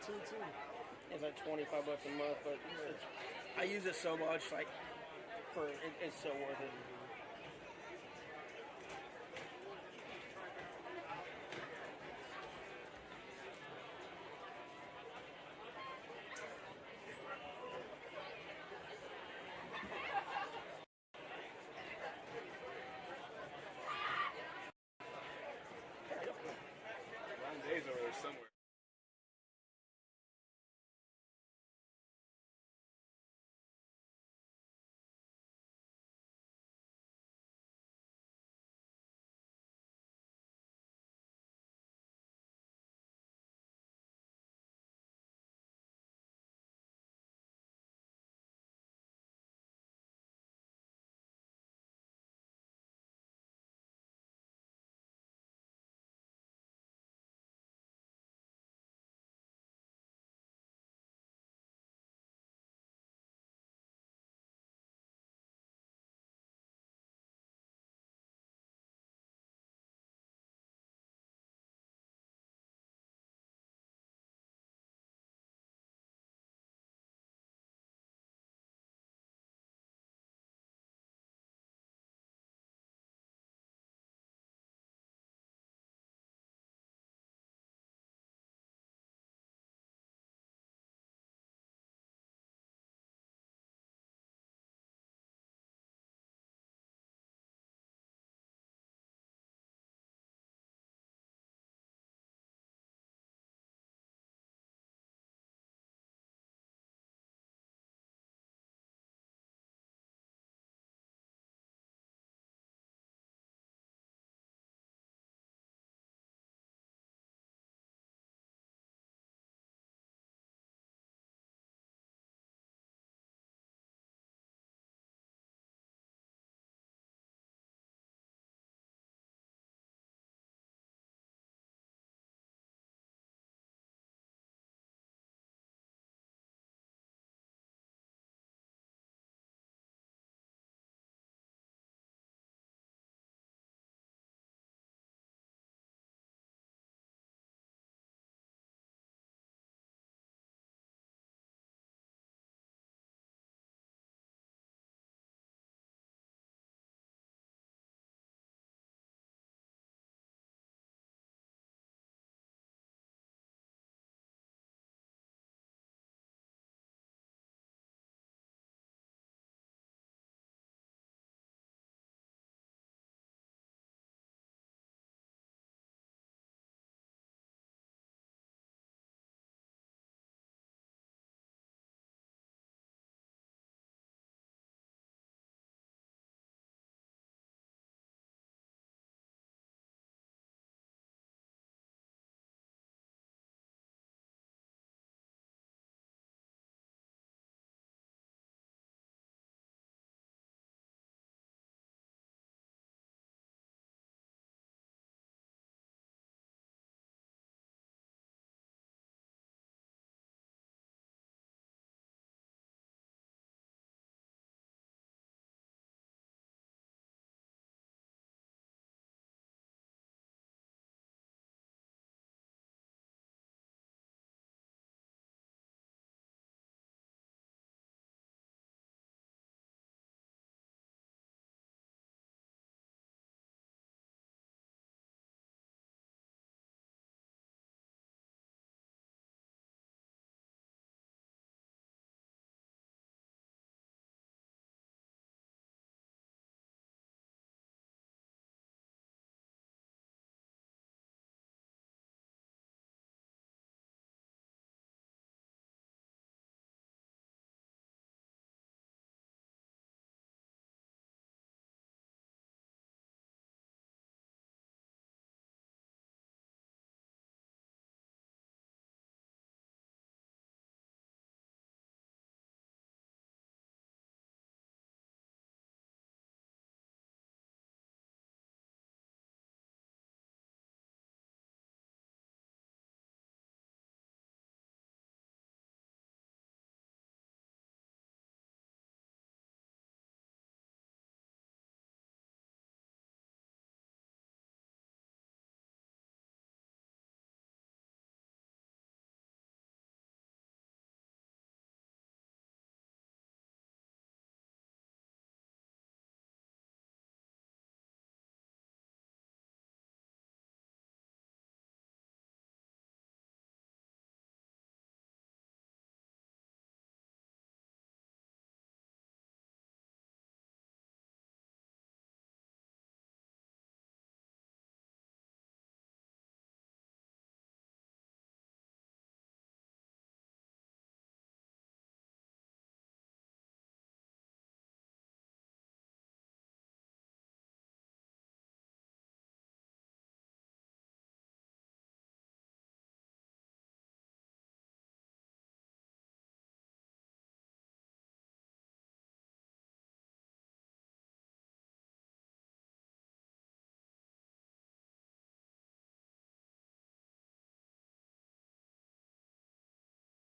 too. It's like $25 a month, but I use it so much. Like, it's so worth it.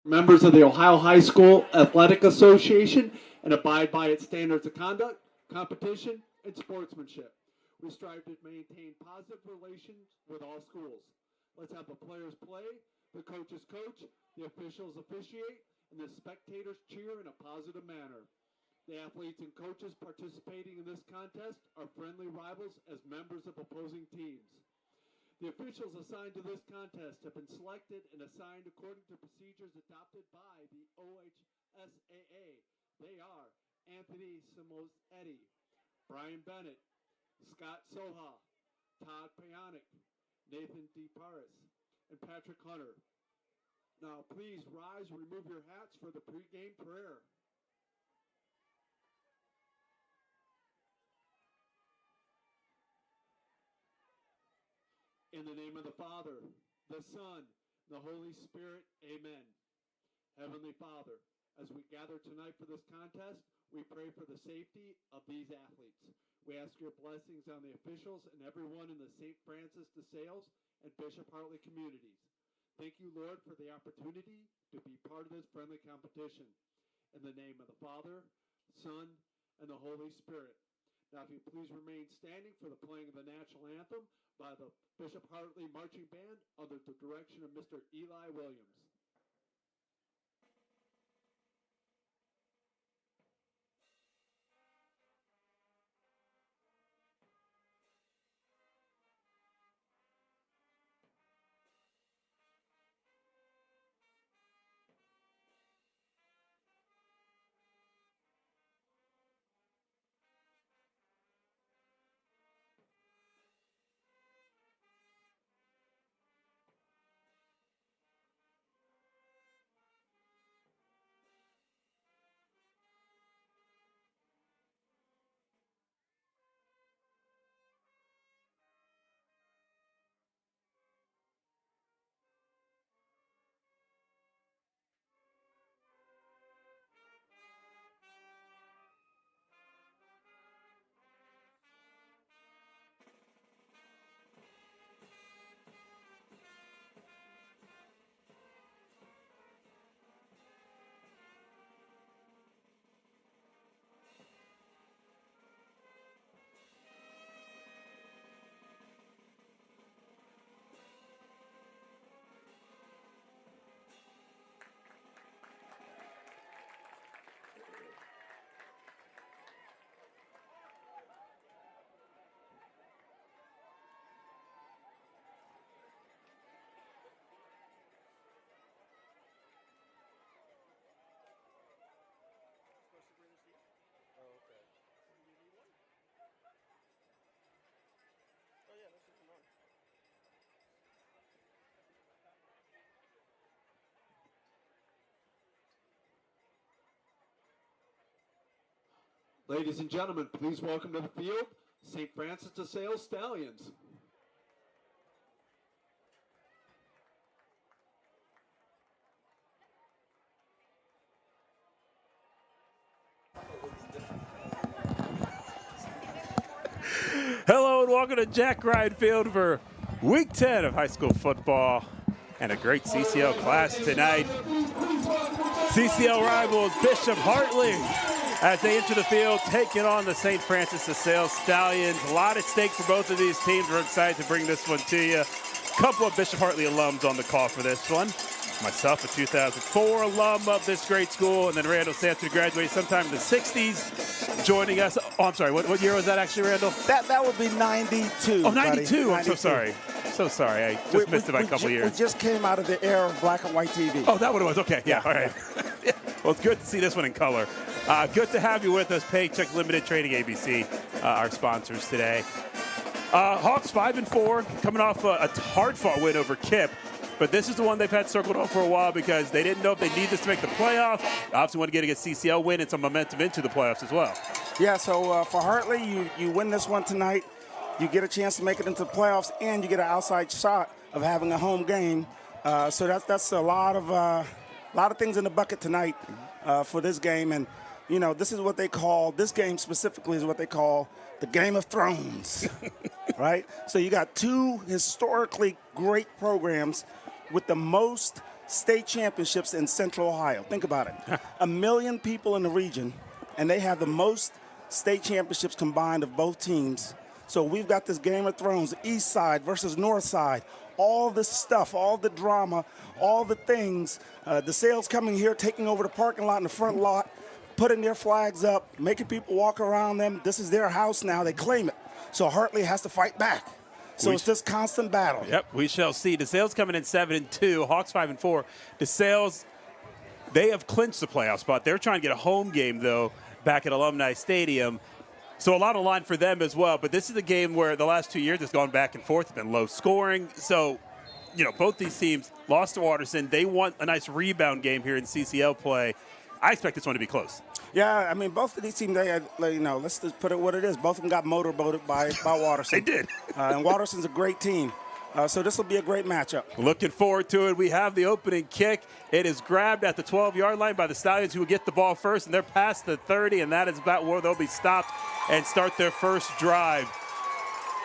Members of the Ohio High School Athletic Association and abide by its standards of conduct, competition, and sportsmanship. We strive to maintain positive relations with all schools. Let's have the players play, the coaches coach, the officials officiate, and the spectators cheer in a positive manner. The athletes and coaches participating in this contest are friendly rivals as members of opposing teams. The officials assigned to this contest have been selected and assigned according to procedures adopted by the OHSAA. They are Anthony Simosetti, Brian Bennett, Scott Soha, Todd Payonic, Nathan DeParis, and Patrick Hunter. Now please rise and remove your hats for the pregame prayer. In the name of the Father, the Son, the Holy Spirit, amen. Heavenly Father, as we gather tonight for this contest, we pray for the safety of these athletes. We ask your blessings on the officials and everyone in the St. Francis DeSales and Bishop Hartley communities. Thank you, Lord, for the opportunity to be part of this friendly competition. In the name of the Father, Son, and the Holy Spirit. Now, if you please remain standing for the playing of the national anthem by the Bishop Hartley Marching Band under the direction of Mr. Eli Williams. Ladies and gentlemen, please welcome to the field, St. Francis DeSales Stallions. Hello and welcome to Jack Ryan Field for Week 10 of high school football and a great CCL class tonight. CCL rivals Bishop Hartley as they enter the field, taking on the St. Francis DeSales Stallions. A lot at stake for both of these teams. We're excited to bring this one to you. A couple of Bishop Hartley alums on the call for this one. Myself, a 2004 alum of this great school, and then Randall Sanford graduated sometime in the 60s, joining us. Oh, I'm sorry, what year was that actually, Randall? That would be 92. Oh, 92. Buddy. I'm so sorry. So sorry. I just missed it by a couple years. We just came out of the era of black and white TV. Oh, that what it was. Okay, yeah, all right. Yeah. Well, it's good to see this one in color. Good to have you with us, Paycheck Limited Trading ABC, our sponsors today. Hawks 5-4, coming off a hard-fought win over Kip. But this is the one they've had circled on for a while because they didn't know if they need this to make the playoff. Obviously want to get a CCL win and some momentum into the playoffs as well. Yeah, so for Hartley, you win this one tonight. You get a chance to make it into the playoffs, and you get an outside shot of having a home game. So that's a lot of things in the bucket tonight for this game. And, you know, this is what they call, this game specifically is what they call the Game of Thrones, right? So you got two historically great programs with the most state championships in Central Ohio. Think about it. 1 million people in the region, and they have the most state championships combined of both teams. So we've got this Game of Thrones, East Side versus North Side, all this stuff, all the drama, all the things. DeSales coming here, taking over the parking lot and the front lot, putting their flags up, making people walk around them. This is their house now. They claim it. So Hartley has to fight back. So it's this constant battle. Yep, we shall see. DeSales coming in 7-2, Hawks 5-4. DeSales, they have clinched the playoff spot. They're trying to get a home game, though, back at Alumni Stadium. So a lot on line for them as well. But this is a game where the last 2 years it's gone back and forth. It's been low scoring. So, you know, both these teams lost to Waterson. They want a nice rebound game here in CCL play. I expect this one to be close. Yeah, I mean, both of these teams, they had, you know, let's just put it what it is. Both of them got motorboated by Waterson. They did. And Waterson's a great team. So this will be a great matchup. Looking forward to it. We have the opening kick. It is grabbed at the 12-yard line by the Stallions, who will get the ball first, and they're past the 30, and that is about where they'll be stopped and start their first drive.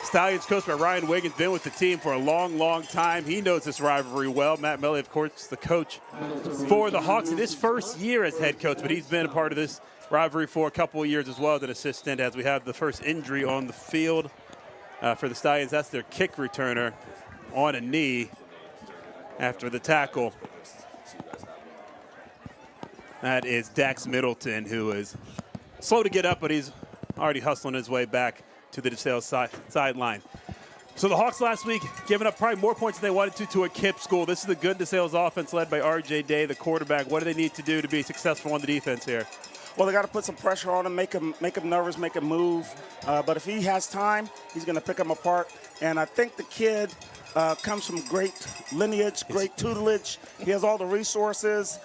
Stallions coach by Ryan Wiggins, been with the team for a long, long time. He knows this rivalry well. Matt Melley, of course, the coach for the Hawks in his first year as head coach, but he's been a part of this rivalry for a couple of years as well as an assistant, as we have the first injury on the field for the Stallions. That's their kick returner on a knee after the tackle. That is Dax Middleton, who is slow to get up, but he's already hustling his way back to the DeSales sideline. So the Hawks last week giving up probably more points than they wanted to a KIPP school. This is the good DeSales offense led by R.J. Day, the quarterback. What do they need to do to be successful on the defense here? Well, they got to put some pressure on him, make him nervous, make him move. But if he has time, he's going to pick him apart. And I think the kid comes from great lineage, great tutelage. He has all the resources.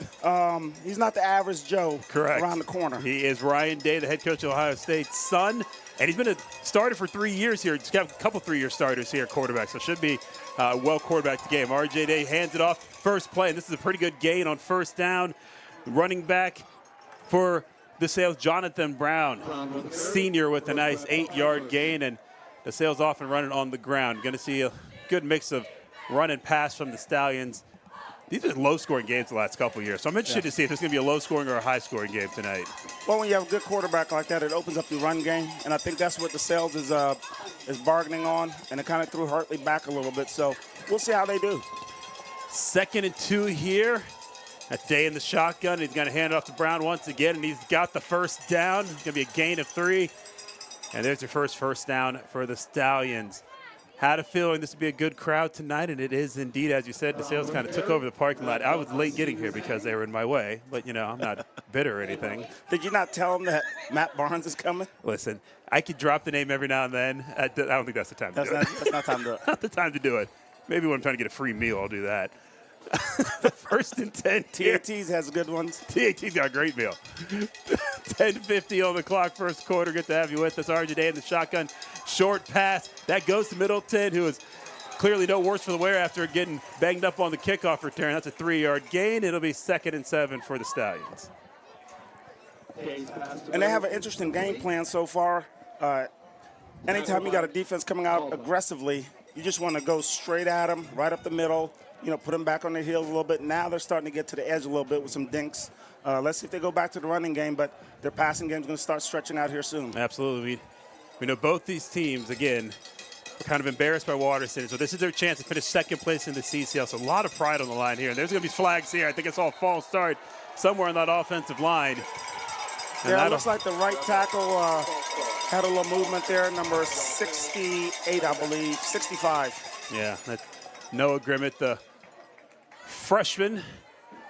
He's not the average Joe. Correct. Around the corner. He is Ryan Day, the head coach of Ohio State's son. And he's been a starter for 3 years here. He's got a couple 3-year starters here, quarterback. So should be well quarterbacked the game. R.J. Day hands it off first play. And this is a pretty good gain on first down. Running back for DeSales, Jonathan Brown, senior, with a nice 8-yard gain. And DeSales off and running on the ground. Going to see a good mix of run and pass from the Stallions. These are low-scoring games the last couple of years, so I'm interested to see if there's going to be a low-scoring or a high-scoring game tonight. Well, when you have a good quarterback like that, it opens up the run game, and I think that's what DeSales is bargaining on, and it kind of threw Hartley back a little bit. So we'll see how they do. 2nd and 2 here. That's Day in the shotgun. He's going to hand it off to Brown once again, and he's got the first down. It's going to be a gain of 3, and there's your first down for the Stallions. Had a feeling this would be a good crowd tonight, and it is indeed. As you said, DeSales kind of took over the parking lot. I was late getting here because they were in my way, but, you know, I'm not bitter or anything. Did you not tell them that Matt Barnes is coming? Listen, I could drop the name every now and then. I don't think that's the time to do it. That's not time to do it. Not the time to do it. Maybe when I'm trying to get a free meal, I'll do that. 1st and 10 here. TAT's has good ones. TAT's got a great meal. 10:50 on the clock, first quarter. Good to have you with us. R.J. Day in the shotgun. Short pass. That goes to Middleton, who is clearly no worse for the wear after getting banged up on the kickoff return. That's a 3-yard gain. It'll be 2nd and 7 for the Stallions. And they have an interesting game plan so far. Anytime you got a defense coming out aggressively, you just want to go straight at them, right up the middle, you know, put them back on their heels a little bit. Now they're starting to get to the edge a little bit with some dinks. Let's see if they go back to the running game, but their passing game is going to start stretching out here soon. Absolutely. We know both these teams, again, were kind of embarrassed by Waterson, so this is their chance to finish 2nd place in the CCL. So a lot of pride on the line here. And there's going to be flags here. I think it's all false start somewhere on that offensive line. And yeah, it looks like the right tackle had a little movement there, number 68, I believe, 65. Yeah, that's Noah Grimmett, the freshman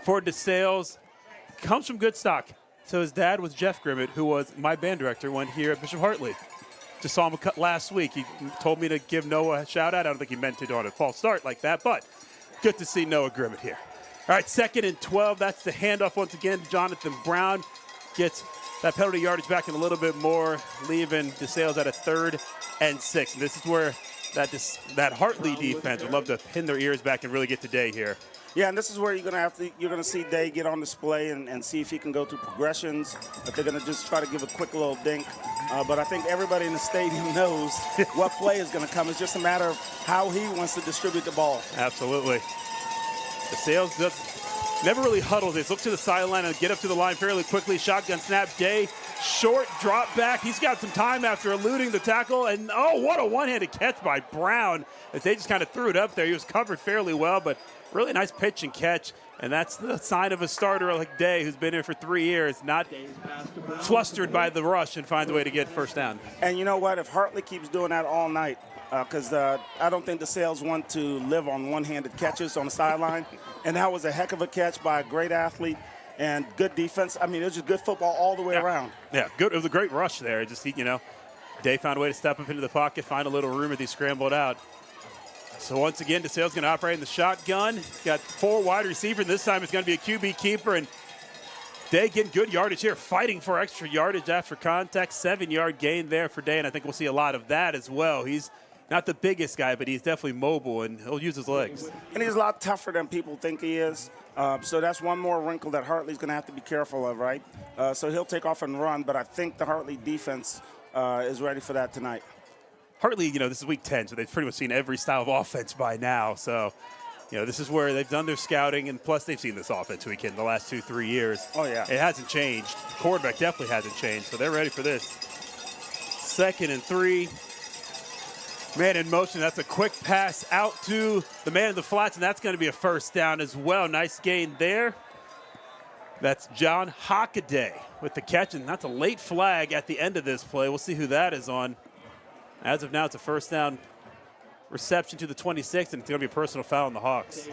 for DeSales, comes from good stock. So his dad was Jeff Grimmett, who was my band director when here at Bishop Hartley. Just saw him cut last week. He told me to give Noah a shout-out. I don't think he meant it on a false start like that, but good to see Noah Grimmett here. All right, 2nd and 12. That's the handoff once again. Jonathan Brown gets that penalty yardage back in a little bit more, leaving DeSales at a 3rd and 6. And this is where that Hartley defense would love to pin their ears back and really get to Day here. Yeah, and this is where you're gonna see Day get on display and see if he can go through progressions. If they're gonna just try to give a quick little dink. But I think everybody in the stadium knows what play is gonna come. It's just a matter of how he wants to distribute the ball. Absolutely. DeSales never really huddles. They look to the sideline and get up to the line fairly quickly. Shotgun snap. Day, short drop back. He's got some time after eluding the tackle. And, oh, what a one-handed catch by Brown as they just kind of threw it up there. He was covered fairly well, but really nice pitch and catch. And that's the sign of a starter like Day, who's been here for 3 years, not flustered by the rush and finds a way to get first down. And you know what? If Hartley keeps doing that all night, because I don't think DeSales want to live on one-handed catches on the sideline. And that was a heck of a catch by a great athlete and good defense. I mean, it was just good football all the way around. Yeah, good. It was a great rush there. Just, Day found a way to step up into the pocket, find a little room as he scrambled out. So once again, DeSales going to operate in the shotgun. Got 4 wide receivers. This time it's going to be a QB keeper. And Day getting good yardage here, fighting for extra yardage after contact. 7-yard gain there for Day, and I think we'll see a lot of that as well. He's not the biggest guy, but he's definitely mobile, and he'll use his legs. And he's a lot tougher than people think he is. So that's one more wrinkle that Hartley's going to have to be careful of, right? So he'll take off and run, but I think the Hartley defense is ready for that tonight. Hartley, this is week 10, so they've pretty much seen every style of offense by now. So, this is where they've done their scouting, and plus they've seen this offense weekend the last 2-3 years. Oh, yeah. It hasn't changed. The quarterback definitely hasn't changed, so they're ready for this. 2nd and 3. Man in motion. That's a quick pass out to the man in the flats, and that's going to be a first down as well. Nice gain there. That's John Hockaday with the catch, and that's a late flag at the end of this play. We'll see who that is on. As of now, it's a first down reception to the 26th, and it's going to be a personal foul on the Hawks.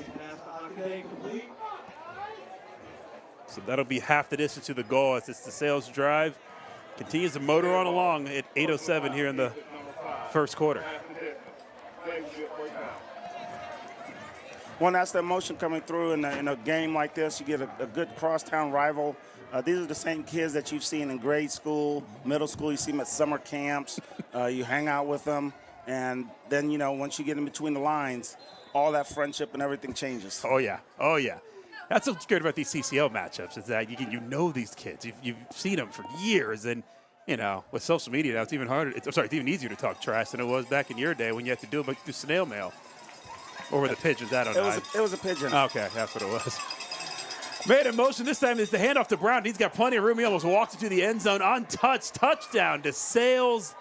So that'll be half the distance to the goal as it's DeSales drive. Continues to motor on along at 8:07 here in the first quarter. Well, that's the emotion coming through in a game like this. You get a good crosstown rival. These are the same kids that you've seen in grade school, middle school. You see them at summer camps. You hang out with them. And then, once you get in between the lines, all that friendship and everything changes. Oh, yeah. Oh, yeah. That's what's good about these CCL matchups is that you know these kids. You've seen them for years. And, with social media now, it's even harder. It's even easier to talk trash than it was back in your day when you had to do it through snail mail. Or with the pigeons, I don't know. It was a pigeon. Okay, that's what it was. Made in motion this time is the handoff to Brown. He's got plenty of room. He almost walks into the end zone untouched. Touchdown to DeSales.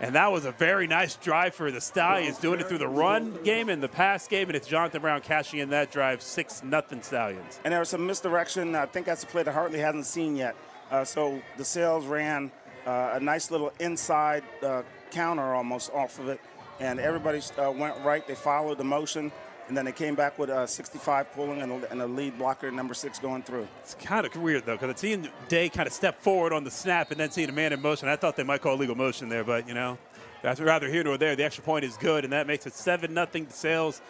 And that was a very nice drive for the Stallions, doing it through the run game and the pass game. And it's Jonathan Brown cashing in that drive, 6-0 Stallions. And there was some misdirection. I think that's a play that Hartley hasn't seen yet. So DeSales ran a nice little inside counter almost off of it. And everybody went right. They followed the motion. And then they came back with 65 pulling and a lead blocker, number 6, going through. It's kind of weird, though, because I've seen Day kind of step forward on the snap and then seeing a man in motion. I thought they might call illegal motion there, but, that's rather here nor there. The extra point is good, and that makes it 7-0 DeSales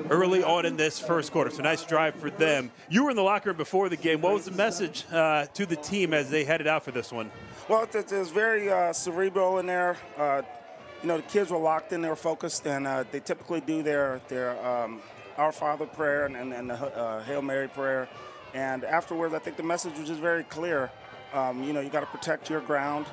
early on in this first quarter. So nice drive for them. You were in the locker room before the game. What was the message to the team as they headed out for this one? Well, it was very cerebral in there. The kids were locked in, they were focused, and they typically do their Our Father prayer and the Hail Mary prayer. And afterwards, I think the message was just very clear. You got to protect your ground,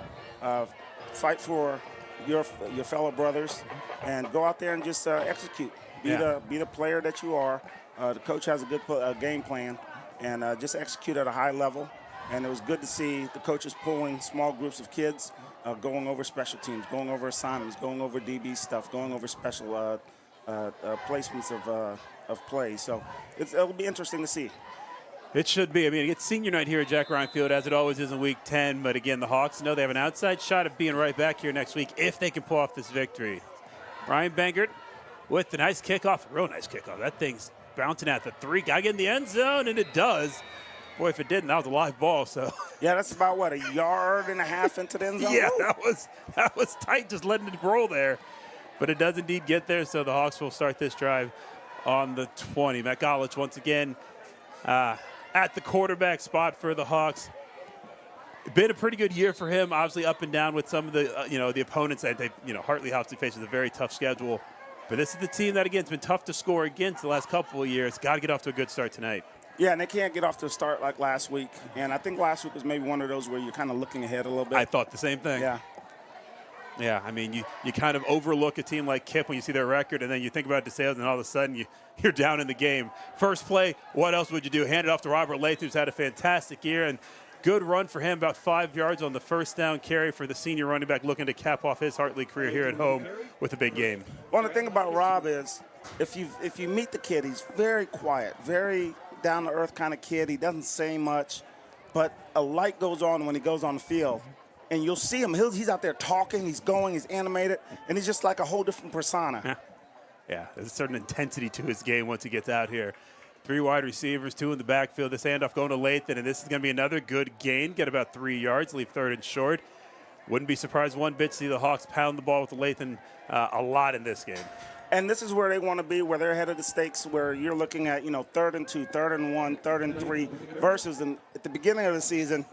fight for your fellow brothers, and go out there and just execute. Be the player that you are. The coach has a good game plan, and just execute at a high level. And it was good to see the coaches pulling small groups of kids, going over special teams, going over assignments, going over DB stuff, going over special placements of play. So it'll be interesting to see. It should be. I mean, it's senior night here at Jack Ryan Field, as it always is in Week 10. But, again, the Hawks know they have an outside shot of being right back here next week if they can pull off this victory. Ryan Bangert with the nice kickoff, real nice kickoff. That thing's bouncing at the 3. Got to get in the end zone, and it does. Boy, if it didn't, that was a live ball. So yeah, that's about, a yard and a half into the end zone? Yeah, that was tight, just letting it roll there. But it does indeed get there, so the Hawks will start this drive on the 20. Matt Golich once again at the quarterback spot for the Hawks. Been a pretty good year for him, obviously up and down with some of the the opponents that they Hartley Hawks faces a very tough schedule. But this is the team that, again, it's been tough to score against the last couple of years. Got to get off to a good start tonight. Yeah, and they can't get off to a start like last week. And I think last week was maybe one of those where you're kind of looking ahead a little bit. I thought the same thing. Yeah. Yeah, I mean, you kind of overlook a team like Kip when you see their record, and then you think about DeSales, and all of a sudden you're down in the game. First play, what else would you do? Hand it off to Robert Lath, who's had a fantastic year, and good run for him, about 5 yards on the first down carry for the senior running back, looking to cap off his Hartley career here at home with a big game. Well, the thing about Rob is if you meet the kid, he's very quiet, very down-to-earth kind of kid. He doesn't say much, but a light goes on when he goes on the field. And you'll see him. He's out there talking. He's going. He's animated. And he's just like a whole different persona. Yeah, there's a certain intensity to his game once he gets out here. 3 wide receivers, 2 in the backfield. This handoff going to Lathan, and this is going to be another good gain. Get about 3 yards, leave third and short. Wouldn't be surprised one bit to see the Hawks pound the ball with Lathan a lot in this game. And this is where they want to be, where they're ahead of the stakes, where you're looking at, 3rd and 2, 3rd and 1, 3rd and 3, versus at the beginning of the season,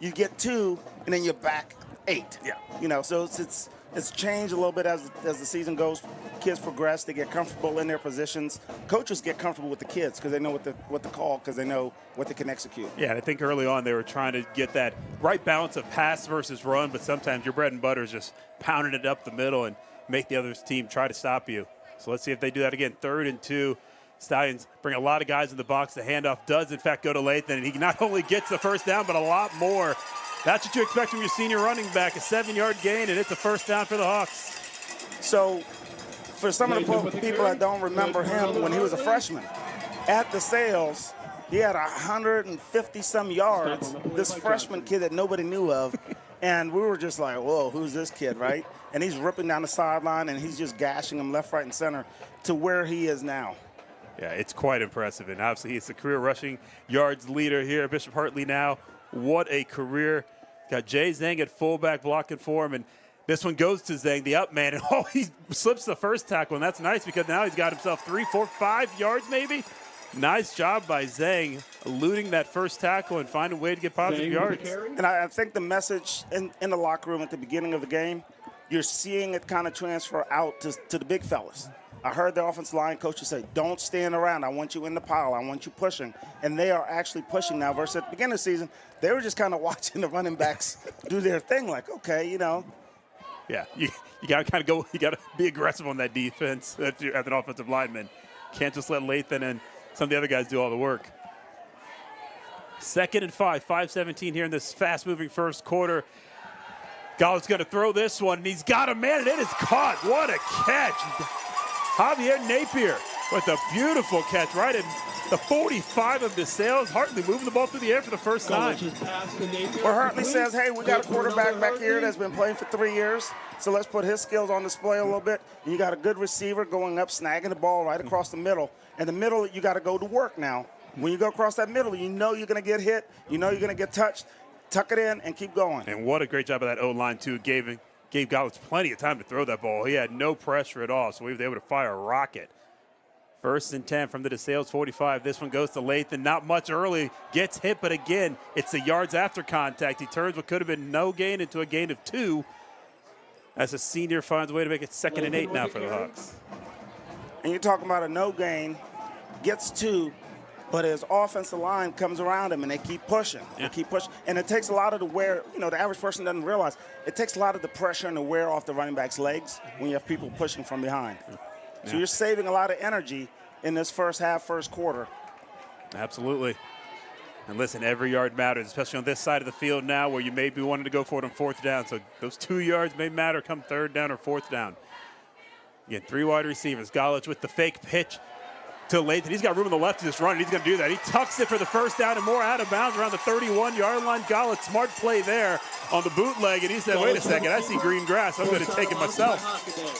you get 2, and then you're back 8. Yeah. So it's changed a little bit as the season goes. Kids progress. They get comfortable in their positions. Coaches get comfortable with the kids because they know what to call, because they know what they can execute. Yeah, and I think early on they were trying to get that right balance of pass versus run, but sometimes your bread and butter is just pounding it up the middle and make the other team try to stop you. So let's see if they do that again. 3rd and 2. Stallions bring a lot of guys in the box. The handoff does, in fact, go to Lathan, and he not only gets the first down, but a lot more. That's what you expect from your senior running back, a 7-yard gain, and it's a first down for the Hawks. So for some of the people that don't remember him when he was a freshman, at DeSales, he had 150-some yards, this freshman kid that nobody knew of, and we were just like, whoa, who's this kid, right? And he's ripping down the sideline, and he's just gashing him left, right, and center to where he is now. Yeah, it's quite impressive, and obviously he's the career rushing yards leader here at Bishop Hartley now. What a career. Got Jay Zhang at fullback blocking for him, and this one goes to Zhang, the up man, and he slips the first tackle, and that's nice because now he's got himself 3, 4, 5 yards maybe. Nice job by Zhang, eluding that first tackle and finding a way to get positive yards. And I think the message in the locker room at the beginning of the game, you're seeing it kind of transfer out to the big fellas. I heard the offensive line coaches say, don't stand around. I want you in the pile. I want you pushing. And they are actually pushing now versus at the beginning of the season, they were just kind of watching the running backs do their thing like, okay, Yeah, you got to kind of go, you got to be aggressive on that defense as an offensive lineman. Can't just let Lathan and some of the other guys do all the work. 2nd and 5, 5:17 here in this fast-moving first quarter. Gallups going to throw this one, and he's got a man, and it is caught. What a catch. Javier Napier with a beautiful catch right in the 45 of DeSales. Hartley moving the ball through the air for the first time. Well, Hartley says, hey, we got a quarterback back here that's been playing for 3 years, so let's put his skills on display a little bit. And you got a good receiver going up, snagging the ball right across the middle. In the middle, you got to go to work now. When you go across that middle, you know you're going to get hit. You know you're going to get touched. Tuck it in and keep going. And what a great job of that O-line, too. Gave Gallups plenty of time to throw that ball. He had no pressure at all, so he was able to fire a rocket. 1st and 10 from the DeSales 45. This one goes to Lathan. Not much early. Gets hit, but again, it's the yards after contact. He turns what could have been no gain into a gain of 2 as a senior finds a way to make it 2nd and 8 now for the Hawks. And you're talking about a no gain, gets 2, but his offensive line comes around him and they keep pushing. Yeah. They keep pushing. And it takes a lot of the wear, the average person doesn't realize, it takes a lot of the pressure and the wear off the running back's legs when you have people pushing from behind. So you're saving a lot of energy in this first half, first quarter. Absolutely. And listen, every yard matters, especially on this side of the field now where you may be wanting to go for it on 4th down. So those 2 yards may matter come 3rd down or 4th down. Again, 3 wide receivers. Galich with the fake pitch to Lathan. He's got room on the left to just run, and he's going to do that. He tucks it for the first down and more out of bounds around the 31-yard line. Galich, smart play there on the bootleg, and he said, wait a second, I see green grass. I'm going to take it myself.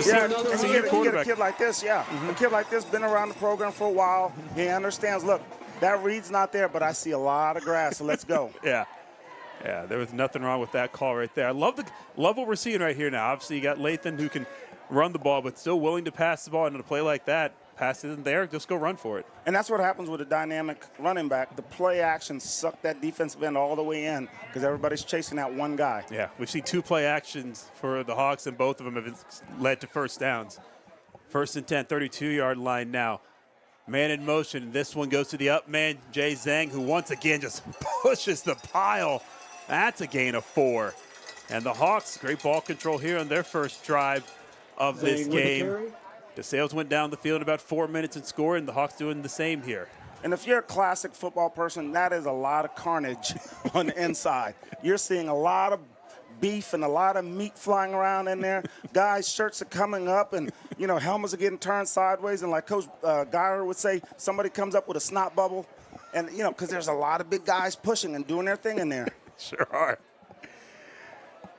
Yeah, and you get a kid like this, a kid like this, been around the program for a while. He understands, look, that read's not there, but I see a lot of grass, so let's go. Yeah, there was nothing wrong with that call right there. I love what we're seeing right here now. Obviously, you got Lathan who can run the ball, but still willing to pass the ball. And in a play like that, pass isn't there, just go run for it. And that's what happens with a dynamic running back. The play action sucked that defensive end all the way in because everybody's chasing that one guy. Yeah, we've seen 2 play actions for the Hawks, and both of them have led to first downs. 1st and 10, 32-yard line now. Man in motion. This one goes to the up man, Jay Zhang, who once again just pushes the pile. That's a gain of 4. And the Hawks, great ball control here on their first drive of this game. DeSales went down the field in about 4 minutes and scored, and the Hawks doing the same here. And if you're a classic football person, that is a lot of carnage on the inside. You're seeing a lot of beef and a lot of meat flying around in there. Guys' shirts are coming up, and, you know, helmets are getting turned sideways. And like Coach Geyer would say, somebody comes up with a snot bubble. And, you know, because there's a lot of big guys pushing and doing their thing in there. Sure are.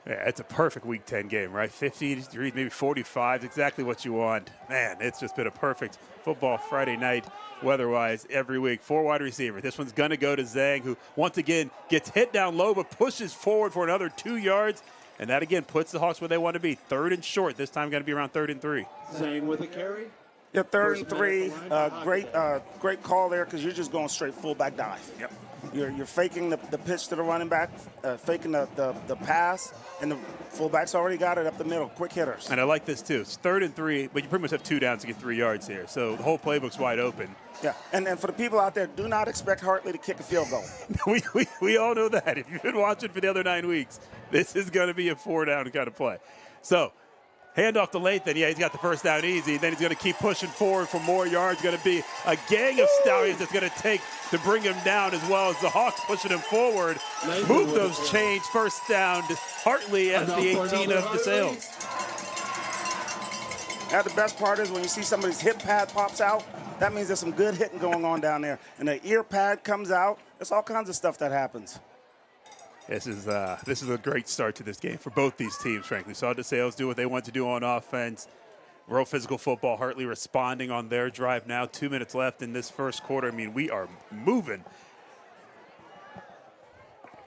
Yeah, it's a perfect Week 10 game, right? 50 degrees, maybe 45, exactly what you want. Man, it's just been a perfect football Friday night weather-wise every week. 4 wide receiver. This one's going to go to Zhang, who once again gets hit down low but pushes forward for another 2 yards. And that, again, puts the Hawks where they want to be. 3rd and short. This time going to be around 3rd and 3. Zhang with a carry. Yeah, 3rd and 3. Great call there because you're just going straight fullback dive. Yep. You're faking the pitch to the running back, faking the pass, and the fullback's already got it up the middle. Quick hitters. And I like this, too. It's 3rd and 3, but you pretty much have 2 downs to get 3 yards here. So the whole playbook's wide open. Yeah, and for the people out there, do not expect Hartley to kick a field goal. we all know that. If you've been watching for the other 9 weeks, this is going to be a 4-down kind of play. So, handoff to Lathan. Yeah, he's got the first down easy. Then he's going to keep pushing forward for more yards. Going to be a gang of Stallions that's going to take to bring him down, as well as the Hawks pushing him forward. Move those chains. First down to Hartley at the 18 of DeSales. Now, the best part is when you see somebody's hip pad pops out, that means there's some good hitting going on down there. And the ear pad comes out. There's all kinds of stuff that happens. This is a great start to this game for both these teams, frankly. Saw DeSales do what they want to do on offense. Real physical football. Hartley responding on their drive now. 2 minutes left in this first quarter. I mean, we are moving.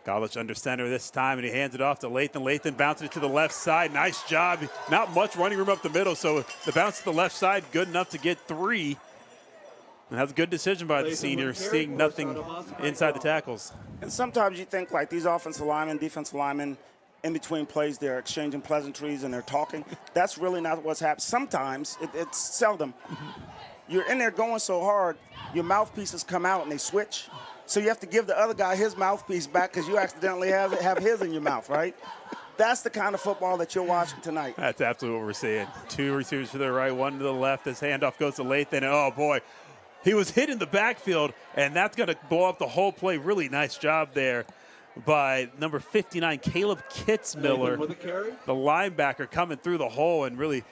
Golich under center this time, and he hands it off to Lathan. Lathan bounces it to the left side. Nice job. Not much running room up the middle, so the bounce to the left side, good enough to get 3. And that's a good decision by the senior, seeing nothing inside the tackles. And sometimes you think like these offensive linemen, defensive linemen, in between plays, they're exchanging pleasantries and they're talking. That's really not what's happening. Sometimes, it's seldom. You're in there going so hard, your mouthpieces come out and they switch. So you have to give the other guy his mouthpiece back because you accidentally have his in your mouth, right? That's the kind of football that you're watching tonight. That's absolutely what we're seeing. 2 receivers to the right, 1 to the left. This handoff goes to Lathan, and oh boy, he was hit in the backfield, and that's going to blow up the whole play. Really nice job there by number 59, Caleb Kitzmiller, the linebacker, coming through the hole and really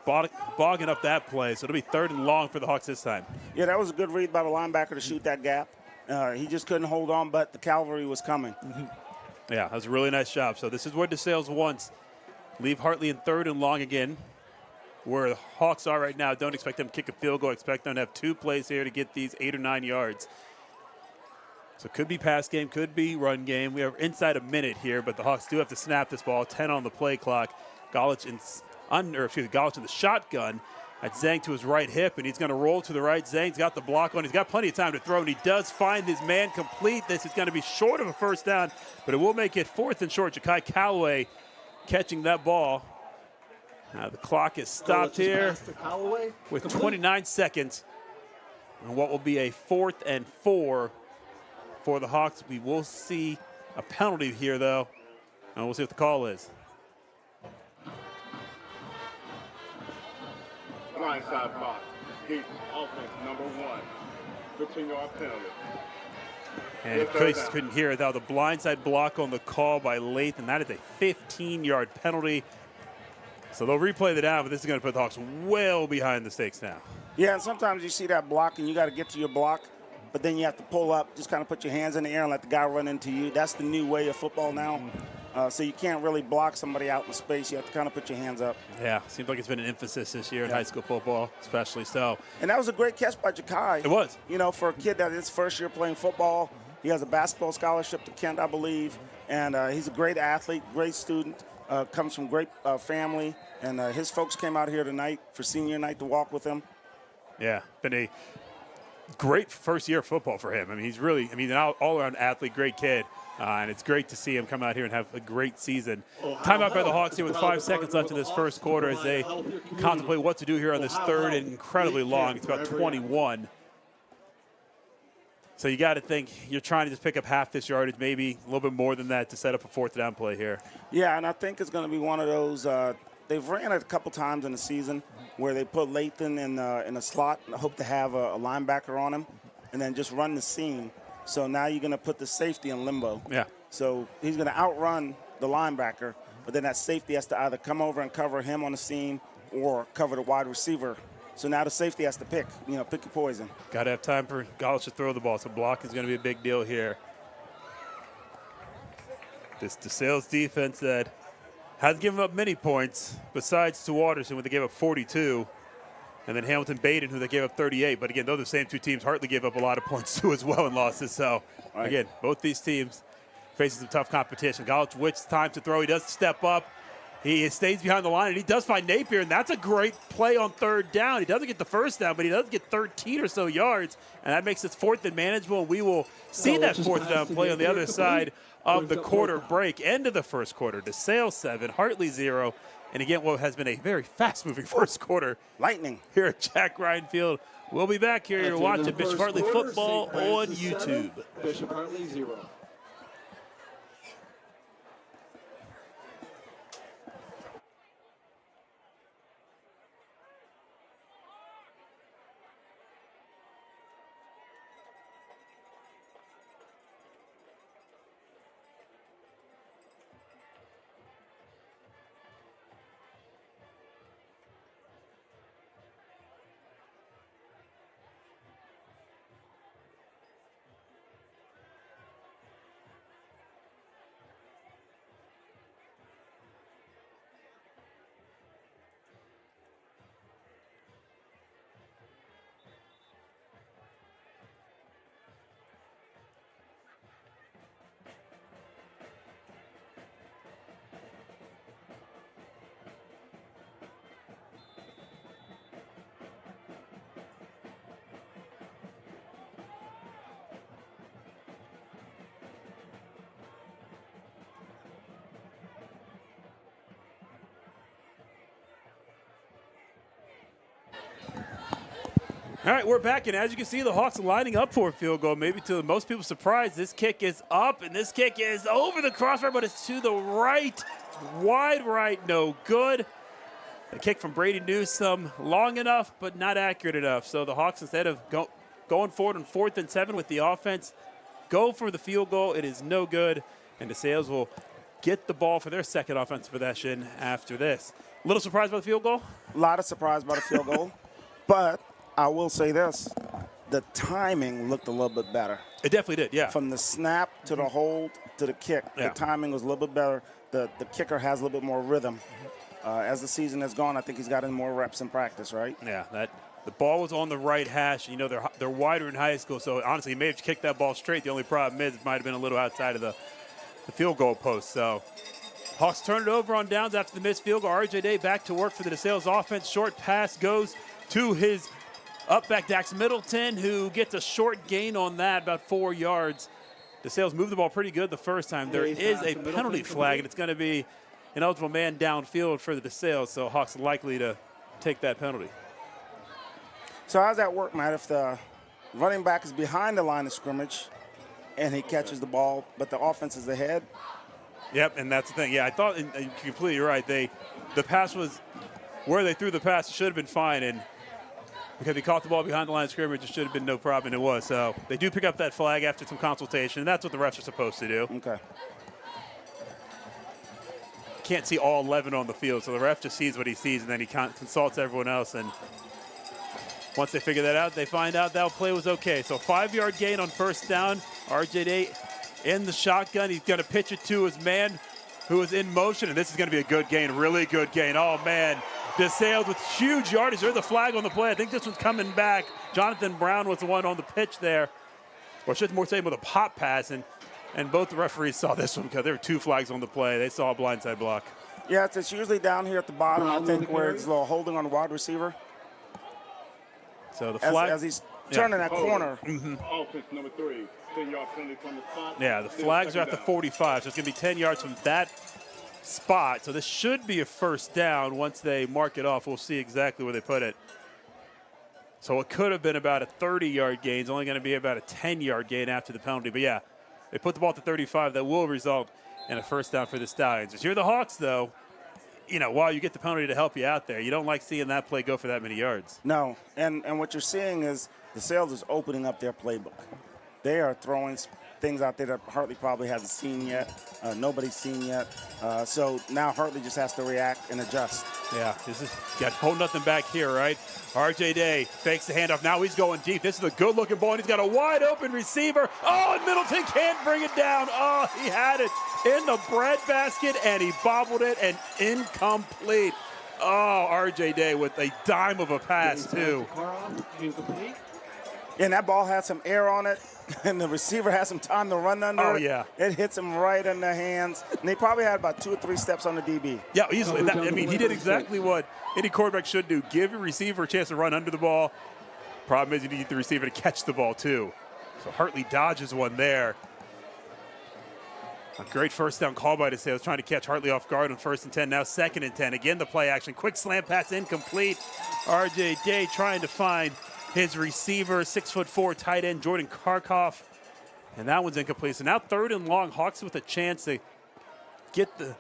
bogging up that play. So it'll be 3rd and long for the Hawks this time. Yeah, that was a good read by the linebacker to shoot that gap. He just couldn't hold on, but the cavalry was coming. Yeah, that was a really nice job. So this is what DeSales wants. Leave Hartley in 3rd and long again. Where the Hawks are right now, don't expect them to kick a field goal. Expect them to have 2 plays here to get these 8 or 9 yards. So it could be pass game, could be run game. We are inside a minute here, but the Hawks do have to snap this ball. 10 on the play clock. Golich in the shotgun at Zhang to his right hip, and he's going to roll to the right. Zhang's got the block on. He's got plenty of time to throw, and he does find his man complete. This is going to be short of a first down, but it will make it 4th and short. Ja'Kai Callaway catching that ball. Now the clock is stopped here with 29 seconds. And what will be a 4th and 4 for the Hawks. We will see a penalty here, though, and we'll see what the call is. Blindside box. Heat offense number 1. 15-yard penalty. And in case you couldn't hear it, though, the blindside block on the call by Lathan. That is a 15-yard penalty. So they'll replay the down, but this is going to put the Hawks well behind the stakes now. Yeah, and sometimes you see that block and you got to get to your block, but then you have to pull up, just kind of put your hands in the air and let the guy run into you. That's the new way of football now. So you can't really block somebody out in space. You have to kind of put your hands up. Yeah, seems like it's been an emphasis this year in high school football, especially so. And that was a great catch by Ja'Kai. It was. You know, for a kid that is first year playing football, he has a basketball scholarship to Kent, I believe, and he's a great athlete, great student. Comes from great family, and his folks came out here tonight for senior night to walk with him. Yeah, been a great first year of football for him. I mean, he's really, an all-around athlete, great kid, and it's great to see him come out here and have a great season. Timeout by the Hawks here with 5 seconds left in this first quarter as they contemplate what to do here on this 3rd and incredibly long. It's about 21. So you got to think you're trying to just pick up half this yardage, maybe a little bit more than that to set up a fourth down play here. Yeah, and I think it's going to be one of those. They've ran it a couple times in the season where they put Lathan in a slot and hope to have a linebacker on him, and then just run the seam. So now you're going to put the safety in limbo. Yeah. So he's going to outrun the linebacker, but then that safety has to either come over and cover him on the seam or cover the wide receiver. So now the safety has to pick your poison. Got to have time for Gallus to throw the ball, so block is going to be a big deal here. This DeSales defense that has given up many points, besides to Watterson, when they gave up 42, and then Hamilton-Baden, who they gave up 38. But again, those are the same two teams Hartley gave up a lot of points to as well in losses. So, again, both these teams facing some tough competition. Gallus waits time to throw. He does step up. He stays behind the line, and he does find Napier, and that's a great play on third down. He doesn't get the first down, but he does get 13 or so yards, and that makes it fourth and manageable, and we will see that fourth down play on the other side of the quarter break. End of the first quarter. DeSales 7, Hartley 0, and again, what has been a very fast-moving first quarter. Lightning. Here at Jack Ryan Field. We'll be back here. You're watching Bishop Hartley football on YouTube. Bishop Hartley 0. All right, we're back, and as you can see, the Hawks lining up for a field goal. Maybe to most people's surprise, this kick is up, and this kick is over the crossbar, but it's to the right, wide right, no good. A kick from Brady Newsome, long enough, but not accurate enough. So the Hawks, instead of going forward on 4th and 7 with the offense, go for the field goal. It is no good, and DeSales will get the ball for their second offensive possession after this. A little surprised by the field goal? A lot of surprise by the field goal, but I will say this, the timing looked a little bit better. It definitely did, yeah. From the snap to the hold to the kick, Yeah. the timing was a little bit better. The kicker has a little bit more rhythm. As the season has gone, I think he's gotten more reps in practice, right? Yeah, the ball was on the right hash. You know, they're wider in high school, so honestly, he may have kicked that ball straight. The only problem is it might have been a little outside of the field goal post. So Hawks turn it over on downs after the missed field goal. RJ Day back to work for the DeSales offense. Short pass goes to his up back Dax Middleton, who gets a short gain on that, about 4 yards. DeSales moved the ball pretty good the first time. There is a penalty flag, and it's going to be an eligible man downfield for the DeSales, so Hawks likely to take that penalty. So how does that work, Matt? If the running back is behind the line of scrimmage and he catches the ball, but the offense is ahead? Yep, and that's the thing. Yeah, I thought, and you're completely right. The pass was where they threw the pass. It should have been fine, and because he caught the ball behind the line of scrimmage, it should have been no problem, and it was. So they do pick up that flag after some consultation, and that's what the refs are supposed to do. Okay. Can't see all 11 on the field, so the ref just sees what he sees, and then he consults everyone else. And once they figure that out, they find out that play was okay. So 5-yard gain on first down. RJ Day in the shotgun. He's going to pitch it to his man who is in motion, and this is going to be a good gain, really good gain. Oh, man. DeSales with huge yardage. There's the flag on the play. I think this one's coming back. Jonathan Brown was the one on the pitch there. Or should more say with a pop pass. And both the referees saw this one because there were 2 flags on the play. They saw a blindside block. Yeah, it's usually down here at the bottom, I think, where it's a little holding on the wide receiver. So the flag. As he's turning that corner. Offense number 3, 10-yard penalty from the spot. Yeah, the flags are at the 45, so it's going to be 10 yards from that spot. So this should be a first down once they mark it off. We'll see exactly where they put it. So it could have been about a 30-yard gain. It's only going to be about a 10-yard gain after the penalty. But, yeah, they put the ball at the 35. That will result in a first down for the Stallions. If you're the Hawks, though, you know, while you get the penalty to help you out there, you don't like seeing that play go for that many yards. No, and what you're seeing is DeSales is opening up their playbook. They are throwing things out there that Hartley probably hasn't seen yet, nobody's seen yet. So now Hartley just has to react and adjust. Yeah, this is got hold nothing back here, right? R.J. Day fakes the handoff. Now he's going deep. This is a good-looking ball, and he's got a wide-open receiver. Oh, and Middleton can't bring it down. Oh, he had it in the breadbasket, and he bobbled it, and incomplete. Oh, R.J. Day with a dime of a pass, too. And that ball had some air on it, and the receiver had some time to run under. Oh, yeah. It hits him right in the hands. And they probably had about 2 or 3 steps on the DB. Yeah, easily. I mean, he did exactly what any quarterback should do. Give your receiver a chance to run under the ball. Problem is you need the receiver to catch the ball, too. So Hartley dodges one there. A great first down call by DeSales, trying to catch Hartley off guard on 1st and 10. Now 2nd and 10. Again, the play action. Quick slant pass incomplete. R.J. Day trying to find his receiver, 6'4" tight end Jordan Karkoff, and that one's incomplete. So now 3rd and long. Hawks with a chance to get the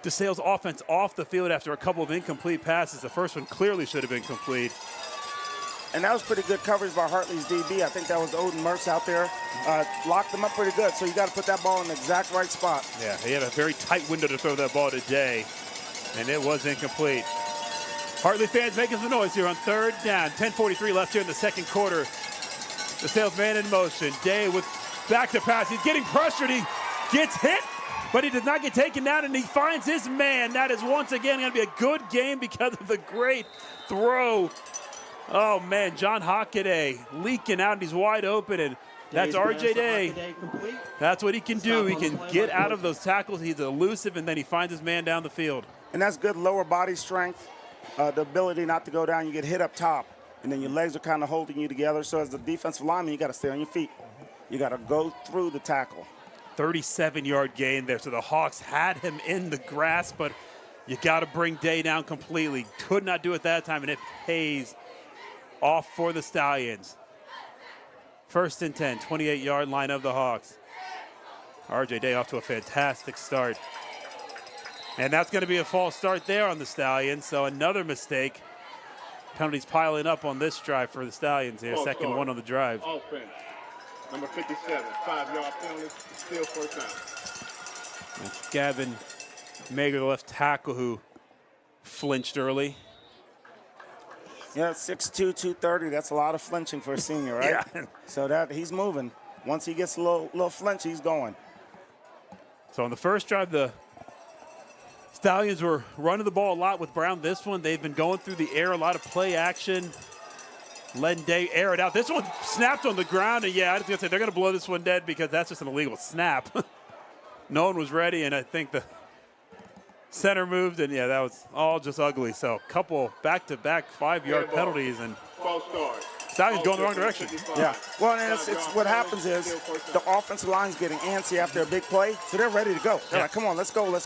DeSales offense off the field after a couple of incomplete passes. The first one clearly should have been complete. And that was pretty good coverage by Hartley's DB. I think that was Odin Mertz out there. Locked them up pretty good, so you got to put that ball in the exact right spot. Yeah, he had a very tight window to throw that ball today, and it was incomplete. Hartley fans making some noise here on 3rd down. 10:43 left here in the 2nd quarter. DeSales man in motion. Day with back to pass. He's getting pressured. He gets hit, but he does not get taken down, and he finds his man. That is once again going to be a good game because of the great throw. Oh, man, John Hockaday leaking out, and he's wide open, and that's R.J. Day. That's what he can do. He can get out of those tackles. He's elusive, and then he finds his man down the field. And that's good lower body strength. The ability not to go down, you get hit up top, and then your legs are kind of holding you together. So as the defensive lineman, you got to stay on your feet. You got to go through the tackle. 37-yard gain there. So the Hawks had him in the grasp, but you got to bring Day down completely. Could not do it that time, and it pays off for the Stallions. 1st and 10, 28-yard line of the Hawks. R.J. Day off to a fantastic start. And that's going to be a false start there on the Stallions, so another mistake. Penalties piling up on this drive for the Stallions here. Second one on the drive. Offense, number 57, 5-yard penalty, still first down. That's Gavin Mager, the left tackle, who flinched early. Yeah, 6'2", 230. That's a lot of flinching for a senior, right? Yeah. So that he's moving. Once he gets a little flinch, he's going. So on the first drive, the Stallions were running the ball a lot with Brown. This one, they've been going through the air, a lot of play action. Letting Day air it out. This one snapped on the ground, and yeah, I was going to say they're going to blow this one dead because that's just an illegal snap. No one was ready, and I think the center moved, and yeah, that was all just ugly. So a couple back-to-back 5-yard penalties, and false start. Stallions going the wrong direction. Yeah. Well, and it's what happens is the offensive line's getting antsy after a big play, so they're ready to go. They're like, come on, let's go. And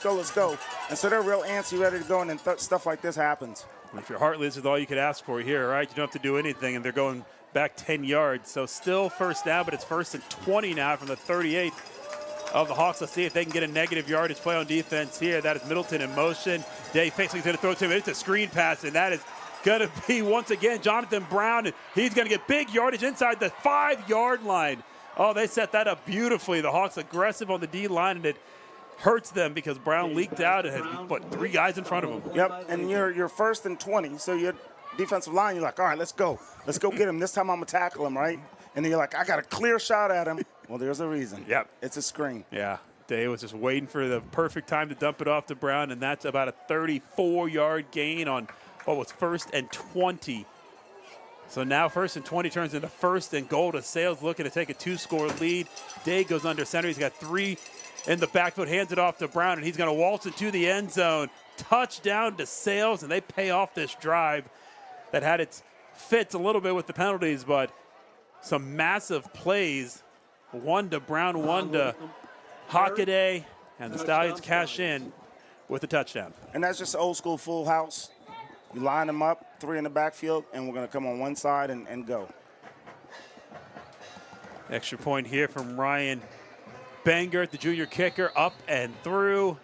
so they're real antsy, ready to go, and then stuff like this happens. And if you're Hartley, this is all you could ask for here, right? You don't have to do anything, and they're going back 10 yards. So still first down, but it's 1st and 20 now from the 38 of the Hawks. Let's see if they can get a negative yardage play on defense here. That is Middleton in motion. Day Face's going to throw to him. It's a screen pass, and that is going to be, once again, Jonathan Brown. And he's going to get big yardage inside the 5-yard line. Oh, they set that up beautifully. The Hawks aggressive on the D-line, and it hurts them because Brown leaked out and had, what, 3 guys in front of him. Yep, and you're 1st and 20, so your defensive line, you're like, all right, let's go. Let's go get him. This time I'm going to tackle him, right? And then you're like, I got a clear shot at him. Well, there's a reason. Yep. It's a screen. Yeah. Day was just waiting for the perfect time to dump it off to Brown, and that's about a 34-yard gain on what was 1st and 20. So now 1st and 20 turns into 1st and goal. DeSales looking to take a 2-score lead. Day goes under center. He's got 3 in the backfield, hands it off to Brown, and he's going to waltz it to the end zone. Touchdown DeSales, and they pay off this drive that had its fits a little bit with the penalties, but some massive plays. 1 to Brown, 1 to Hockaday, and the Stallions cash in with a touchdown. And that's just old school full house. You line them up, 3 in the backfield, and we're going to come on one side and go. Extra point here from Ryan Bangert, the junior kicker, up and through.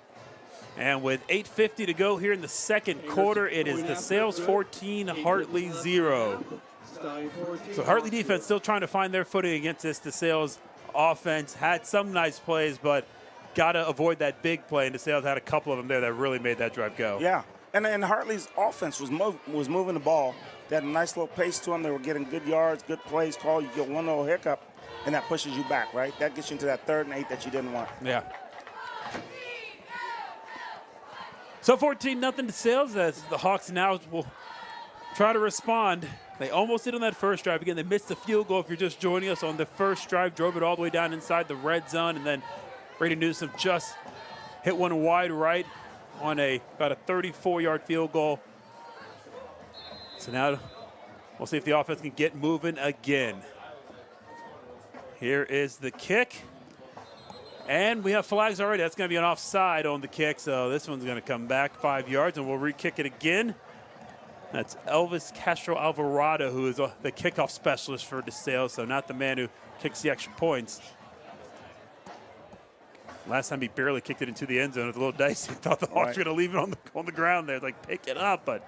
And with 8:50 to go here in the second quarter, it is DeSales 14, Hartley 0. So Hartley defense still trying to find their footing against this DeSales offense. Had some nice plays, but got to avoid that big play. And DeSales had a couple of them there that really made that drive go. Yeah, and Hartley's offense was moving the ball. They had a nice little pace to them. They were getting good yards, good plays called. You get one little hiccup, and that pushes you back, right? That gets you into that 3rd and 8 that you didn't want. Yeah. So 14-0 DeSales as the Hawks now will try to respond. They almost did on that first drive. Again, they missed the field goal. If you're just joining us on the first drive, drove it all the way down inside the red zone, and then Brady Newsom just hit one wide right on about a 34-yard field goal. So now we'll see if the offense can get moving again. Here is the kick. And we have flags already. That's going to be an offside on the kick, so this one's going to come back 5 yards, and we'll re-kick it again. That's Elvis Castro Alvarado, who is the kickoff specialist for DeSales, so not the man who kicks the extra points. Last time he barely kicked it into the end zone. It was a little dicey. Thought the Hawks were going to leave it on the ground there, like pick it up, but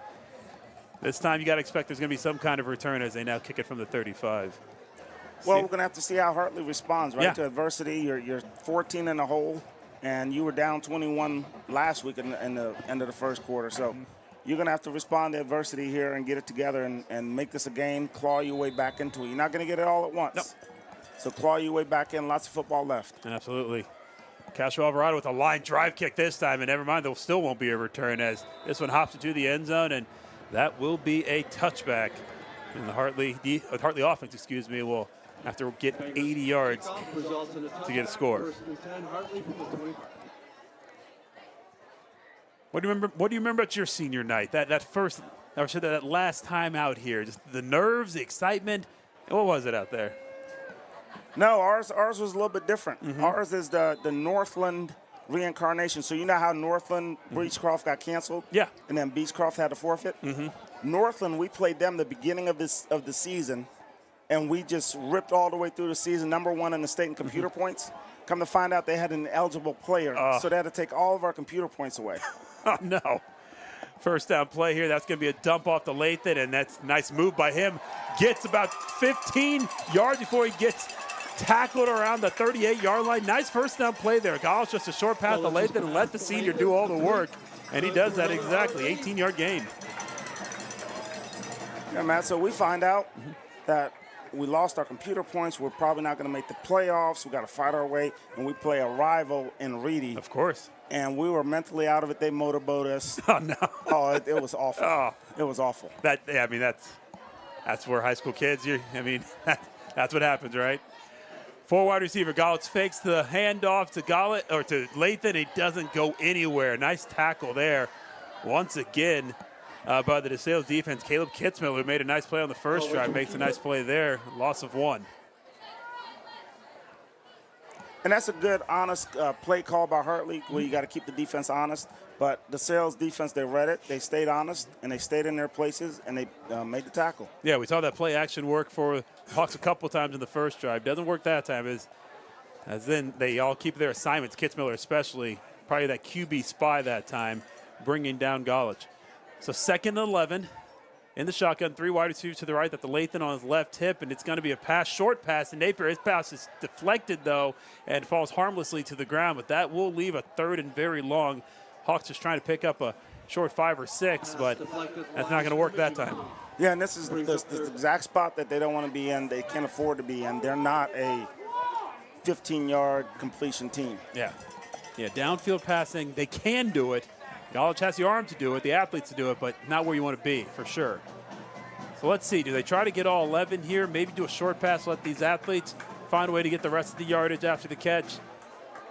this time you got to expect there's going to be some kind of return as they now kick it from the 35. Well, we're going to have to see how Hartley responds, right, Yeah. to adversity. You're 14 in the hole, and you were down 21 last week in the end of the first quarter. So you're going to have to respond to adversity here and get it together and make this a game, claw your way back into it. You're not going to get it all at once. Nope. So claw your way back in. Lots of football left. Absolutely. Castro Alvarado with a line drive kick this time, and never mind, there still won't be a return as this one hops into the end zone, and that will be a touchback. And the Hartley offense, will have to get 80 yards to get a score. What do you remember about your senior night? That last time out here, just the nerves, the excitement. What was it out there? No, ours was a little bit different. Ours is the Northland reincarnation. So you know how Northland Beechcroft got canceled? Yeah. And then Beechcroft had to forfeit? Northland, we played them the beginning of the season, and we just ripped all the way through the season, #1 in the state in computer points. Come to find out they had an eligible player, so they had to take all of our computer points away. Oh, no. First down play here. That's going to be a dump off to Lathan, and that's a nice move by him. Gets about 15 yards before he gets tackled around the 38-yard line. Nice first down play there. Gall's just a short pass to Lathan and let the senior do all the work, and he does that exactly. 18-yard gain. Yeah, Matt, so we find out that we lost our computer points. We're probably not going to make the playoffs. We got to fight our way, and we play a rival in Reedy. Of course. And we were mentally out of it. They motorboat us. Oh, no. Oh, it was awful. Oh. It was awful. That's where high school kids, that's what happens, right? 4 wide receiver. Gallatin fakes the handoff to Lathan. He doesn't go anywhere. Nice tackle there. Once again, by the DeSales defense. Caleb Kitzmiller, who made a nice play on the first drive, makes a nice play there. Loss of 1. And that's a good, honest play call by Hartley, where you got to keep the defense honest. But the DeSales defense, they read it, they stayed honest, and they stayed in their places, and they made the tackle. Yeah, we saw that play action work for Hawks a couple times in the first drive. Doesn't work that time, as then they all keep their assignments, Kitzmiller especially, probably that QB spy that time, bringing down Galich. So 2nd and 11 in the shotgun, 3 wide receivers to the right, that the Lathan on his left hip, and it's going to be a pass, short pass to Napier. His pass is deflected, though, and falls harmlessly to the ground, but that will leave a 3rd and very long. Hawks just trying to pick up a short 5 or 6, but that's not going to work that time. Yeah, and this is the exact spot that they don't want to be in. They can't afford to be in. They're not a 15-yard completion team. Yeah, downfield passing, they can do it. Galich has the arm to do it, the athletes to do it, but not where you want to be, for sure. So let's see. Do they try to get all 11 here? Maybe do a short pass, let these athletes find a way to get the rest of the yardage after the catch.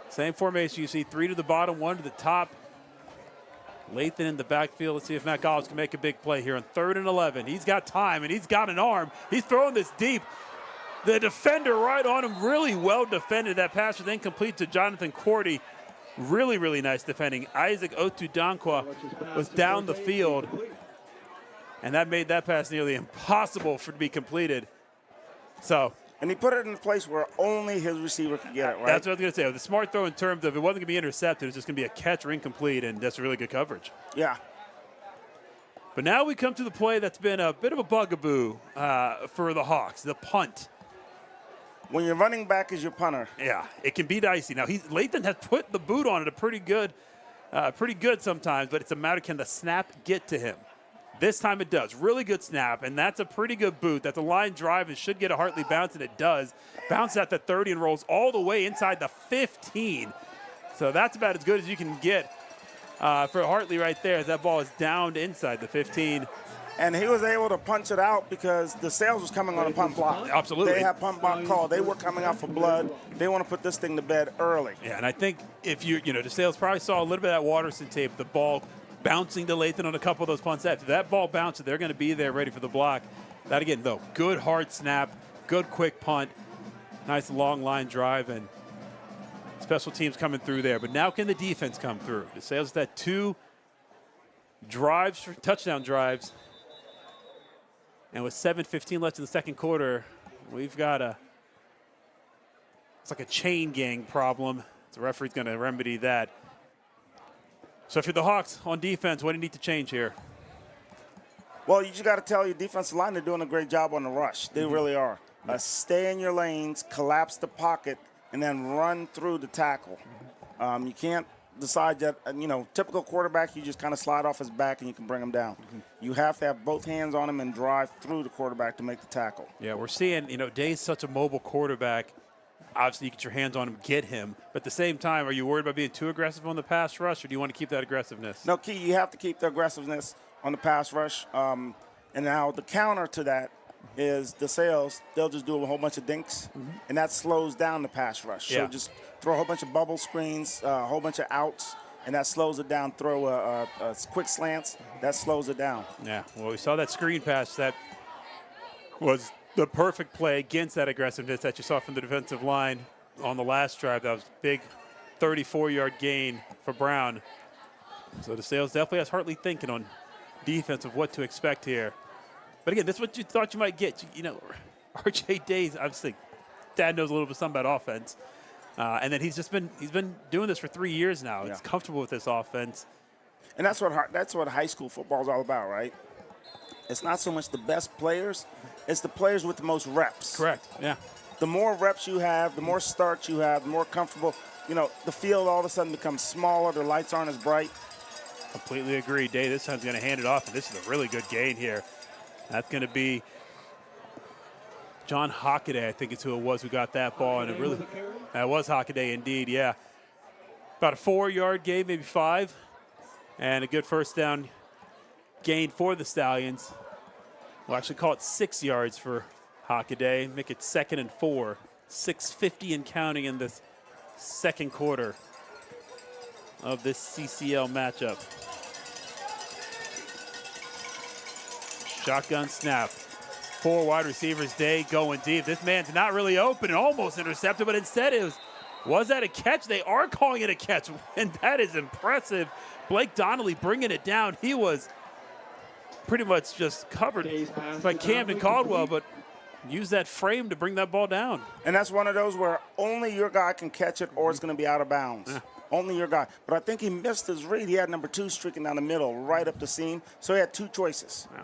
Same formation. You see 3 to the bottom, 1 to the top. Lathan in the backfield. Let's see if Matt Galich can make a big play here on 3rd and 11. He's got time, and he's got an arm. He's throwing this deep. The defender right on him, really well defended. That pass was incomplete to Jonathan Cordy. Really, really nice defending. Isaac Otudankwa was down the field. and that made that pass nearly impossible to be completed. So. And he put it in a place where only his receiver could get it, right? That's what I was going to say. The smart throw in terms of it wasn't going to be intercepted. It was just going to be a catch or incomplete, and that's really good coverage. Yeah. But now we come to the play that's been a bit of a bugaboo for the Hawks, the punt. When your running back is your punter. Yeah, it can be dicey. Now, Lathan has put the boot on it pretty good sometimes, but it's a matter, can the snap get to him? This time it does. Really good snap, and that's a pretty good boot. That's a line drive and should get a Hartley bounce, and it does. Bounces at the 30 and rolls all the way inside the 15. So that's about as good as you can get for Hartley right there, as that ball is downed inside the 15. And he was able to punch it out because DeSales was coming on a punt block. Absolutely. They had punt block call. They were coming out for blood. They want to put this thing to bed early. Yeah, and I think if DeSales probably saw a little bit of that Watterson tape, the ball bouncing to Lathan on a couple of those punts. After that ball bounces, they're going to be there ready for the block. That again, though, good hard snap, good quick punt, nice long line drive, and special teams coming through there. But now can the defense come through? DeSales had 2 drives, touchdown drives, and with 7:15 left in the second quarter, we've got it's like a chain gang problem. The referee's going to remedy that. So if you're the Hawks on defense, what do you need to change here? Well, you just got to tell your defensive line they're doing a great job on the rush. They really are. Stay in your lanes, collapse the pocket, and then run through the tackle. You can't decide that, typical quarterback, you just kind of slide off his back and you can bring him down. You have to have both hands on him and drive through the quarterback to make the tackle. Yeah, we're seeing, Day's such a mobile quarterback. Obviously, you get your hands on him, get him. But at the same time, are you worried about being too aggressive on the pass rush, or do you want to keep that aggressiveness? No, Key, you have to keep the aggressiveness on the pass rush. And now the counter to that is DeSales. They'll just do a whole bunch of dinks, and that slows down the pass rush. Yeah. So just throw a whole bunch of bubble screens, a whole bunch of outs, and that slows it down. Throw a quick slants, that slows it down. Yeah, well, we saw that screen pass that was the perfect play against that aggressiveness that you saw from the defensive line on the last drive. That was a big 34-yard gain for Brown. So DeSales definitely has Hartley thinking on defense of what to expect here. But again, this is what you thought you might get. RJ Days, obviously, Dad knows a little bit something about offense. And then he's been doing this for 3 years now. He's comfortable with this offense. And that's what high school football is all about, right? It's not so much the best players, it's the players with the most reps. Correct, yeah. The more reps you have, the more starts you have, the more comfortable, the field all of a sudden becomes smaller, the lights aren't as bright. Completely agree. Day this time's going to hand it off, and this is a really good gain here. That's going to be John Hockaday, I think it's who it was who got that ball. And that was Hockaday indeed, yeah. About a 4-yard gain, maybe 5, and a good first down gain for the Stallions. We'll actually call it 6 yards for Hockaday, make it 2nd and 4. 6:50 and counting in this second quarter of this CCL matchup. Shotgun snap. 4 wide receivers, Day going deep. This man's not really open and almost intercepted, but instead was that a catch? They are calling it a catch, and that is impressive. Blake Donnelly bringing it down. He was pretty much just covered by Camden Caldwell, but used that frame to bring that ball down. And that's one of those where only your guy can catch it or it's going to be out of bounds. Yeah. Only your guy. But I think he missed his read. He had number 2 streaking down the middle, right up the seam. So he had 2 choices. Yeah.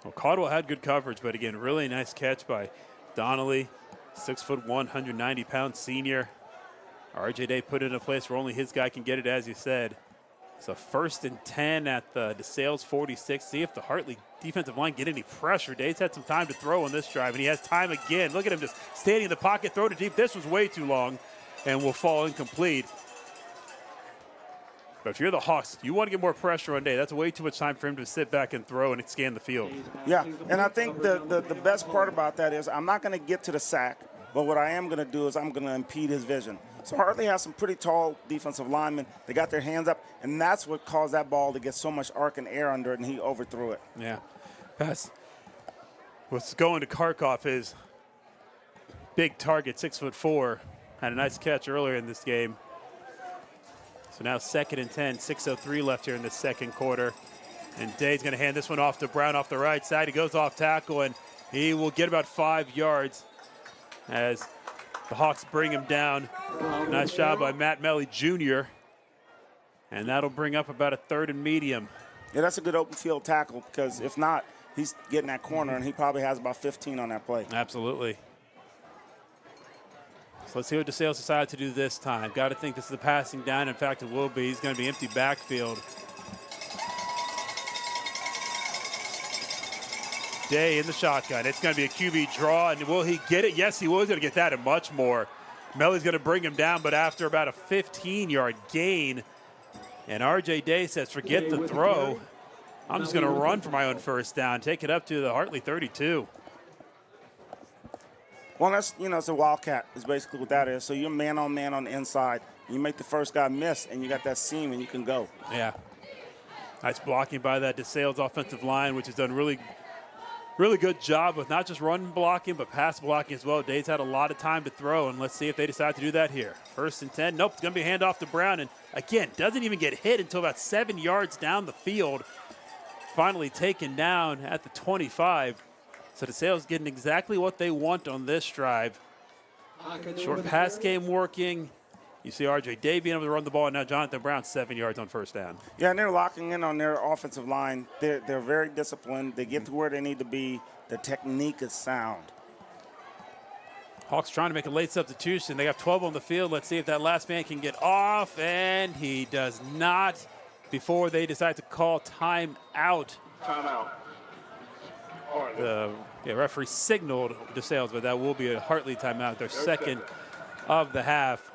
Well, Caldwell had good coverage, but again, really nice catch by Donnelly, 6'1", 190-pound senior. RJ Day put it in a place where only his guy can get it, as you said. So 1st and 10 at the DeSales 46. See if the Hartley defensive line get any pressure. Day's had some time to throw on this drive, and he has time again. Look at him just standing in the pocket, throw to deep. This was way too long and will fall incomplete. But if you're the Hawks, you want to get more pressure on Day. That's way too much time for him to sit back and throw and scan the field. Yeah, and I think the best part about that is I'm not going to get to the sack, but what I am going to do is I'm going to impede his vision. So Hartley has some pretty tall defensive linemen. They got their hands up, and that's what caused that ball to get so much arc and air under it, and he overthrew it. Yeah. Pass. What's going to Karkoff is big target, 6'4". Had a nice catch earlier in this game. So now 2nd and 10, 6:03 left here in the second quarter. And Day's going to hand this one off to Brown off the right side. He goes off tackle, and he will get about 5 yards as the Hawks bring him down. Nice job by Matt Melly Jr. And that'll bring up about a 3rd and medium. Yeah, that's a good open field tackle, because if not, he's getting that corner, and he probably has about 15 on that play. Absolutely. So let's see what DeSales decided to do this time. Got to think this is a passing down. In fact, it will be. He's going to be empty backfield. Day in the shotgun. It's going to be a QB draw, and will he get it? Yes, he will. He's going to get that and much more. Melly's going to bring him down, but after about a 15-yard gain, and R.J. Day says, forget the throw. I'm just going to run for my own first down. Take it up to the Hartley 32. Well, that's, it's a wildcat is basically what that is. So you're man-on-man on the inside. You make the first guy miss, and you got that seam, and you can go. Yeah. Nice blocking by that DeSales offensive line, which has done really good job with not just run blocking, but pass blocking as well. Day's had a lot of time to throw, and let's see if they decide to do that here. 1st and 10. Nope, it's going to be a handoff to Brown, and again, doesn't even get hit until about 7 yards down the field. Finally taken down at the 25. So DeSales getting exactly what they want on this drive. Short pass game working. You see R.J. Day being able to run the ball, and now Jonathan Brown 7 yards on first down. Yeah, and they're locking in on their offensive line. They're very disciplined. They get to where they need to be. The technique is sound. Hawks trying to make a late substitution. They got 12 on the field. Let's see if that last man can get off, and he does not before they decide to call timeout. Timeout. The referee signaled DeSales, but that will be a Hartley timeout, their second of the half,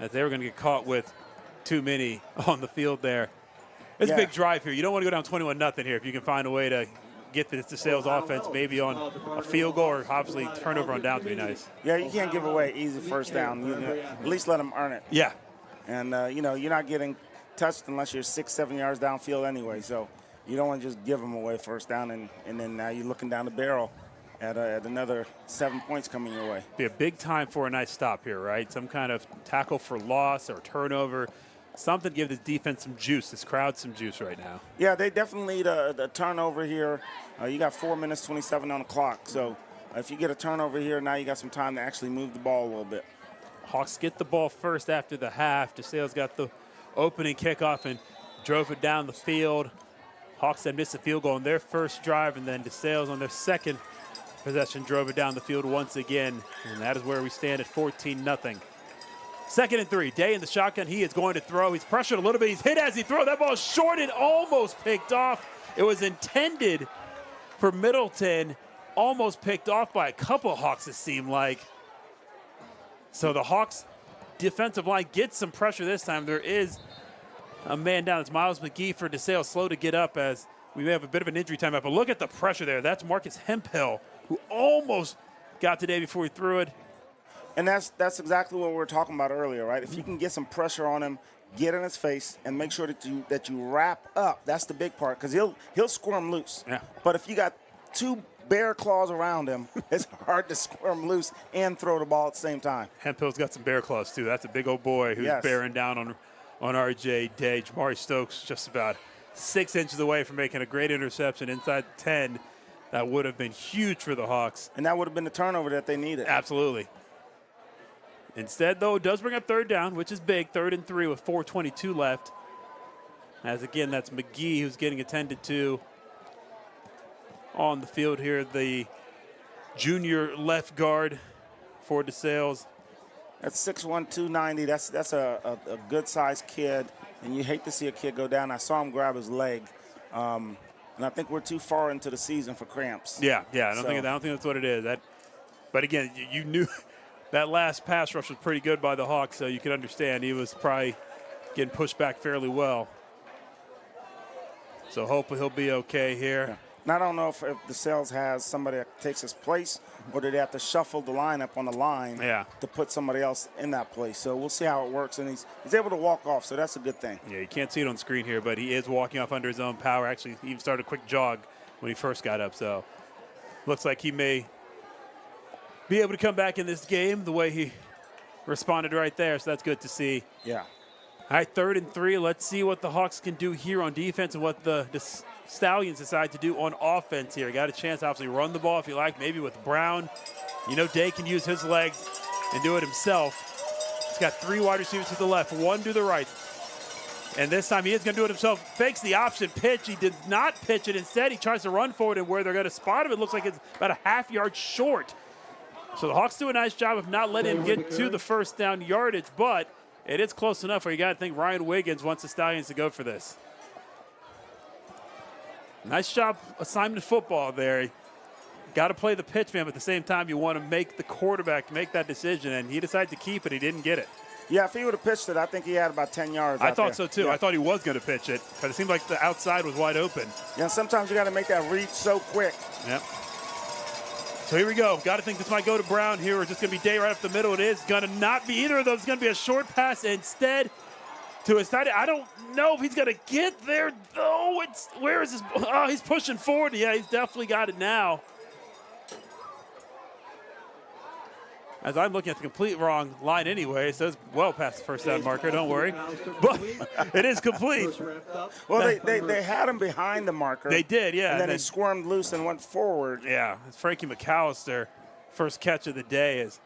as they were going to get caught with too many on the field there. It's a big drive here. You don't want to go down 21-0 here if you can find a way to get this DeSales offense maybe on a field goal or obviously turnover on down to be nice. Yeah, you can't give away easy first down. At least let them earn it. Yeah. And, you're not getting touched unless you're 6-7 yards downfield anyway. So you don't want to just give them away first down, and then now you're looking down the barrel at another 7 points coming your way. Be a big time for a nice stop here, right? Some kind of tackle for loss or turnover. Something to give this defense some juice, this crowd some juice right now. Yeah, they definitely need a turnover here. You got 4 minutes, 27 on the clock. So if you get a turnover here, now you got some time to actually move the ball a little bit. Hawks get the ball first after the half. DeSales got the opening kickoff and drove it down the field. Hawks had missed a field goal on their first drive, and then DeSales on their second possession drove it down the field once again. And that is where we stand at 14-0. 2nd and 3. Day in the shotgun. He is going to throw. He's pressured a little bit. He's hit as he throws. That ball is short and almost picked off. It was intended for Middleton. Almost picked off by a couple of Hawks, it seemed like. So the Hawks defensive line gets some pressure this time. There is a man down. It's Miles McGee for DeSales, slow to get up as we may have a bit of an injury timeout. But look at the pressure there. That's Marcus Hemphill, who almost got today before he threw it. And that's exactly what we were talking about earlier, right? If you can get some pressure on him, get in his face, and make sure that you wrap up. That's the big part, because he'll squirm loose. Yeah. But if you got 2 bear claws around him, it's hard to squirm loose and throw the ball at the same time. Hemphill's got some bear claws too. That's a big old boy who's bearing down on R.J. Day. Jamari Stokes just about 6 inches away from making a great interception inside the 10. That would have been huge for the Hawks. And that would have been the turnover that they needed. Absolutely. Instead, though, it does bring up 3rd down, which is big. 3rd and 3 with 4:22 left. As, again, that's McGee who's getting attended to on the field here. The junior left guard for DeSales. That's 6'1", 290. That's a good-sized kid, and you hate to see a kid go down. I saw him grab his leg, and I think we're too far into the season for cramps. Yeah. I don't think that's what it is. But again, you knew that last pass rush was pretty good by the Hawks, so you can understand he was probably getting pushed back fairly well. So hopefully he'll be okay here. Yeah. Now, I don't know if DeSales has somebody that takes his place, or do they have to shuffle the lineup on the line to put somebody else in that place. So we'll see how it works, and he's able to walk off, so that's a good thing. Yeah, you can't see it on screen here, but he is walking off under his own power. Actually, he even started a quick jog when he first got up, so looks like he may be able to come back in this game the way he responded right there, so that's good to see. Yeah. All right, 3rd and 3. Let's see what the Hawks can do here on defense and what the Stallions decide to do on offense here. Got a chance to obviously run the ball if you like, maybe with Brown. You know Day can use his legs and do it himself. He's got 3 wide receivers to the left, 1 to the right. And this time he is going to do it himself. Fakes the option pitch. He did not pitch it. Instead, he tries to run forward, and where they're going to spot him, it looks like it's about a half-yard short. So the Hawks do a nice job of not letting him get to the first down yardage, but it is close enough where you got to think Ryan Wiggins wants the Stallions to go for this. Nice job assignment football there. Got to play the pitch, man, but at the same time, you want to make the quarterback make that decision, and he decided to keep it. He didn't get it. Yeah, if he would have pitched it, I think he had about 10 yards. I thought there. so, too. Yeah. I thought he was going to pitch it, but it seemed like the outside was wide open. Yeah, sometimes you got to make that read so quick. Yep. So here we go. Got to think this might go to Brown here, or just going to be Day right up the middle. It is going to not be either of those. It's going to be a short pass instead to his tight end. I don't know if he's going to get there, though. Where is this? Oh, he's pushing forward. Yeah, he's definitely got it now. As I'm looking at the complete wrong line anyway, so it's well past the first down marker, don't worry. But it is complete. Well, they had him behind the marker. They did, yeah. And then he squirmed loose and went forward. Yeah, it's Frankie McAllister. First catch of the day is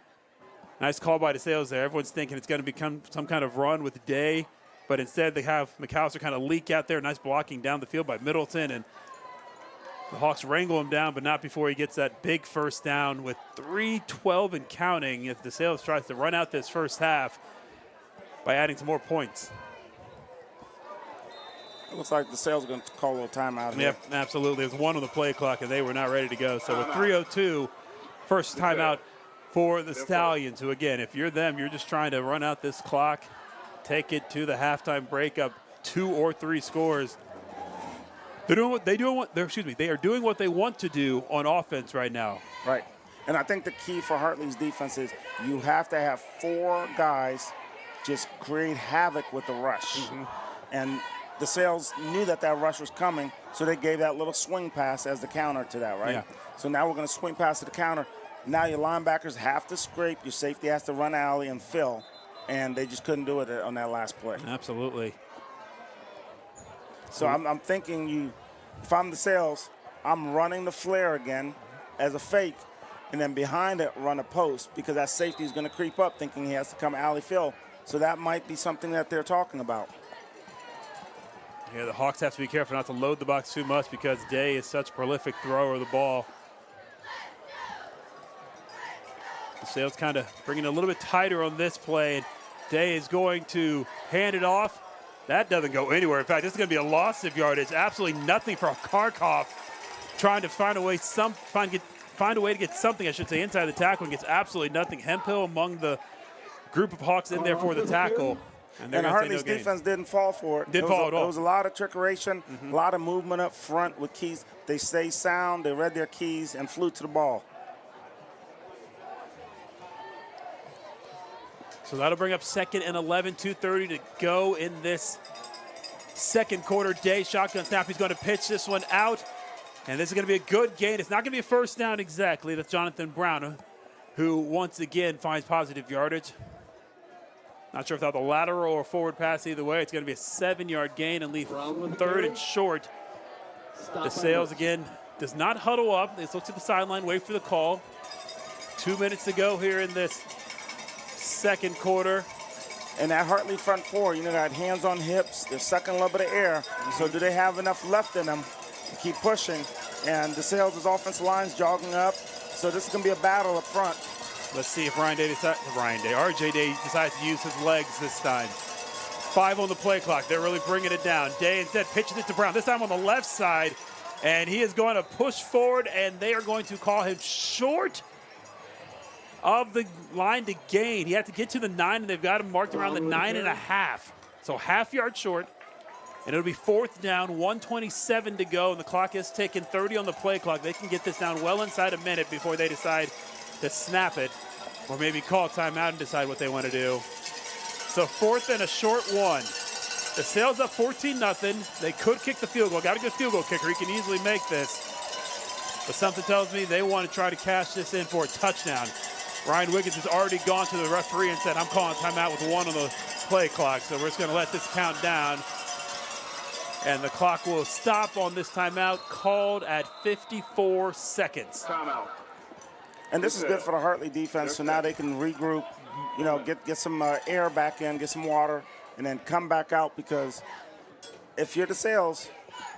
nice call by DeSales there. Everyone's thinking it's going to become some kind of run with Day, but instead they have McAllister kind of leak out there. Nice blocking down the field by Middleton, and the Hawks wrangle him down, but not before he gets that big first down with 3:12 and counting if DeSales tries to run out this first half by adding some more points. It looks like DeSales is going to call a little timeout here. Yep, absolutely. There's 1 on the play clock, and they were not ready to go. So with 3:02, first timeout for the Stallions, who, again, if you're them, you're just trying to run out this clock, take it to the halftime break up 2 or 3 scores. They are doing what they want to do on offense right now. Right. And I think the key for Hartley's defense is you have to have 4 guys just create havoc with the rush. Mm-hmm. And DeSales knew that rush was coming, so they gave that little swing pass as the counter to that, right? Yeah. So now we're going to swing pass to the counter. Now your linebackers have to scrape, your safety has to run alley and fill, and they just couldn't do it on that last play. Absolutely. So I'm thinking if I'm DeSales, I'm running the flare again as a fake, and then behind it run a post because that safety is going to creep up thinking he has to come alley fill. So that might be something that they're talking about. Yeah, the Hawks have to be careful not to load the box too much because Day is such a prolific thrower of the ball. DeSales kind of bringing it a little bit tighter on this play, and Day is going to hand it off. That doesn't go anywhere. In fact, this is going to be a loss of yardage. Absolutely nothing for Kharkov, trying to find a way to get something, I should say, inside the tackle, and gets absolutely nothing. Hemphill among the group of Hawks in there for the tackle. And Hartley's defense didn't fall for it. Didn't fall at all. There was a lot of trickeration, a lot of movement up front with keys. They stayed sound, they read their keys, and flew to the ball. So that'll bring up 2nd and 11, 2:30 to go in this second quarter. Day shotgun snap. He's going to pitch this one out, and this is going to be a good gain. It's not going to be a first down exactly. That's Jonathan Brown, who once again finds positive yardage. Not sure if that was a lateral or forward pass. Either way, it's going to be a 7-yard gain and leave 3rd and short. DeSales again does not huddle up. He looks at the sideline, wait for the call. 2 minutes to go here in this second quarter. And that Hartley front 4, got hands on hips. They're sucking a little bit of air. So do they have enough left in them to keep pushing? And DeSales' offensive line's jogging up. So this is going to be a battle up front. Let's see if RJ Day decides to use his legs this time. 5 on the play clock. They're really bringing it down. Day instead pitches it to Brown, this time on the left side. And he is going to push forward, and they are going to call him short of the line to gain. He had to get to the 9, and they've got him marked around the 9.5. So half-yard short, and it'll be 4th down, 1:27 to go, and the clock is ticking, 30 on the play clock. They can get this down well inside a minute before they decide to snap it, or maybe call timeout and decide what they want to do. So 4th and a short 1. DeSales up 14-0. They could kick the field goal. Got a good field goal kicker. He can easily make this. But something tells me they want to try to cash this in for a touchdown. Ryan Wiggins has already gone to the referee and said, I'm calling timeout with 1 on the play clock. So we're just going to let this count down. And the clock will stop on this timeout, called at 54 seconds. Timeout. And this is good for the Hartley defense, so now they can regroup, get some air back in, get some water, and then come back out, because if you're DeSales,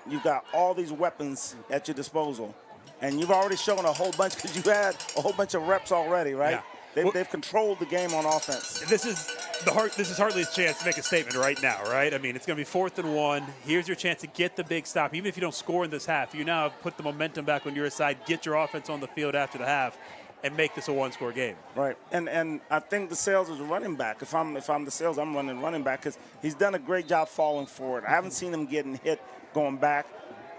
you've got all these weapons at your disposal. And you've already shown a whole bunch, because you had a whole bunch of reps already, right? Yeah. They've controlled the game on offense. This is Hartley's chance to make a statement right now, right? I mean, it's going to be 4th and 1. Here's your chance to get the big stop. Even if you don't score in this half, you now put the momentum back on your side, get your offense on the field after the half, and make this a one-score game. Right, and I think DeSales is a running back. If I'm DeSales, I'm running back, because he's done a great job falling forward. I haven't seen him getting hit going back.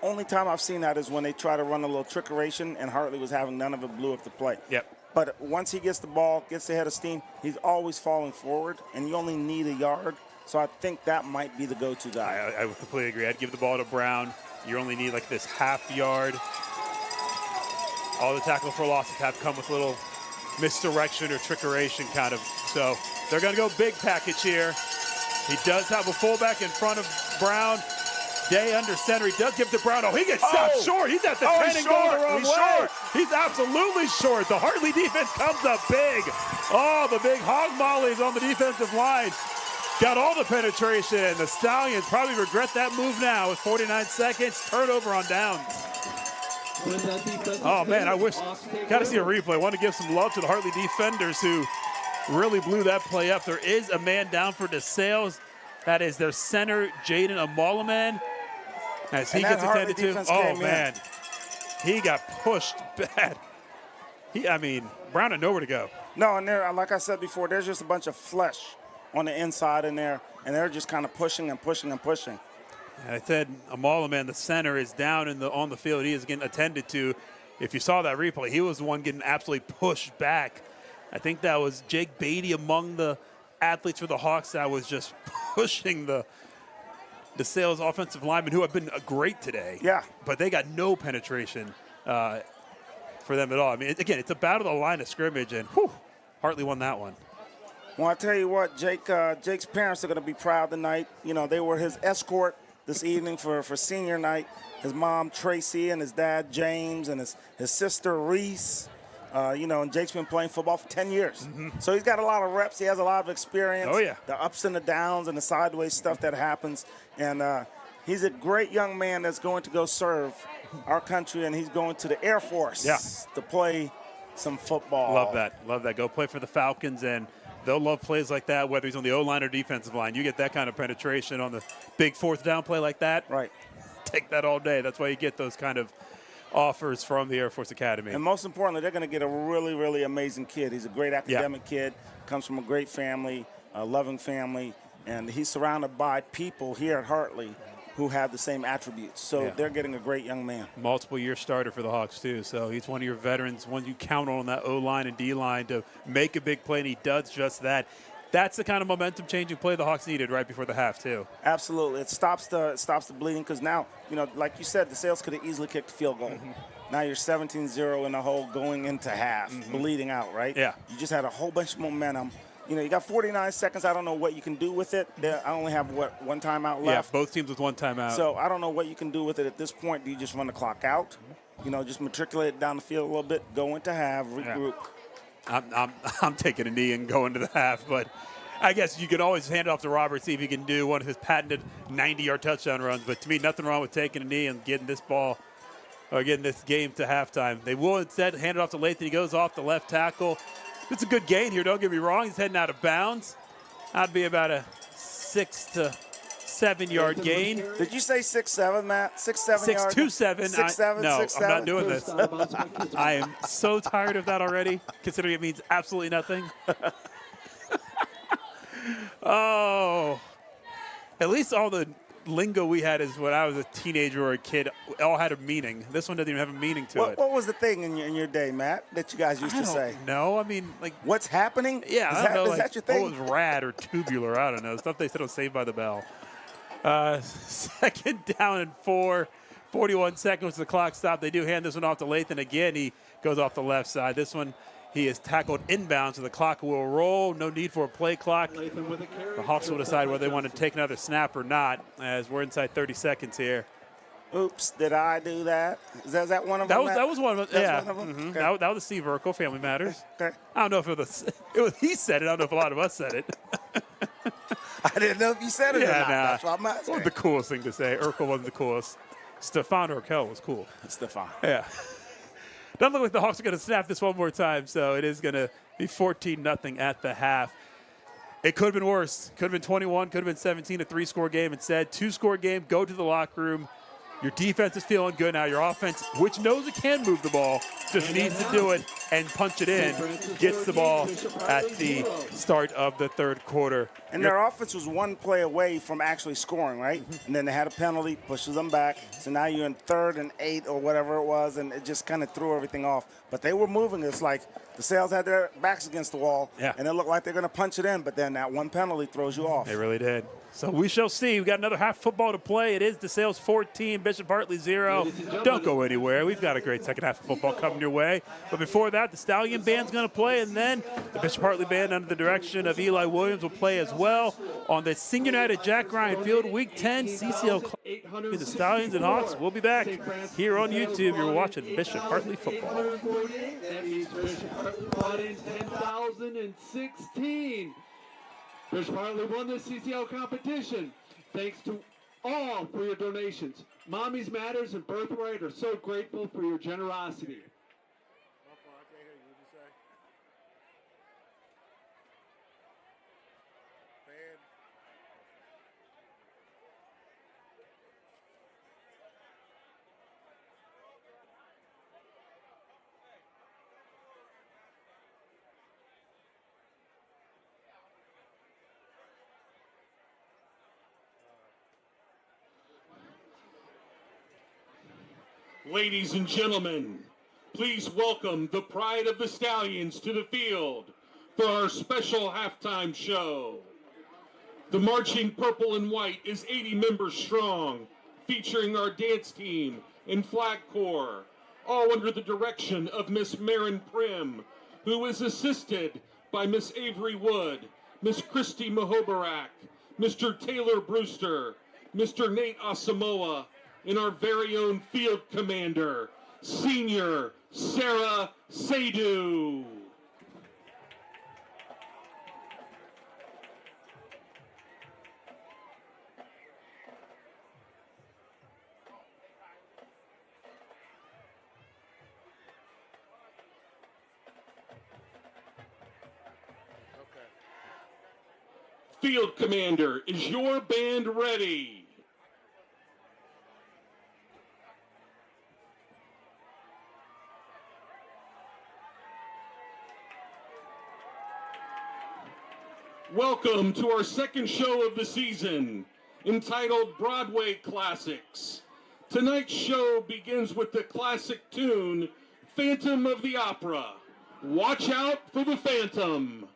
Only time I've seen that is when they try to run a little trickeration, and Hartley was having none of it, blew up the play. Yep. But once he gets the ball, gets ahead of steam, he's always falling forward, and you only need a yard. So I think that might be the go-to guy. I would completely agree. I'd give the ball to Brown. You only need like this half yard. All the tackle for losses have come with little misdirection or trickeration kind of. So they're going to go big package here. He does have a fullback in front of Brown. Day under center. He does give to Brown. Oh, he gets stopped short. He's at the 10 and going the wrong way. Short. He's absolutely short. The Hartley defense comes up big. Oh, the big hog mollies on the defensive line. Got all the penetration, and the Stallions probably regret that move now with 49 seconds. Turnover on downs. Oh, man, I wish. Got to see a replay. I want to give some love to the Hartley defenders who really blew that play up. There is a man down for DeSales. That is their center, Jaden Amalaman. As he gets attended to. Oh, man. He got pushed bad. Brown had nowhere to go. No, and there, like I said before, there's just a bunch of flesh on the inside in there, and they're just kind of pushing and pushing and pushing. And I said Amalaman, the center, is down on the field. He is getting attended to. If you saw that replay, he was the one getting absolutely pushed back. I think that was Jake Beatty among the athletes for the Hawks that was just pushing the DeSales offensive linemen, who have been great today. Yeah. But they got no penetration for them at all. I mean, again, it's a battle of the line of scrimmage, and Hartley won that one. Well, I tell you what, Jake's parents are going to be proud tonight. They were his escort this evening for senior night. His mom, Tracy, and his dad, James, and his sister, Reese. And Jake's been playing football for 10 years. Mm-hmm. So he's got a lot of reps. He has a lot of experience. Oh, yeah. The ups and the downs and the sideways stuff that happens. And he's a great young man that's going to go serve our country, and he's going to the Air Force to play some football. Love that. Go play for the Falcons, and they'll love plays like that, whether he's on the O-line or defensive line. You get that kind of penetration on the big 4th down play like that. Right. Take that all day. That's why you get those kind of offers from the Air Force Academy. And most importantly, they're going to get a really, really amazing kid. He's a great academic kid, comes from a great family, a loving family, and he's surrounded by people here at Hartley who have the same attributes. So they're getting a great young man. Multiple-year starter for the Hawks, too. So he's one of your veterans, one you count on that O-line and D-line to make a big play, and he does just that. That's the kind of momentum-changing play the Hawks needed right before the half, too. Absolutely. It stops the bleeding, because now, like you said, DeSales could have easily kicked the field goal. Mm-hmm. Now you're 17-0 in the hole going into half, bleeding out, right? Yeah. You just had a whole bunch of momentum. You got 49 seconds. I don't know what you can do with it. I only have, one timeout left? Yeah, both teams with one timeout. So I don't know what you can do with it at this point. Do you just run the clock out? Just matriculate it down the field a little bit, go into half, regroup. Yeah. I'm taking a knee and going to the half, but I guess you could always hand it off to Robert, see if he can do one of his patented 90-yard touchdown runs. But to me, nothing wrong with taking a knee and getting this ball or getting this game to halftime. They will instead hand it off to Lathan. He goes off the left tackle. It's a good gain here, don't get me wrong. He's heading out of bounds. That'd be about a 6 to 7 yard gain. Did you say 6'7", Matt? 6'7" yards? 6'2", 6'7", No, 6'7"? I'm not doing this. I am so tired of that already, considering it means absolutely nothing. Oh, at least all the lingo we had is when I was a teenager or a kid all had a meaning. This one doesn't even have a meaning to it. What was the thing in your day, Matt, that you guys used to say? No, I mean, like, what's happening? Yeah, I don't know. Is that your thing? What was rad or tubular? I don't know. Stuff they said on Saved by the Bell. Second down and 4. 41 seconds. The clock stopped. They do hand this one off to Lathan again. He goes off the left side. This one, He is tackled inbound, so the clock will roll. No need for a play clock. Latham with a carry. The Hawks will decide whether they want to take another snap or not, as we're inside 30 seconds here. Oops, did I do that? Is that one of them? That was one of them. That's Yeah, one of them? Mhm. Okay. That was Steve Urkel, Family Matters. Okay. I don't know if it was he said it. I don't know if a lot of us said it. I didn't know if you said it or not. That's what I'm It asking. was the coolest thing to say. Urkel wasn't the coolest. Stefan Urkel was cool. Stefan. Yeah. Doesn't look like the Hawks are going to snap this one more time, so it is going to be 14-0 at the half. It could have been worse. Could have been 21, could have been 17, a 3-score game. Instead, 2-score game, go to the locker room. Your defense is feeling good now. Your offense, which knows it can move the ball, just needs to do it and punch it in, gets the ball at the start of the third quarter. And their offense was one play away from actually scoring, right? And then they had a penalty, pushes them back. So now you're in 3rd and 8 or whatever it was, and it just kind of threw everything off. But they were moving. It's like DeSales had their backs against the wall, and it looked like they're going to punch it in, but then that one penalty throws you off. They really did. So we shall see. We've got another half football to play. It is DeSales 14, Bishop Hartley 0. Don't go anywhere. We've got a great second half of football coming your way. But before that, the Stallion Band's going to play, and then the Bishop Hartley Band under the direction of Eli Williams will play as well on the Senior Night at Jack Ryan Field, Week 10, CCL Class. The Stallions and Hawks will be back here on YouTube. You're watching Bishop Hartley football. That means Bishop Hartley brought in 10,016. Bishop Hartley won the CCL competition. Thanks to all for your donations. Mommy's Matters and Birthright are so grateful for your generosity. Ladies and gentlemen, please welcome the pride of the Stallions to the field for our special halftime show. The marching purple and white is 80 members strong, featuring our dance team and flag corps, all under the direction of Miss Marin Prim, who is assisted by Miss Avery Wood, Miss Christy Mahobarak, Mr. Taylor Brewster, Mr. Nate Asamoah, and our very own field commander, Senior Sarah Seydoux. Field commander, is your band ready? Welcome to our second show of the season, entitled Broadway Classics. Tonight's show begins with the classic tune, Phantom of the Opera. Watch out for the Phantom.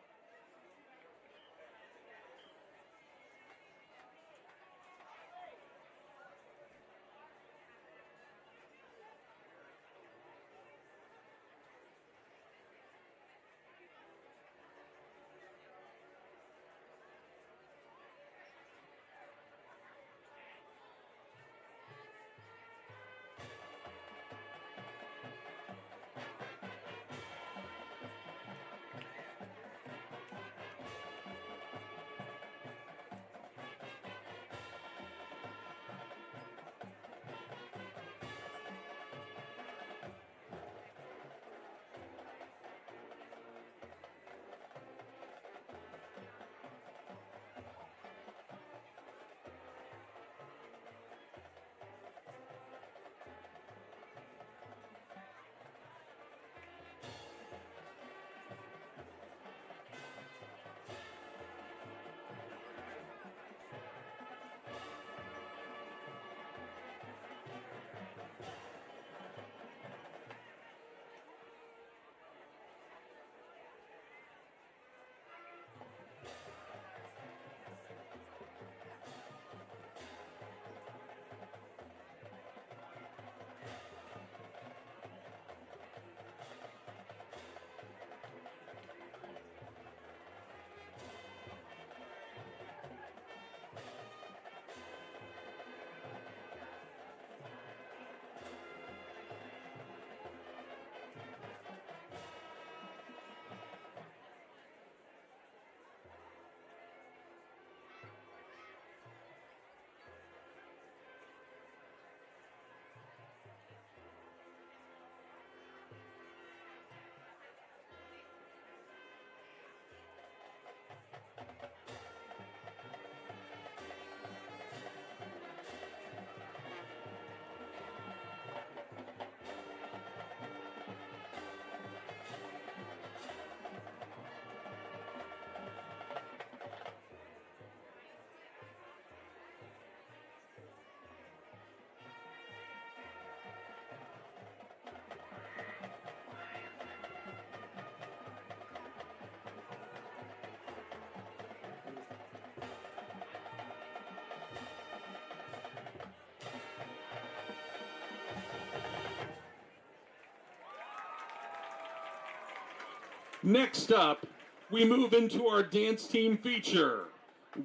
Next up, we move into our dance team feature.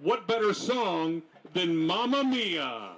What better song than Mamma Mia?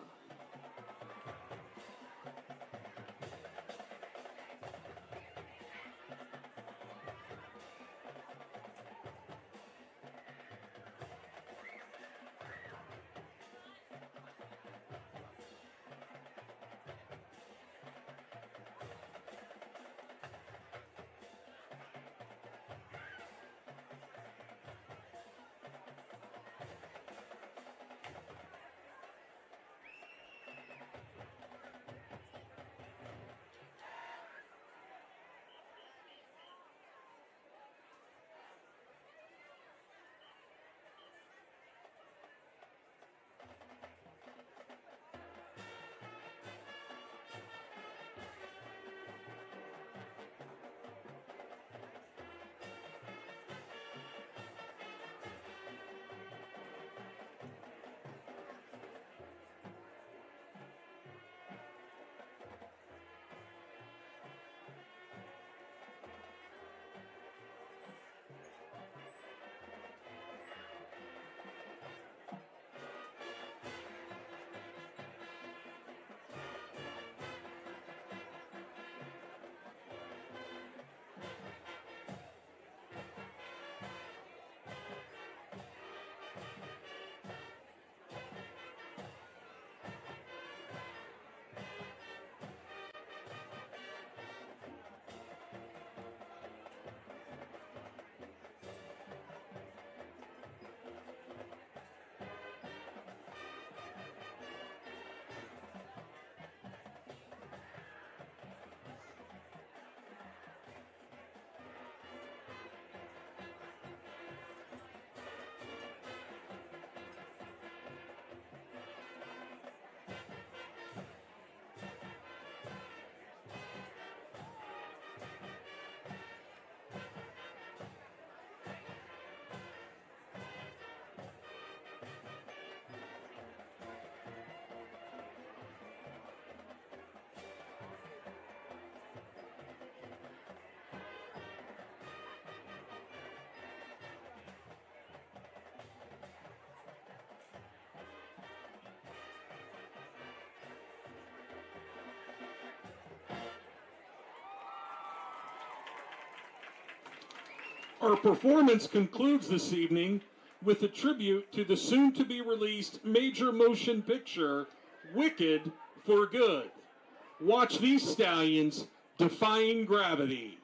Our performance concludes this evening with a tribute to the soon-to-be-released major motion picture, Wicked for Good. Watch these stallions defying gravity.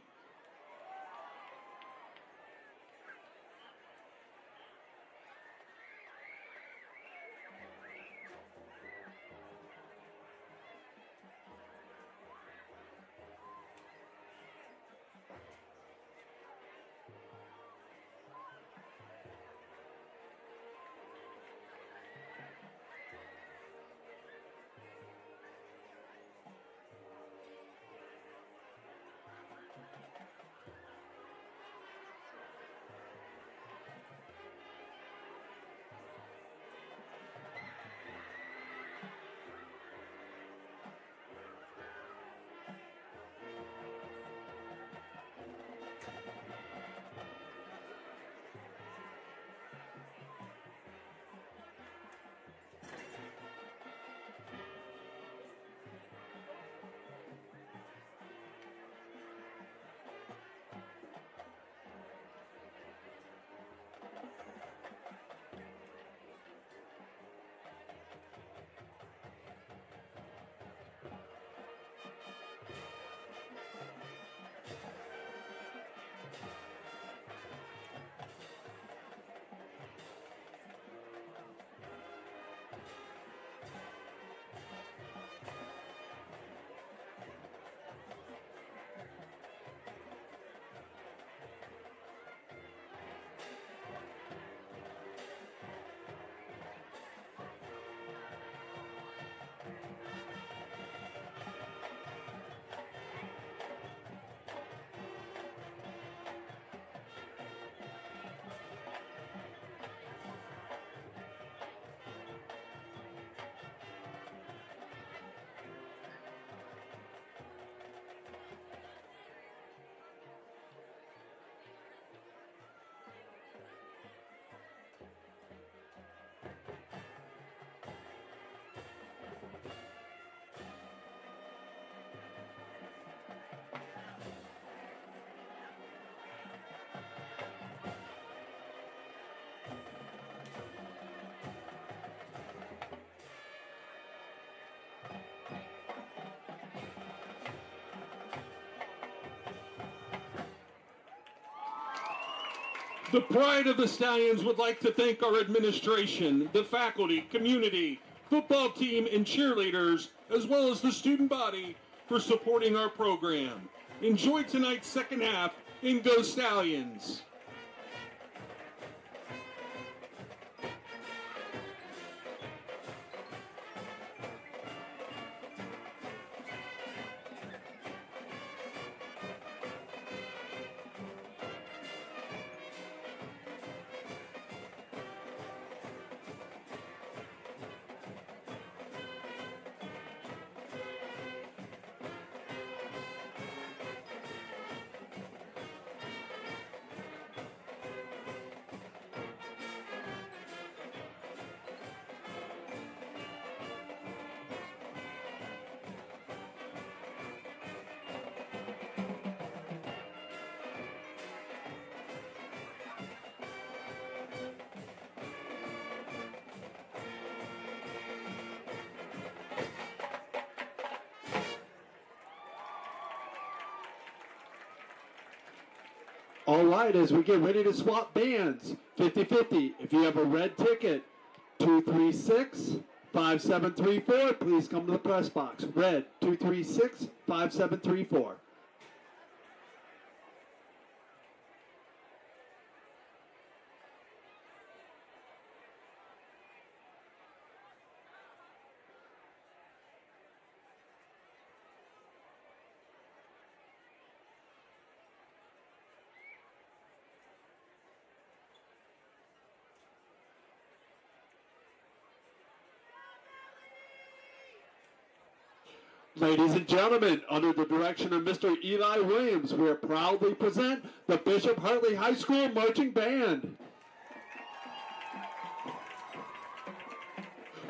The Pride of the Stallions would like to thank our administration, the faculty, community, football team, and cheerleaders, as well as the student body, for supporting our program. Enjoy tonight's second half, and go Stallions! All right, as we get ready to swap bands, 50-50. If you have a red ticket, 236-5734, please come to the press box. Red, 236-5734. Ladies and gentlemen, under the direction of Mr. Eli Williams, we proudly present the Bishop Hartley High School Marching Band.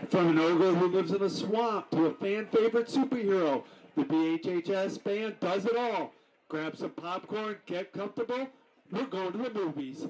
From an ogre who lives in a swamp to a fan favorite superhero, the BHHS band does it all. Grab some popcorn, get comfortable. We're going to the movies.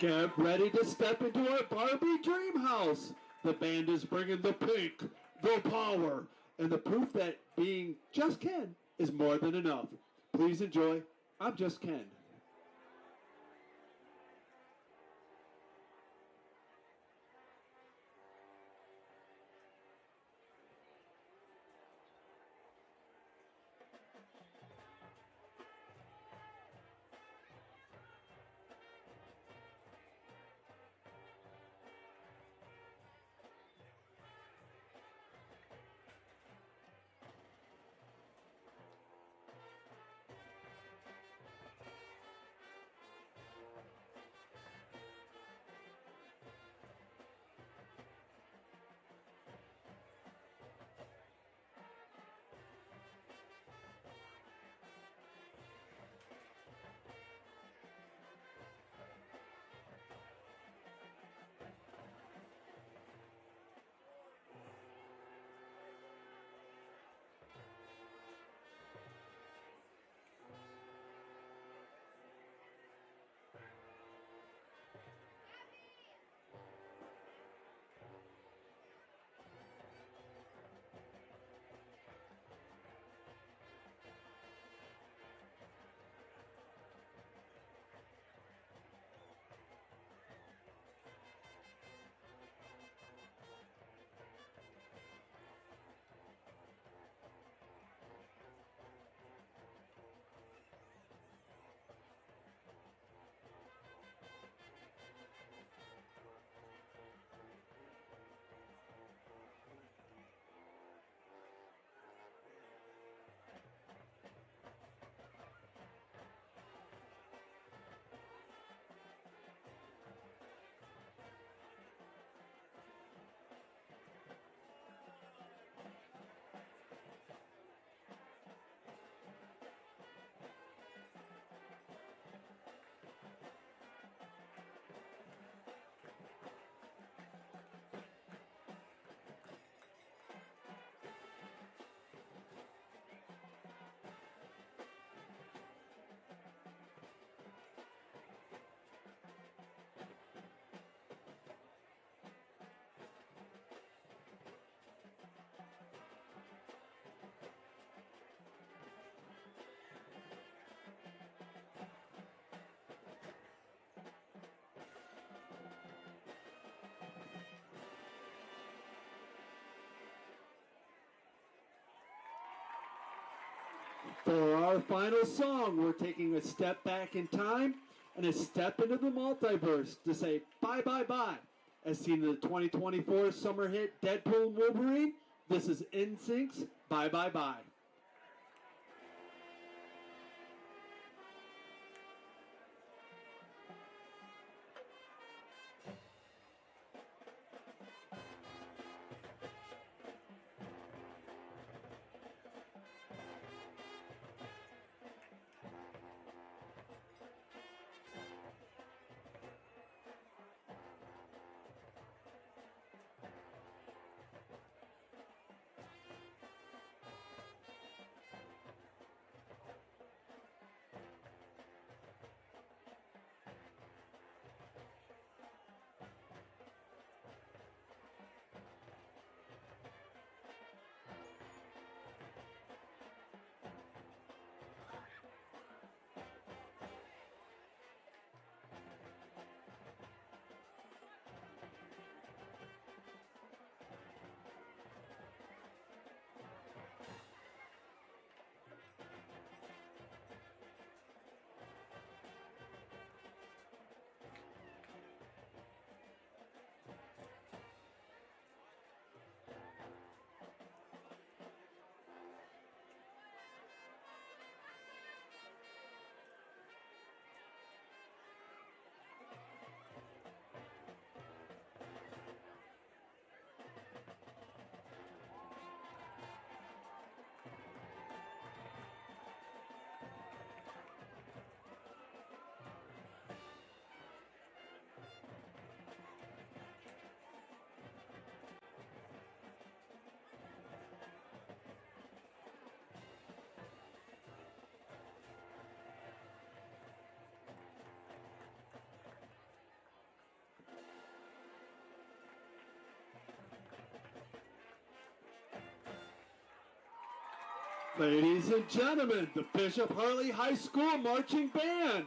Get ready to step into our Barbie dream house. The band is bringing the pink, the power, and the proof that being just Ken is more than enough. Please enjoy, I'm Just Ken. For our final song, we're taking a step back in time and a step into the multiverse to say bye, bye, bye. As seen in the 2024 summer hit Deadpool and Wolverine, this is NSYNC's Bye, Bye, Bye. Ladies and gentlemen, the Bishop Hartley High School Marching Band.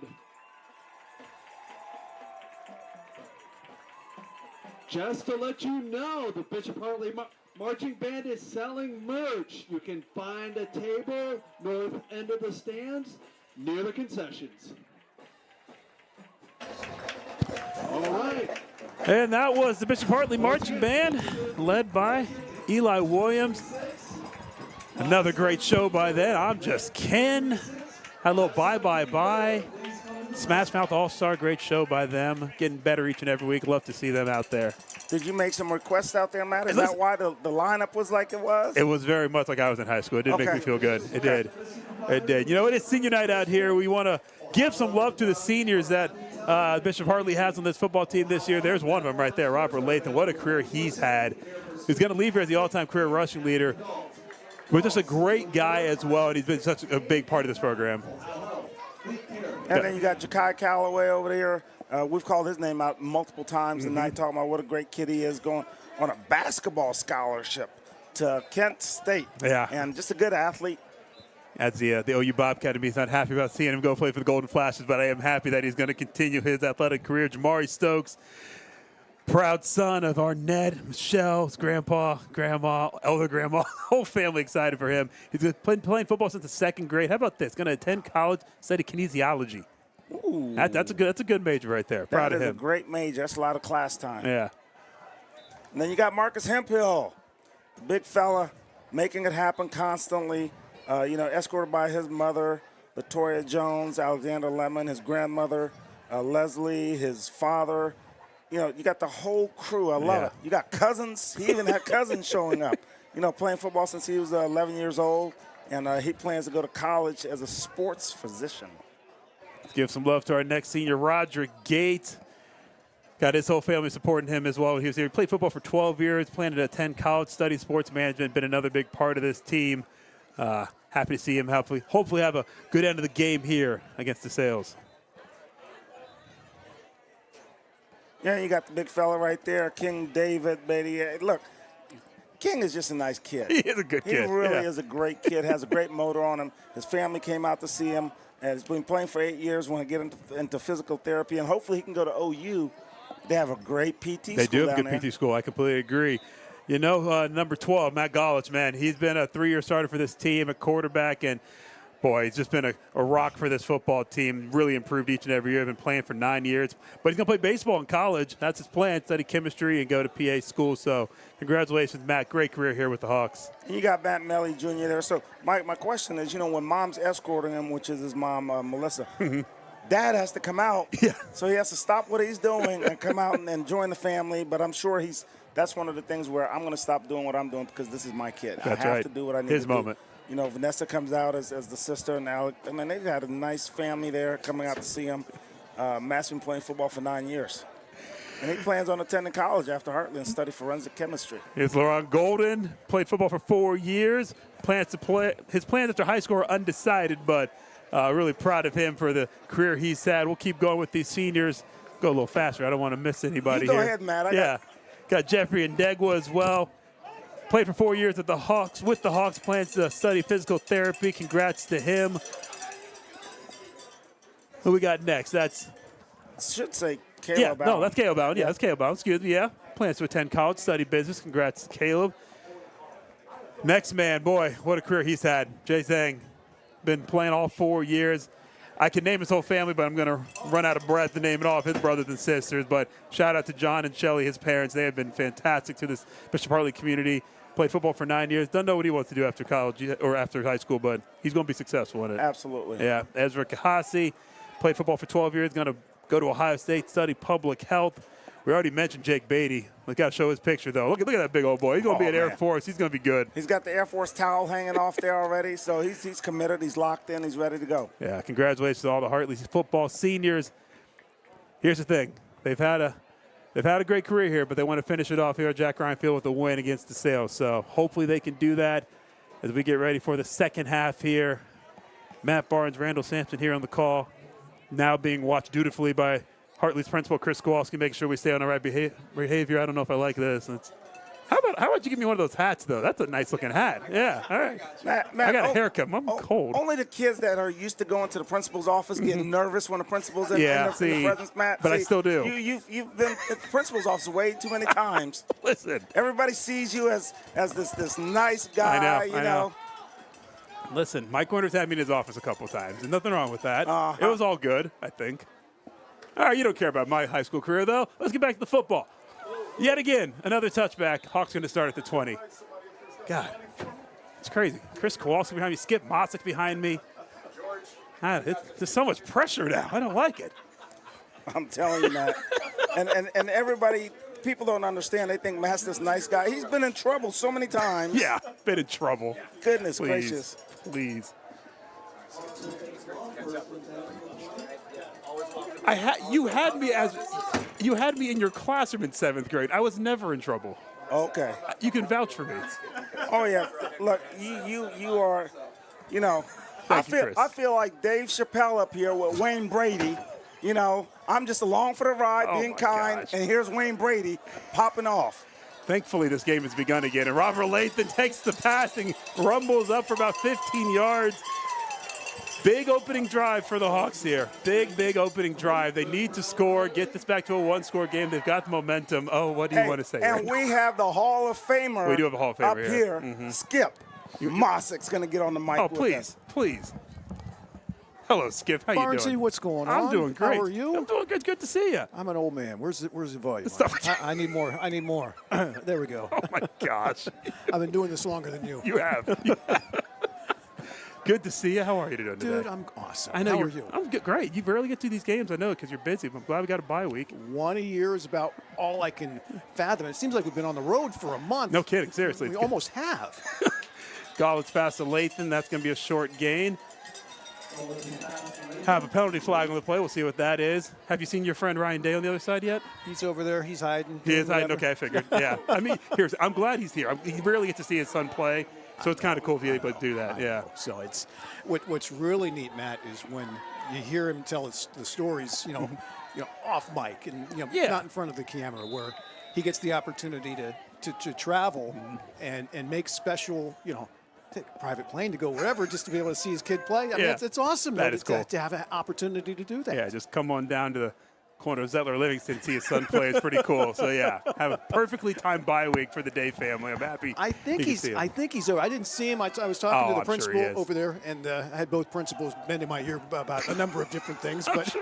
Just to let you know, the Bishop Hartley Marching Band is selling merch. You can find a table north end of the stands near the concessions. All right. And that was the Bishop Hartley Marching Band, led by Eli Williams. Another great show by them. I'm Just Ken. Had a little bye, bye, bye. Smash Mouth All-Star, great show by them. Getting better each and every week. Love to see them out there. Did you make some requests out there, Matt? Is that why the lineup was like it was? It was very much like I was in high school. It did make me feel good. It did. It did. You know, it is senior night out here. We want to give some love to the seniors that Bishop Hartley has on this football team this year. There's one of them right there, Robert Lathan. What a career he's had. He's going to leave here as the all-time career rushing leader. But just a great guy as well, and he's been such a big part of this program. And then you got Ja'Kai Calloway over there. We've called his name out multiple times tonight, talking about what a great kid he is, going on a basketball scholarship to Kent State. Yeah. And just a good athlete. As the OU Bobcat, he's not happy about seeing him go play for the Golden Flashes, but I am happy that he's going to continue his athletic career. Jamari Stokes, proud son of Arnett, Michelle, his grandpa, grandma, elder grandma, whole family excited for him. He's been playing football since the second grade. How about this? Going to attend college, study kinesiology. Ooh. That's a good major right there. Proud of him. That is a great major. That's a lot of class time. Yeah. And then you got Marcus Hemphill, the big fella, making it happen constantly. Escorted by his mother, Latoya Jones, Alexander Lemon, his grandmother, Leslie, his father. You got the whole crew. I love it. You got cousins. He even had cousins showing up. Playing football since he was 11 years old, and he plans to go to college as a sports physician. Let's give some love to our next senior, Roderick Gate. Got his whole family supporting him as well when he was here. He played football for 12 years, planned to attend college, study sports management, been another big part of this team. Happy to see him hopefully have a good end of the game here against DeSales. Yeah, you got the big fella right there, King David Beatty. Look, King is just a nice kid. He is a good kid. He really is a great kid, has a great motor on him. His family came out to see him, and he's been playing for 8 years, want to get into physical therapy, and hopefully he can go to OU. They have a great PT school. They do have a down good there. PT school. I completely agree. Number 12, Matt Golich, man, he's been a 3-year starter for this team at quarterback, and boy, he's just been a rock for this football team. Really improved each and every year. Been playing for 9 years, but he's gonna play baseball in college. That's his plan: study chemistry and go to PA school. So, congratulations, Matt. Great career here with the Hawks. And you got Matt Melly Jr. there. So my question is, when Mom's escorting him, which is his mom, Melissa. Dad has to come out, so he has to stop what he's doing and come out and join the family. But I'm sure that's one of the things where I'm going to stop doing what I'm doing because this is my kid. That's I have right. to do what I need His to moment. do. Vanessa comes out as the sister, and Alec. I mean, they've had a nice family there coming out to see him. Matt's been playing football for 9 years. And he plans on attending college after Hartley and study forensic chemistry. Here's Laurent Golden, played football for 4 years. His plans after high school are undecided, but really proud of him for the career he's had. We'll keep going with these seniors. Go a little faster. I don't want to miss anybody Go here. ahead, Matt. Got Jeffrey Ndegwa as well. Played for 4 years with the Hawks. Plans to study physical therapy. Congrats to him. Who we got next? That's should say Caleb. No, that's Caleb Allen. Yeah, that's Caleb Allen. Excuse me. Yeah, plans to attend college, study business. Congrats to Caleb. Next man, boy, what a career he's had. Jay Zhang, been playing all 4 years. I can name his whole family, but I'm going to run out of breath to name it all of his brothers and sisters. But shout out to John and Shelly, his parents. They have been fantastic to this Bishop Hartley community. Played football for 9 years. Doesn't know what he wants to do after college or after high school, but he's going to be successful in it. Absolutely. Yeah. Ezra Kahasi, played football for 12 years. Going to go to Ohio State, study public health. We already mentioned Jake Beatty. We got to show his picture, though. Look at that big old boy. He's going to be at Air Force. He's going to be good. He's got the Air Force towel hanging off there already, so he's committed. He's locked in. He's ready to go. Yeah, congratulations to all the Hartley football seniors. Here's the thing. They've had a great career here, but they want to finish it off here at Jack Ryan Field with a win against DeSales. So hopefully they can do that as we get ready for the second half here. Matt Barnes, Randall Sampson here on the call, now being watched dutifully by Hartley's principal, Chris Kowalski, making sure we stay on the right behavior. I don't know if I like this. How How about you give me one of those hats, though? That's a nice-looking hat. Yeah, all right. Matt, I got a haircut. I'm cold. Only the kids that are used to going to the principal's office getting nervous when the principal's in, Yeah, in the presence, Matt. but I still do. You've been at the principal's office way too many times. Listen. Everybody sees you as this nice guy, I know. Listen, Mike Winters had me in his office a couple times. There's nothing wrong with that. It was all good, I think. All right, you don't care about my high school career, though. Let's get back to the football. Yet again, another touchback. Hawks going to start at the 20. God, it's crazy. Chris Kowalski behind me, Skip Mosick behind me. There's so much pressure now. I don't like it. I'm telling you, Matt. and everybody, people don't understand. They think Matt's this nice guy. He's been in trouble so many times. Yeah, been in trouble. Goodness Please, gracious. Please. You had me in your classroom in 7th grade. I was never in trouble. Okay. You can vouch for me. Oh yeah. Look, you are, you know. Thank you, Chris. I feel like Dave Chappelle up here with Wayne Brady. You know, I'm just along for the ride, being kind, gosh. and here's Wayne Brady popping off. Thankfully, this game has begun again, and Robert Lathan takes the passing, rumbles up for about 15 yards. Big opening drive for the Hawks here. Big opening drive. They need to score, get this back to a one-score game. They've got the momentum. Oh, what do you want to say? And we have the Hall of Famer. We do have a Hall of Famer up here. Skip Mosick's going to get on the mic. Oh, with us. please. Hello, Skip. How you Barnesy, doing? what's going on? I'm doing great. How are you? I'm doing good. Good to see you. I'm an old man. Where's the volume? Stop. I need more. I need more. There we go. Oh my gosh. I've been doing this longer than you. You have. Good to see you. How are you doing today? Dude, I'm awesome. I know How you're. are you? I'm good, great. You rarely get through these games. I know because you're busy. But I'm glad we got a bye week. One a year is about all I can fathom. It seems like we've been on the road for a month. No kidding. Seriously. We almost have. Gauntlets pass to Lathan. That's going to be a short gain. Have a penalty flag on the play. We'll see what that is. Have you seen your friend Ryan Day on the other side yet? He's over there. He's hiding. He is hiding. Whatever. Okay, I figured. Yeah. I mean, I'm glad he's here. He rarely gets to see his son play, so it's kind of cool if he's able to do that. Yeah. So it's what's really neat, Matt, is when you hear him tell the stories, you know, off mic and not in front of the camera, where he gets the opportunity to travel and make special, take a private plane to go wherever just to be able to see his kid play. I mean, it's awesome that is cool. to have an opportunity to do that. Yeah, just come on down to the corner of Zettler Livingston and see his son play. It's pretty cool. So yeah, have a perfectly timed bye week for the Day family. I'm happy. I think he's over. I didn't see him. I was talking to the principal over there, and I had both principals bending my ear about a number of different things. But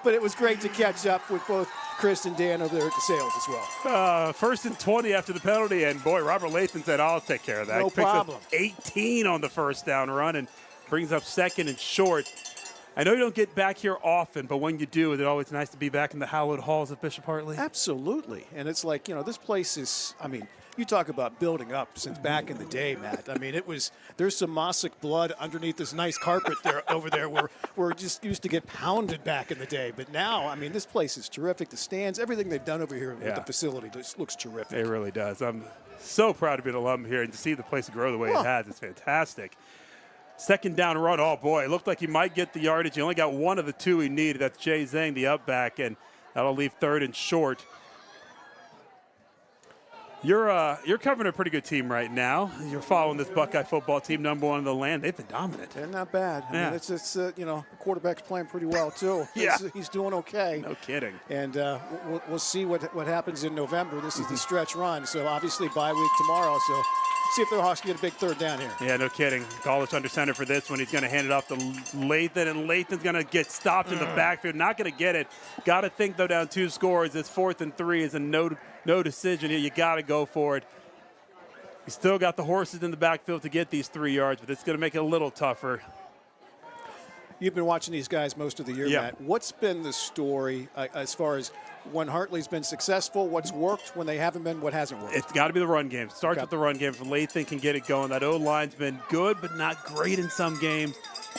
but it was great to catch up with both Chris and Dan over there at DeSales as well. 1st and 20 after the penalty, and boy, Robert Lathan said, "I'll take care of that." No problem. He picks up 18 on the first down run and brings up 2nd and short. I know you don't get back here often, but when you do, it's always nice to be back in the hallowed halls of Bishop Hartley. Absolutely. And it's like, this place is, you talk about building up since back in the day, Matt. There's some Mosick blood underneath this nice carpet over there where we're just used to get pounded back in the day. But now, this place is terrific. The stands, everything they've done over here with the facility just looks terrific. It really does. I'm so proud to be an alum here and to see the place grow the way it has. It's fantastic. 2nd down run. Oh, boy. It looked like he might get the yardage. He only got one of the two he needed. That's Jay Zhang, the up back, and that'll leave 3rd and short. You're covering a pretty good team right now. You're following this Buckeye football team, #1 in the land. They've been dominant. They're not bad. It's the quarterback's playing pretty well, too. He's doing okay. No kidding. And we'll see what happens in November. This is the stretch run, so obviously bye week tomorrow, so see if the Hawks get a big 3rd down here. Yeah, no kidding. Gauntlets under center for this one. He's going to hand it off to Lathan, and Lathan's going to get stopped in the backfield. Not going to get it. Got to think, though, down 2 scores. It's 4th and 3 is a no decision here. You got to go for it. You still got the horses in the backfield to get these 3 yards, but it's going to make it a little tougher. You've been watching these guys most of the year, Matt. What's been the story as far as when Hartley's been successful, what's worked, when they haven't been, what hasn't worked? It's got to be the run game. Starts with the run game. If Lathan can get it going. That O-line's been good, but not great in some games.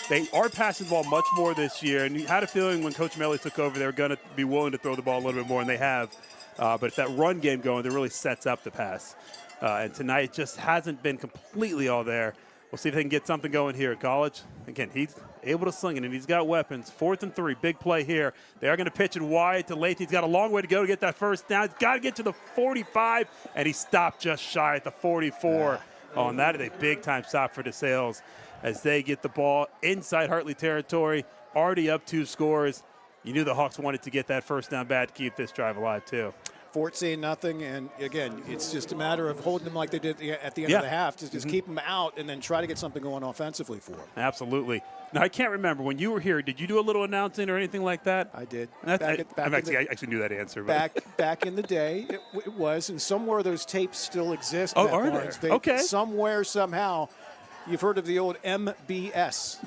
They are passing the ball much more this year, and you had a feeling when Coach Melly took over, they were going to be willing to throw the ball a little bit more, and they have. But if that run game going, it really sets up the pass. And tonight it just hasn't been completely all there. We'll see if they can get something going here at college. Again, he's able to sling it, and he's got weapons. 4th and 3, big play here. They are going to pitch it wide to Lathan. He's got a long way to go to get that first down. He's got to get to the 45, and he stopped just shy at the 44. Oh, and that is a big-time stop for DeSales as they get the ball inside Hartley territory, already up 2 scores. You knew the Hawks wanted to get that first down bad to keep this drive alive, too. 14-0, and again, it's just a matter of holding them like they did at the end of the half. Just keep them out and then try to get something going offensively for them. Absolutely. Now, I can't remember. When you were here, did you do a little announcing or anything like that? I did. I actually knew that answer. But. Back in the day, it was, and somewhere those tapes still exist. Oh, are there? Okay. Somewhere, somehow, you've heard of the old MBS.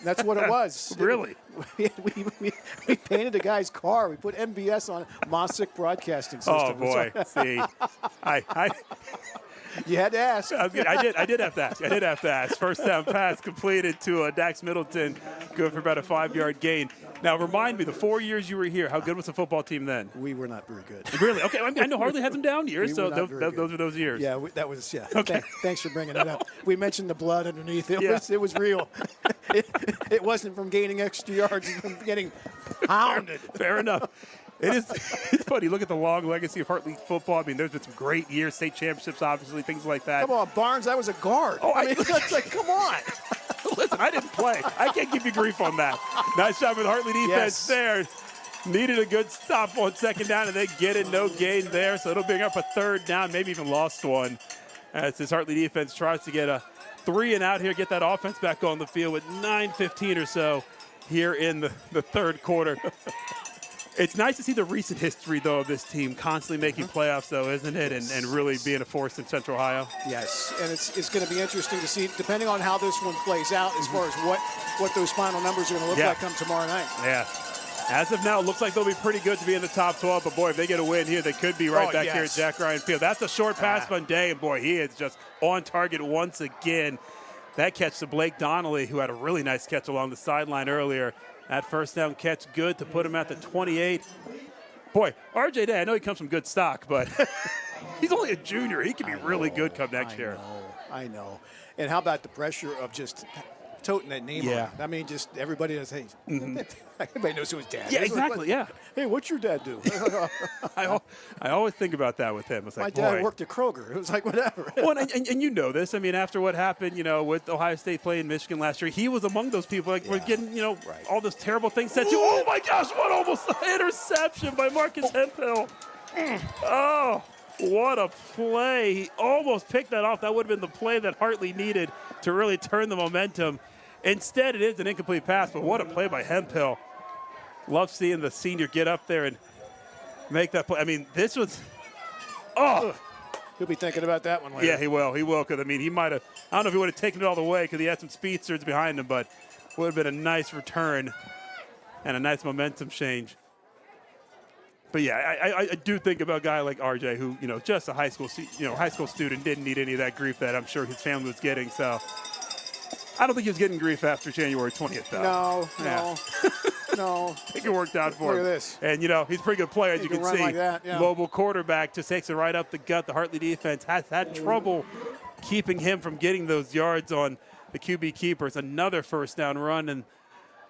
That's what it was. Really? We painted a guy's car. We put MBS on Mossick Broadcasting System. Oh, boy. See, you had to ask. I did have to ask. First down pass completed to Dax Middleton. Good for about a 5-yard gain. Now, remind me, the 4 years you were here, how good was the football team then? We were not very good. Really? Okay. I know Hartley had some down years, so those were those years. Yeah, that was, yeah. Okay. Thanks for bringing it up. We mentioned the blood underneath. It was real. It wasn't from gaining extra yards. It was from getting pounded. Fair enough. It's funny. Look at the long legacy of Hartley football. I mean, there's been some great years, state championships, obviously, things like that. Come on, Barnes, I was a guard. Oh, I mean, it's like, come on. Listen, I didn't play. I can't give you grief on that. Nice job with Hartley defense there. Needed a good stop on 2nd down, and they get it. No gain there, so it'll bring up a 3rd down, maybe even lost one. As this Hartley defense tries to get a 3 and out here, get that offense back on the field with 9:15 or so here in the 3rd quarter. It's nice to see the recent history, though, of this team constantly making playoffs, though, isn't it? And really being a force in Central Ohio. Yes, and it's going to be interesting to see, depending on how this one plays out, as far as what those final numbers are going to look like come tomorrow night. Yeah. As of now, it looks like they'll be pretty good to be in the top 12. But, boy, if they get a win here, they could be right back here at Jack Ryan Field. That's a short pass from Day, and, boy, he is just on target once again. That catch to Blake Donnelly, who had a really nice catch along the sideline earlier. That first down catch good to put him at the 28. Boy, RJ Day, I know he comes from good stock, but he's only a junior. He could be really good come next year. I know. And how about the pressure of just toting that name on? I mean, just everybody does, hey, everybody knows who his dad is. Yeah, exactly, Hey, what's your dad do? I always think about that with him. It's like, my dad worked at Kroger. It was like, whatever. Well, and you know this. I mean, after what happened, with Ohio State playing Michigan last year, he was among those people. Like, we're getting, all those terrible things said to. Oh, my gosh, what almost interception by Marcus Hemphill. Oh, what a play. He almost picked that off. That would have been the play that Hartley needed to really turn the momentum. Instead, it is an incomplete pass, but what a play by Hemphill. Love seeing the senior get up there and make that play. I mean, this was – He'll be thinking about that one later. Yeah, he will. He will, because, I mean, he might have – I don't know if he would have taken it all the way because he had some speedsters behind him, but would have been a nice return and a nice momentum change. But, yeah, I do think about a guy like RJ who, just a high school student, didn't need any of that grief that I'm sure his family was getting, so – I don't think he was getting grief after January 20th, though. No. I think it worked out for him. Look at this. And, he's a pretty good player, as you can see. Like that, Mobile quarterback just takes it right up the gut. The Hartley defense has had trouble keeping him from getting those yards on the QB keepers. Another first down run, and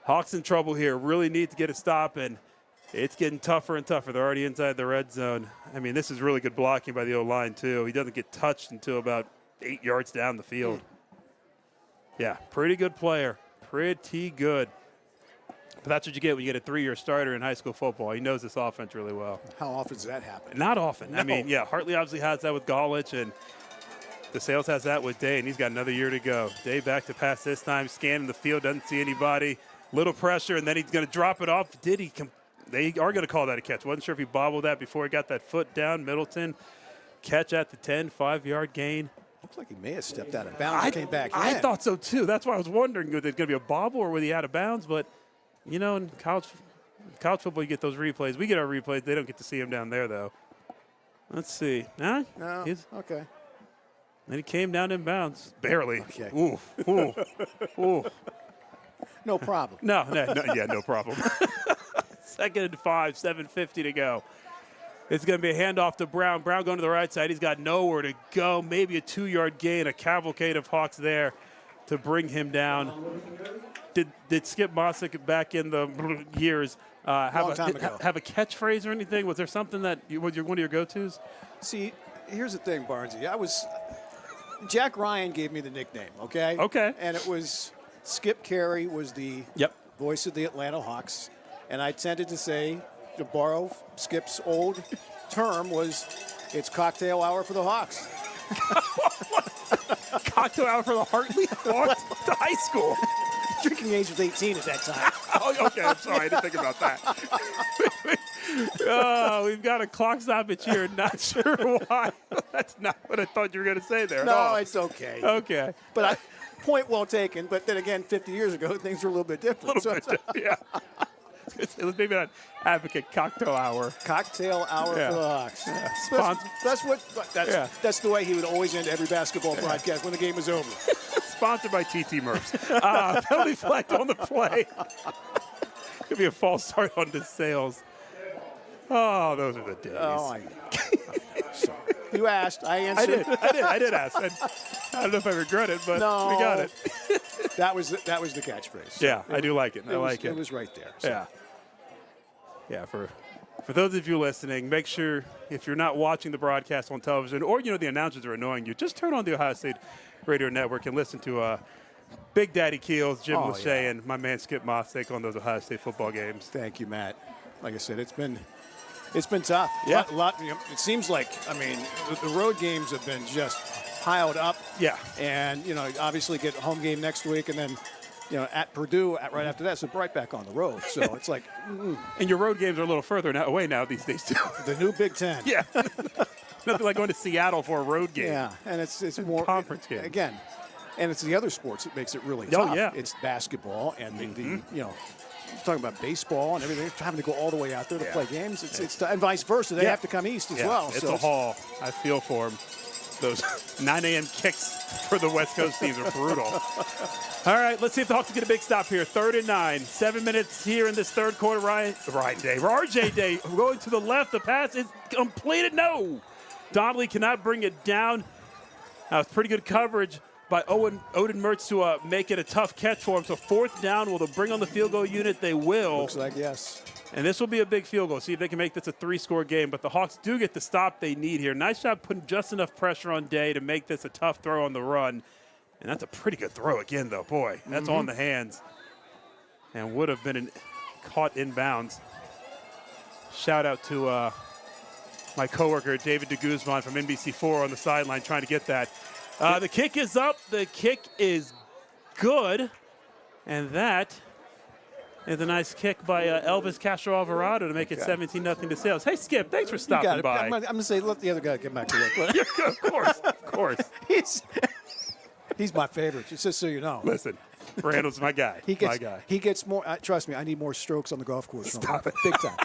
Hawks in trouble here. Really need to get a stop, and it's getting tougher and tougher. They're already inside the red zone. I mean, this is really good blocking by the O-line, too. He doesn't get touched until about 8 yards down the field. Yeah, pretty good player. Pretty good. But that's what you get when you get a 3-year starter in high school football. He knows this offense really well. How often does that happen? Not often. No. I mean, Hartley obviously has that with Golich, and DeSales has that with Day, and he's got another year to go. Day back to pass this time, scanning the field, doesn't see anybody. Little pressure, and then he's going to drop it off. They are going to call that a catch. Wasn't sure if he bobbled that before he got that foot down. Middleton, catch at the 10, 5-yard gain. Looks like he may have stepped out of bounds and came back in. I thought so, too. That's why I was wondering, was it going to be a bobble or was he out of bounds? But, in college football, you get those replays. We get our replays. They don't get to see him down there, though. Let's see. No, okay. And he came down in bounds. Barely. Okay. Ooh. No problem. No problem. 2nd and 5, 7:50 to go. It's going to be a handoff to Brown. Brown going to the right side. He's got nowhere to go. Maybe a 2-yard gain. A cavalcade of Hawks there to bring him down. Did Skip Mossick back in the years have a catchphrase or anything? Was there something that was one of your go-tos? See, here's the thing, Barnesy. Jack Ryan gave me the nickname, okay? Okay. And it was Skip Carey was the voice of the Atlanta Hawks. And I tended to say, to borrow Skip's old term, it's cocktail hour for the Hawks. Cocktail hour for the Hartley Hawks to high school. Drinking age was 18 at that time. Oh, okay. I'm sorry. I didn't think about that. Oh, we've got a clock stoppage here. Not sure why. That's not what I thought you were going to say there. No, it's okay. Okay. But point well taken. But then again, 50 years ago, things were a little bit different. Yeah. It was maybe an advocate cocktail hour. Cocktail hour for the Hawks. Yeah. That's the way he would always end every basketball broadcast when the game was over. Sponsored by TT Murphs. Penalty flag on the play. Could be a false start on DeSales. Oh, those are the days. Oh, I know. Sorry. You asked. I answered. I did ask. I don't know if I regret it, but we got it. That was the catchphrase. Yeah, I do like it. I like it. It was right there. So. Yeah. Yeah, for those of you listening, make sure if you're not watching the broadcast on television or, the announcers are annoying you, just turn on the Ohio State Radio Network and listen to Big Daddy Keels, Jim Lachey, and my man Skip Mossick on those Ohio State football games. Thank you, Matt. Like I said, it's been tough. Yeah. It seems like, the road games have been just piled up. Yeah. And, obviously get a home game next week and then, at Purdue right after that. So right back on the road. So it's like. And your road games are a little further away now these days, too. The new Big Ten. Yeah. Nothing like going to Seattle for a road game. Yeah. And it's more. Conference game. Again. And it's the other sports that makes it really tough. Oh, yeah. It's basketball and talking about baseball and everything, having to go all the way out there to play games. It's and vice versa. They have to come east as well. It's a haul. I feel for them. Those 9 a.m. kicks for the West Coast teams are brutal. All right, let's see if the Hawks can get a big stop here. 3rd and 9. 7 minutes here in this third quarter. RJ Day going to the left. The pass is completed. No. Donnelly cannot bring it down. It's pretty good coverage by Odin Mertz to make it a tough catch for him. So 4th down. Will they bring on the field goal unit? They will. Looks like yes. And this will be a big field goal. See if they can make this a 3-score game. But the Hawks do get the stop they need here. Nice job putting just enough pressure on Day to make this a tough throw on the run. And that's a pretty good throw again, though. Boy, that's on the hands. And would have been caught inbounds. Shout out to my coworker, David DeGuzman from NBC4 on the sideline trying to get that. The kick is up. The kick is good. And that is a nice kick by Elvis Castro Alvarado to make it 17-0 DeSales. Hey, Skip, thanks for stopping by. I'm going to say let the other guy get back to work. Of course. He's my favorite, just so you know. Listen, Randall's my guy. He gets more. Trust me, I need more strokes on the golf course. Stop it. Big time.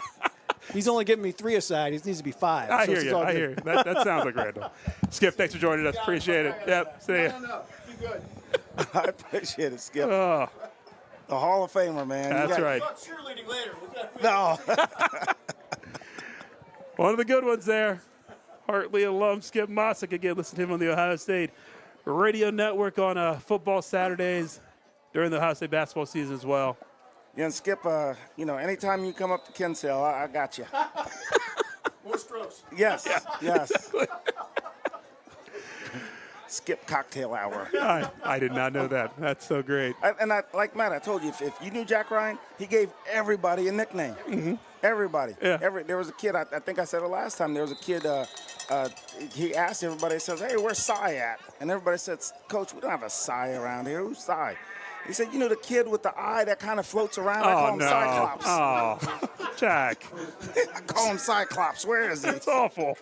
He's only giving me 3 aside. He needs to be 5. I hear you. That sounds like Randall. Skip, thanks for joining us. Appreciate it. Yep, see ya. No. Be good. I appreciate it, Skip. Oh. The Hall of Famer, man. That's right. Cheerleading later. No. One of the good ones there. Hartley alum Skip Mossick. Again, listen to him on the Ohio State Radio Network on football Saturdays during the Ohio State basketball season as well. Yeah, and Skip, anytime you come up to Kinsale, I got you. More strokes. Yes. Skip cocktail hour. I did not know that. That's so great. Like Matt, I told you, if you knew Jack Ryan, he gave everybody a nickname. Mm-hmm. Everybody. Yeah. There was a kid, I think I said it last time, there was a kid, he asked everybody, he says, hey, where's Cy at? And everybody said, Coach, we don't have a Cy around here. Who's Cy? He said, the kid with the eye that kind of floats around? I call him Cyclops. Oh, Jack. I call him Cyclops. Where is he? That's awful.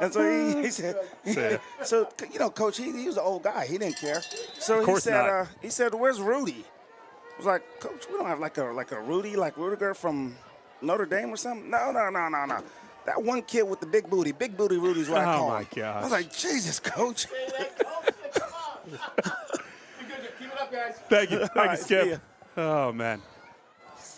And so he said, Coach, he was an old guy. He didn't care. So he said, where's Rudy? I was like, Coach, we don't have like a Rudy, like Rudiger from Notre Dame or something. No. That one kid with the big booty Rudy's what I call him. Oh, my gosh. I was like, Jesus, Coach. Keep it up, guys. Thank you, Right, Skip. Oh, man.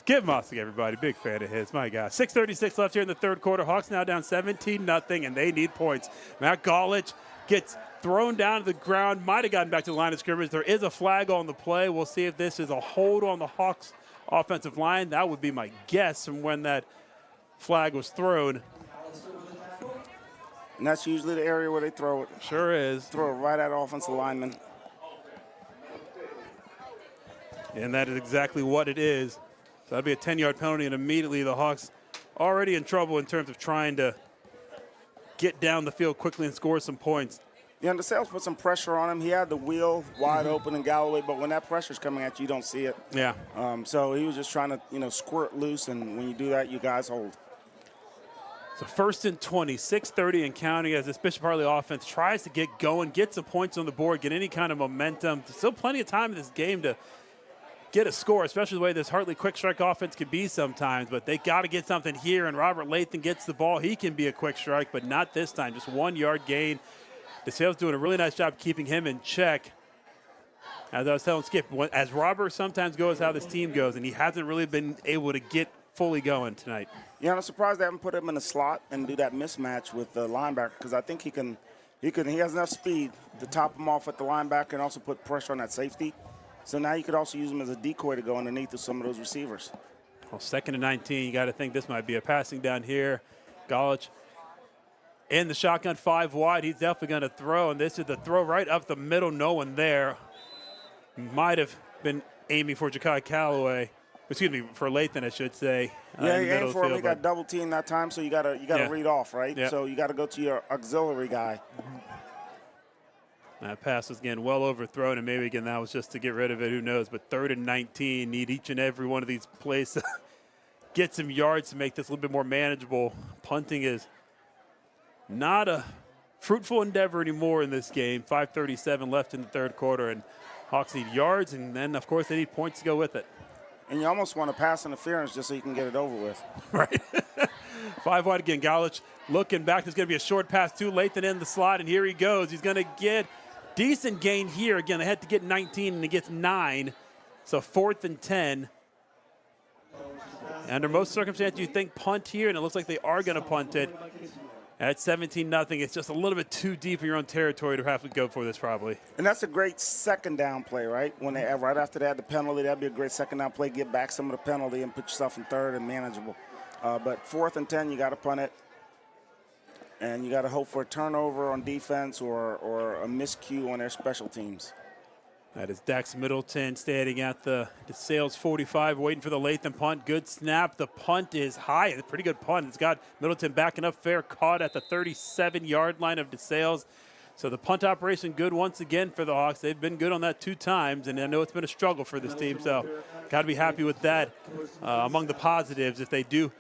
Give Mossick, everybody. Big fan of his. My God. 6:36 left here in the third quarter. Hawks now down 17-0, and they need points. Matt Golich gets thrown down to the ground. Might have gotten back to the line of scrimmage. There is a flag on the play. We'll see if this is a hold on the Hawks offensive line. That would be my guess from when that flag was thrown. And that's usually the area where they throw it. Sure is. Throw it right at offensive lineman. And that is exactly what it is. So that'd be a 10-yard penalty, and immediately the Hawks already in trouble in terms of trying to get down the field quickly and score some points. Yeah, and DeSales put some pressure on him. He had the wheel wide open in Galloway, but when that pressure's coming at you, you don't see it. Yeah. So he was just trying to, squirt loose, and when you do that, you guys hold. So 1st and 20, 6:30 and counting as this Bishop Hartley offense tries to get going, get some points on the board, get any kind of momentum. There's still plenty of time in this game to get a score, especially the way this Hartley quick strike offense can be sometimes, but they got to get something here, and Robert Lathan gets the ball. He can be a quick strike, but not this time. Just 1 yard gain. DeSales doing a really nice job keeping him in check. As I was telling Skip, as Robert sometimes goes how this team goes, and he hasn't really been able to get fully going tonight. Yeah, I'm surprised they haven't put him in the slot and do that mismatch with the linebacker, because I think he has enough speed to top him off at the linebacker and also put pressure on that safety. So now you could also use him as a decoy to go underneath of some of those receivers. Well, 2nd and 19, you got to think this might be a passing down here. Golich in the shotgun 5 wide. He's definitely going to throw, and this is the throw right up the middle. No one there. Might have been aiming for Ja'Kai Calloway. Excuse me, for Lathan, I should say. Yeah, he aimed for him. He got double teamed that time, so you got to read off, right? Yeah. So you got to go to your auxiliary guy. That pass was, again, well overthrown, and maybe, again, that was just to get rid of it. Who knows? But 3rd and 19, need each and every one of these plays to get some yards to make this a little bit more manageable. Punting is not a fruitful endeavor anymore in this game. 5:37 left in the third quarter, and Hawks need yards, and then, of course, they need points to go with it. And you almost want to pass interference just so you can get it over with. Right. 5 wide again. Golich looking back. There's going to be a short pass to Lathan in the slot, and here he goes. He's going to get decent gain here. Again, they had to get 19, and he gets 9. So 4th and 10. Under most circumstances, you think punt here, and it looks like they are going to punt it. At 17-0, it's just a little bit too deep in your own territory to have to go for this probably. And that's a great second down play, right? When they right after they had the penalty, that'd be a great second down play. Get back some of the penalty and put yourself in 3rd and manageable. But 4th and 10, you got to punt it. And you got to hope for a turnover on defense or a miscue on their special teams. That is Dax Middleton standing at the DeSales 45, waiting for the Lathan punt. Good snap. The punt is high. It's a pretty good punt. It's got Middleton backing up, fair caught at the 37-yard line of DeSales. So the punt operation good once again for the Hawks. They've been good on that 2 times, and I know it's been a struggle for this team. So got to be happy with that among the positives if they do,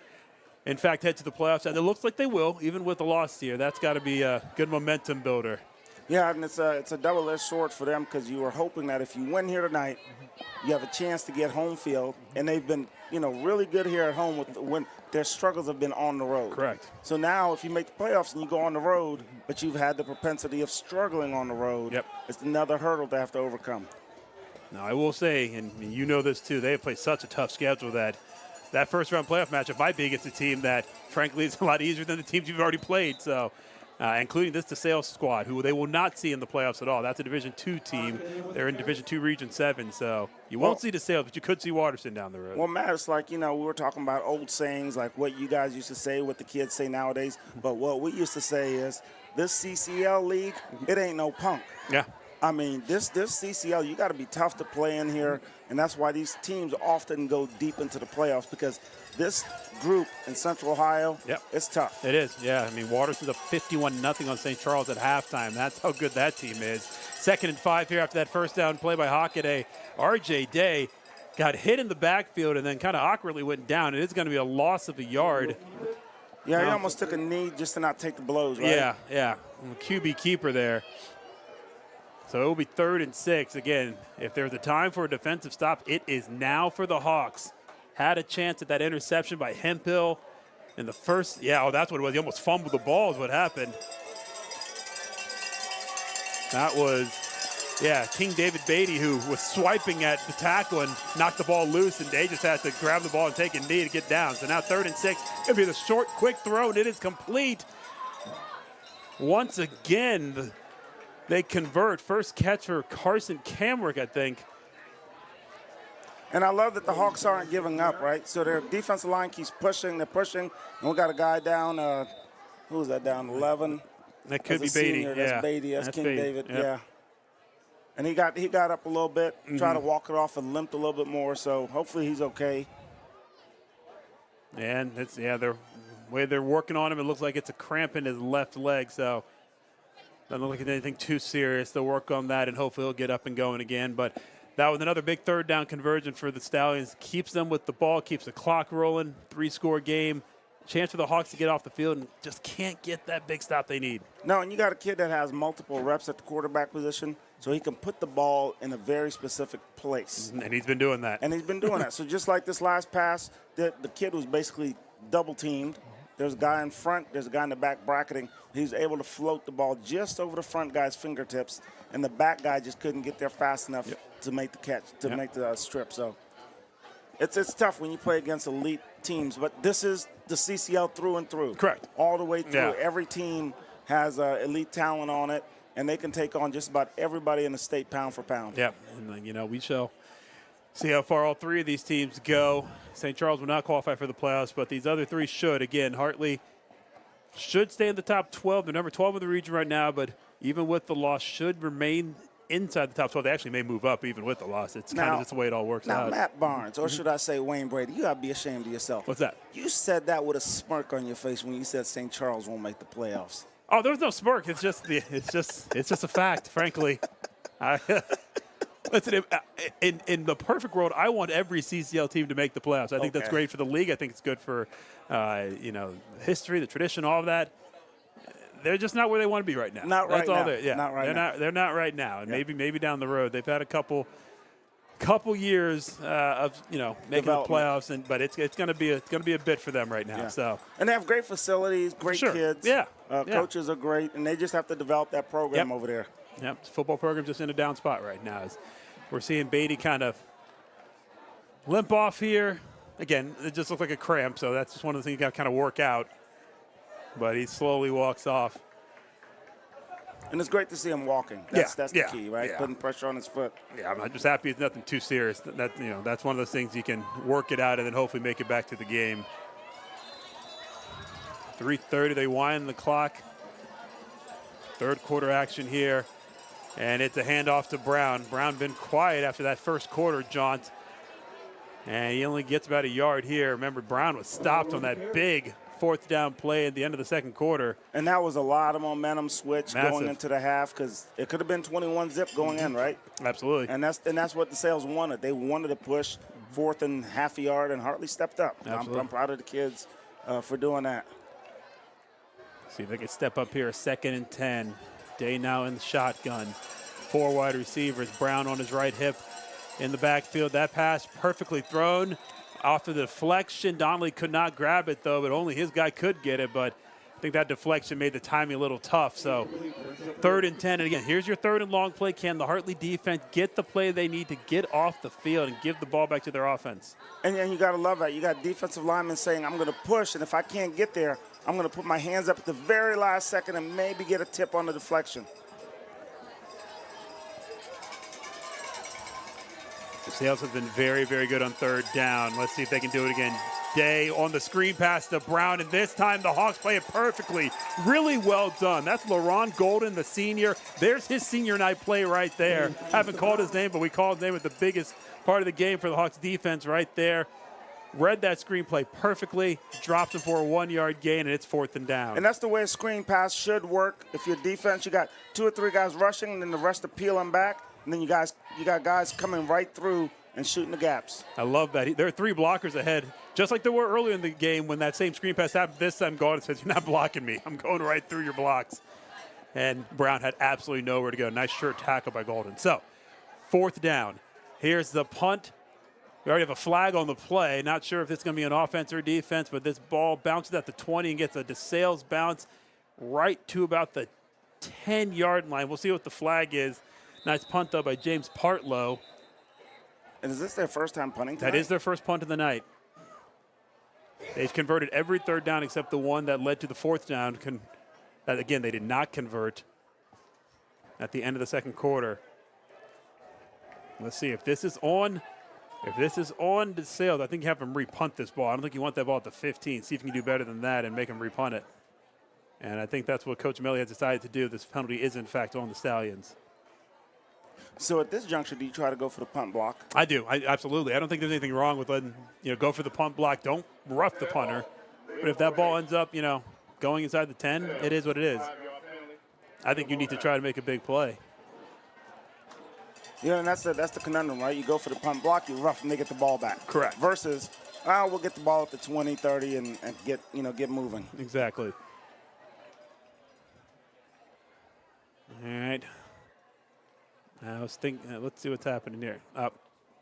in fact, head to the playoffs. And it looks like they will, even with the loss here. That's got to be a good momentum builder. Yeah, and it's a double-edged sword for them because you were hoping that if you win here tonight, you have a chance to get home field. And they've been, really good here at home when their struggles have been on the road. Correct. So now if you make the playoffs and you go on the road, but you've had the propensity of struggling on the road, it's another hurdle to have to overcome. Now, I will say, and you know this too, they have played such a tough schedule that first-round playoff matchup might be against a team that, frankly, is a lot easier than the teams you've already played. So. Including this DeSales squad, who they will not see in the playoffs at all. That's a Division II team. They're in Division II Region 7, so you won't see DeSales, but you could see Waterston down the road. Well, Matt, it's like, we were talking about old sayings, like what you guys used to say, what the kids say nowadays. But what we used to say is, this CCL league, it ain't no punk. Yeah. I mean, this CCL, you got to be tough to play in here, and that's why these teams often go deep into the playoffs, because this group in Central Ohio, it's tough. It is, yeah. I mean, Waterston's up 51-0 on St. Charles at halftime. That's how good that team is. 2nd and 5 here after that first down play by Hockaday. R.J. Day got hit in the backfield and then kind of awkwardly went down. It is going to be a loss of a yard. Yeah, he almost took a knee just to not take the blows, right? Yeah. QB keeper there. So it will be 3rd and 6. Again, if there's a time for a defensive stop, it is now for the Hawks. Had a chance at that interception by Hemphill in the first. Yeah, that's what it was. He almost fumbled the ball is what happened. That was Yeah, King David Beatty, who was swiping at the tackle and knocked the ball loose, and they just had to grab the ball and take a knee to get down. So now 3rd and 6. It'll be the short, quick throw, and it is complete. Once again, they convert. First catch for Carson Camrick, I think. And I love that the Hawks aren't giving up, right? So their defensive line keeps pushing. They're pushing. And we got a guy down, who was that, down 11? That could be Beatty. Beatty. That's Yeah. Beatty. That's King Beatty. David. Yep. Yeah. And he got up a little bit, tried to walk it off and limped a little bit more. So hopefully he's okay. And it's, the way they're working on him, it looks like it's a cramp in his left leg. So doesn't look like it's anything too serious. They'll work on that, and hopefully he'll get up and going again. But that was another big 3rd down conversion for the Stallions. Keeps them with the ball, keeps the clock rolling, 3-score game. Chance for the Hawks to get off the field and just can't get that big stop they need. No, and you got a kid that has multiple reps at the quarterback position, so he can put the ball in a very specific place. And he's been doing that. So just like this last pass, the kid was basically double-teamed. There's a guy in front, there's a guy in the back bracketing. He was able to float the ball just over the front guy's fingertips, and the back guy just couldn't get there fast enough to make the catch, to make the strip. So it's tough when you play against elite teams, but this is the CCL through and through. Correct. All the way through. Yeah. Every team has elite talent on it, and they can take on just about everybody in the state pound for pound. Yep. And, we shall see how far all 3 of these teams go. St. Charles will not qualify for the playoffs, but these other 3 should. Again, Hartley should stay in the top 12. They're number 12 in the region right now, but even with the loss, should remain inside the top 12. They actually may move up even with the loss. It's kind of just the way it all works out. Now, Matt Barnes, or should I say Wayne Brady, you got to be ashamed of yourself. What's that? You said that with a smirk on your face when you said St. Charles won't make the playoffs. Oh, there was no smirk. It's just a fact, frankly. Listen, in the perfect world, I want every CCL team to make the playoffs. I think that's great for the league. I think it's good for history, the tradition, all of that. They're just not where they want to be right now. Not right now. Not right now. They're not right now, and maybe down the road. They've had a couple years of making the playoffs, but it's going to be a bit for them right now. Yeah. So, and they have great facilities, great kids. Yeah. Coaches are great, and they just have to develop that program over there. Yep, the football program's just in a down spot right now. We're seeing Beatty kind of limp off here. Again, it just looked like a cramp, so that's just one of the things you got to kind of work out. But he slowly walks off. And it's great to see him walking. That's the key, right? Yeah. Putting pressure on his foot. Yeah, I'm just happy it's nothing too serious. That's one of those things you can work it out and then hopefully make it back to the game. 3:30, they wind the clock. 3rd quarter action here. And it's a handoff to Brown. Brown been quiet after that first quarter jaunt. And he only gets about a yard here. Remember, Brown was stopped on that big 4th down play at the end of the 2nd quarter. And that was a lot of momentum switch going into the half, because it could have been 21-zip going in, right? Absolutely. And that's what the DeSales wanted. They wanted to push 4th and half a yard, and Hartley stepped up. I'm proud of the kids for doing that. See if they can step up here, 2nd and 10. Day now in the shotgun. 4 wide receivers. Brown on his right hip in the backfield. That pass perfectly thrown. Off the deflection. Donnelly could not grab it, though, but only his guy could get it. But I think that deflection made the timing a little tough. So 3rd and 10. And again, here's your 3rd and long play. Can the Hartley defense get the play they need to get off the field and give the ball back to their offense? And you got to love that. You got defensive linemen saying, I'm going to push, and if I can't get there, I'm going to put my hands up at the very last second and maybe get a tip on the deflection. The DeSales have been very, very good on 3rd down. Let's see if they can do it again. Day on the screen pass to Brown, and this time the Hawks play it perfectly. Really well done. That's LaRon Golden, the senior. There's his senior night play right there. Haven't called his name, but we called his name at the biggest part of the game for the Hawks defense right there. Read that screenplay perfectly, dropped him for a 1-yard gain, and it's 4th and down. And that's the way a screen pass should work. If your defense, you got 2 or 3 guys rushing, and then the rest are peeling back, and then you got guys coming right through and shooting the gaps. I love that. There are 3 blockers ahead, just like there were earlier in the game when that same screen pass happened. This time, Golden says, "You're not blocking me. I'm going right through your blocks." And Brown had absolutely nowhere to go. Nice sure tackle by Golden. So, 4th down. Here's the punt. We already have a flag on the play. Not sure if it's going to be an offense or defense, but this ball bounces at the 20 and gets a DeSales bounce right to about the 10-yard line. We'll see what the flag is. Nice punt, though, by James Partlow. And is this their first time punting tonight? That is their first punt of the night. They've converted every third down except the one that led to the fourth down. That, again, they did not convert at the end of the second quarter. Let's see if this is on. If this is on DeSales, I think you have him repunt this ball. I don't think you want that ball at the 15. See if you can do better than that and make him repunt it. And I think that's what Coach Melly has decided to do. This penalty is, in fact, on the Stallions. So at this juncture, do you try to go for the punt block? I do. Absolutely. I don't think there's anything wrong with letting, go for the punt block. Don't rough the punter. But if that ball ends up, going inside the 10, it is what it is. I think you need to try to make a big play. Yeah, and that's the conundrum, right? You go for the punt block, you rough, and they get the ball back. Correct. Versus, we'll get the ball at the 20, 30, and get moving. Exactly. All right. I was thinking, let's see what's happening here.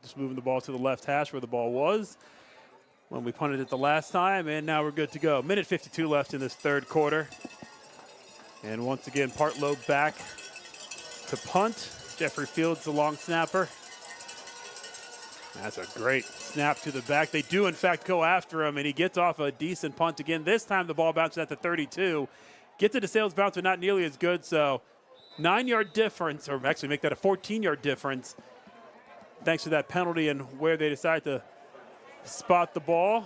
Just moving the ball to the left hash where the ball was when we punted it the last time, and now we're good to go. Minute 52 left in this third quarter. And once again, Partlow back to punt. Jeffrey Fields, the long snapper. That's a great snap to the back. They do, in fact, go after him, and he gets off a decent punt again. This time the ball bounces at the 32. Get to DeSales bounce, but not nearly as good, so 9-yard difference, or actually make that a 14-yard difference, thanks to that penalty and where they decide to spot the ball.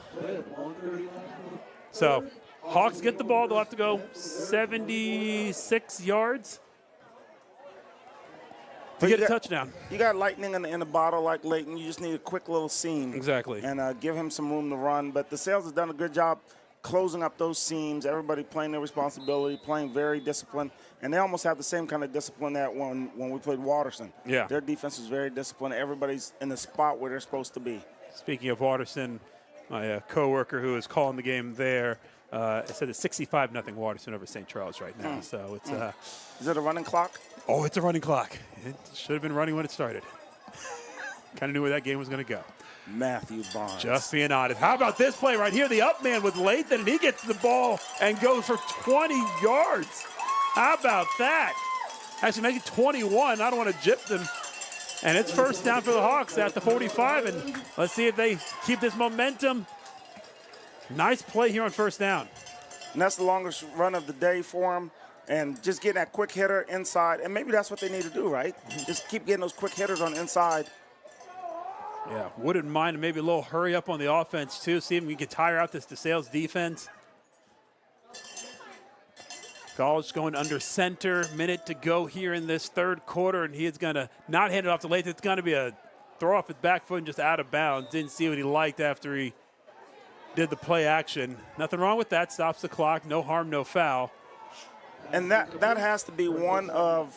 So Hawks get the ball. They'll have to go 76 yards to get a touchdown. You got lightning in the bottle like Leighton. You just need a quick little seam. Exactly. And give him some room to run. But DeSales has done a good job closing up those seams, everybody playing their responsibility, playing very disciplined. And they almost have the same kind of discipline that when we played Waterson. Yeah. Their defense is very disciplined. Everybody's in the spot where they're supposed to be. Speaking of Waterson, my coworker who is calling the game there, said it's 65-0 Waterson over St. Charles right now. So it's Is it a running clock? Oh, it's a running clock. It should have been running when it started. Kind of knew where that game was going to go. Matthew Barnes. Just being honest. How about this play right here? The up man with Lathan, and he gets the ball and goes for 20 yards. How about that? Actually, make it 21. I don't want to gyp them. And it's first down for the Hawks at the 45, and let's see if they keep this momentum. Nice play here on first down. And that's the longest run of the day for them. And just getting that quick hitter inside, and maybe that's what they need to do, right? Just keep getting those quick hitters on the inside. Yeah, wouldn't mind maybe a little hurry up on the offense, too. See if we can tire out this DeSales defense. College going under center. Minute to go here in this third quarter, and he is going to not hand it off to Lathan. It's going to be a throw off his back foot and just out of bounds. Didn't see what he liked after he did the play action. Nothing wrong with that. Stops the clock. No harm, no foul. And that has to be one of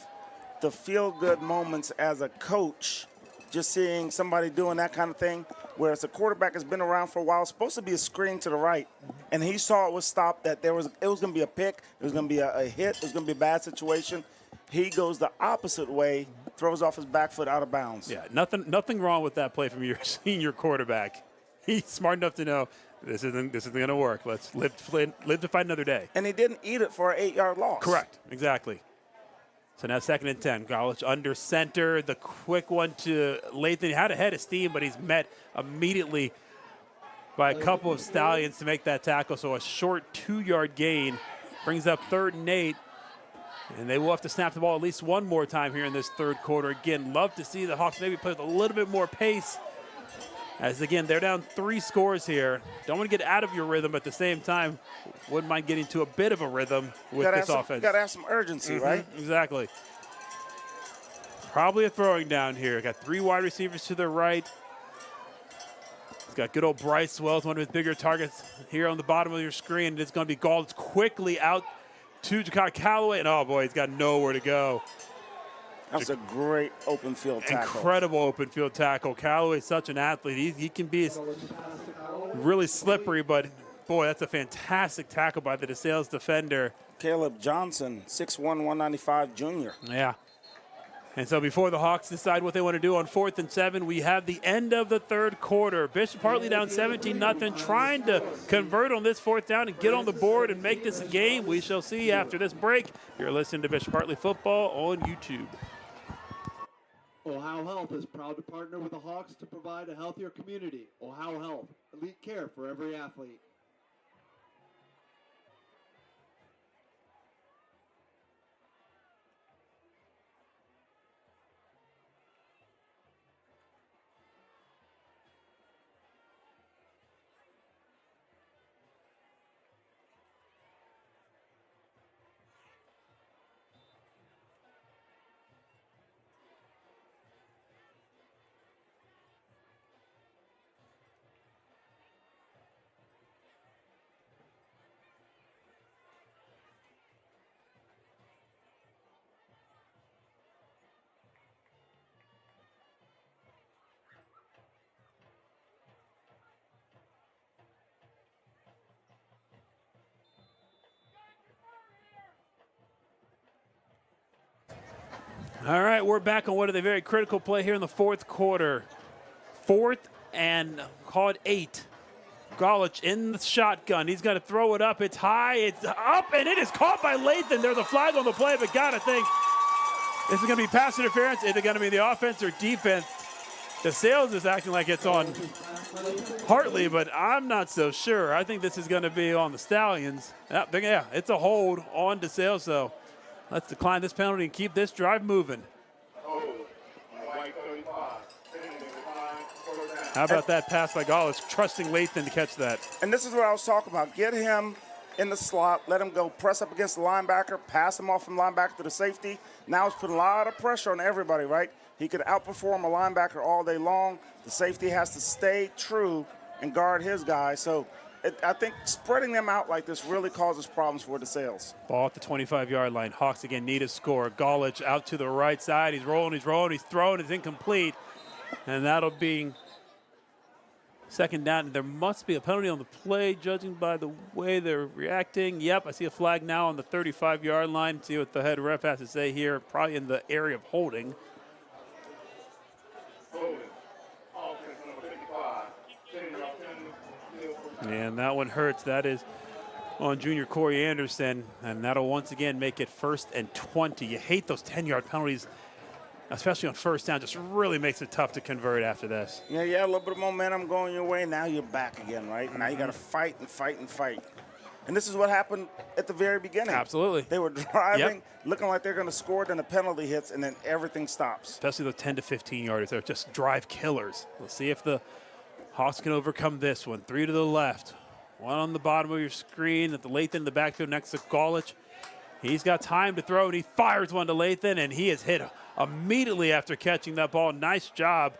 the feel-good moments as a coach, just seeing somebody doing that kind of thing, whereas the quarterback has been around for a while. It's supposed to be a screen to the right, and he saw it was stopped, that it was going to be a pick, it was going to be a hit, it was going to be a bad situation. He goes the opposite way, throws off his back foot out of bounds. Yeah, nothing wrong with that play from your senior quarterback. He's smart enough to know this isn't going to work. Let's live to fight another day. And he didn't eat it for an 8-yard loss. Correct, exactly. So now 2nd and 10. College under center. The quick one to Lathan. He had a head of steam, but he's met immediately by a couple of Stallions to make that tackle. So a short 2-yard gain brings up 3rd and 8. And they will have to snap the ball at least one more time here in this third quarter. Again, love to see the Hawks maybe play with a little bit more pace. As, again, they're down 3 scores here. Don't want to get out of your rhythm, but at the same time, wouldn't mind getting to a bit of a rhythm with this offense. You got to have some urgency, right? Exactly. Probably a throwing down here. Got 3 wide receivers to the right. He's got good old Bryce Wells, one of his bigger targets here on the bottom of your screen. It's going to be Galt quickly out to Jakar Callaway, and oh boy, he's got nowhere to go. That's a great open field tackle. Incredible open field tackle. Callaway's such an athlete. He can be really slippery, but boy, that's a fantastic tackle by the DeSales defender. Caleb Johnson, 6'1", 195 junior. Yeah. And so before the Hawks decide what they want to do on 4th and 7, we have the end of the third quarter. Bishop Hartley down 17-0, trying to convert on this 4th down and get on the board and make this a game. We shall see after this break. You're listening to Bishop Hartley Football on YouTube. Ohio Health is proud to partner with the Hawks to provide a healthier community. Ohio Health, elite care for every athlete. All right, we're back on what is a very critical play here in the fourth quarter. 4th and call it 8. Golich in the shotgun. He's going to throw it up. It's high. It's up, and it is caught by Lathan. There's a flag on the play, but got to think this is going to be pass interference. Is it going to be the offense or defense? DeSales is acting like it's on Hartley, but I'm not so sure. I think this is going to be on the Stallions. Yeah, it's a hold on DeSales, so let's decline this penalty and keep this drive moving. How about that pass by Golich, trusting Lathan to catch that? And this is what I was talking about. Get him in the slot, let him go press up against the linebacker, pass him off from linebacker to the safety. Now it's putting a lot of pressure on everybody, right? He could outperform a linebacker all day long. The safety has to stay true and guard his guy. So I think spreading them out like this really causes problems for DeSales. Ball at the 25-yard line. Hawks again need a score. Golich out to the right side. He's rolling, he's throwing, it's incomplete. And that'll be second down. There must be a penalty on the play, judging by the way they're reacting. Yep, I see a flag now on the 35-yard line. See what the head ref has to say here. Probably in the area of holding. And that one hurts. That is on junior Corey Anderson, and that'll once again make it 1st and 20. You hate those 10-yard penalties, especially on first down. Just really makes it tough to convert after this. Yeah, a little bit of momentum going your way. Now you're back again, right? Now you got to fight and fight and fight. And this is what happened at the very beginning. Absolutely. They were driving, looking like they're going to score, then the penalty hits, and then everything stops. Especially the 10 to 15-yarders. They're just drive killers. We'll see if the Hawks can overcome this one. 3 to the left. 1 on the bottom of your screen at the Lathan in the backfield next to Golich. He's got time to throw, and he fires one to Lathan, and he is hit immediately after catching that ball. Nice job.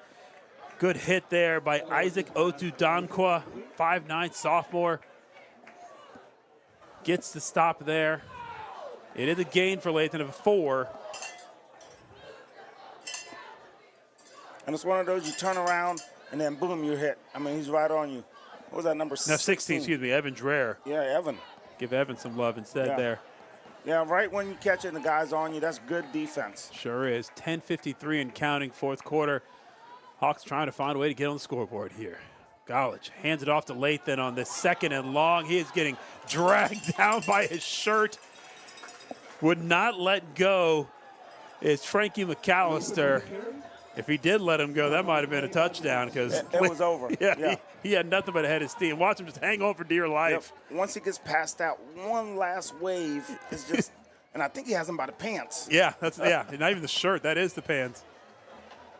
Good hit there by Isaac Otudankwa, 5'9", sophomore. Gets the stop there. It is a gain for Lathan of 4. And it's one of those you turn around, and then boom, you're hit. I mean, he's right on you. What was that, number 16? No, 16, excuse me, Evan Dreher. Yeah, Evan. Give Evan some love instead there. Yeah, right when you catch it and the guy's on you, that's good defense. Sure is. 10:53 and counting, fourth quarter. Hawks trying to find a way to get on the scoreboard here. Golich hands it off to Lathan on this 2nd and long. He is getting dragged down by his shirt. Would not let go is Frankie McAllister. If he did let him go, that might have been a touchdown because it was over. Yeah. He had nothing but a head of steam. Watch him just hang on for dear life. Yep. Once he gets past that one last wave, it's just, and I think he has him by the pants. Yeah, not even the shirt. That is the pants.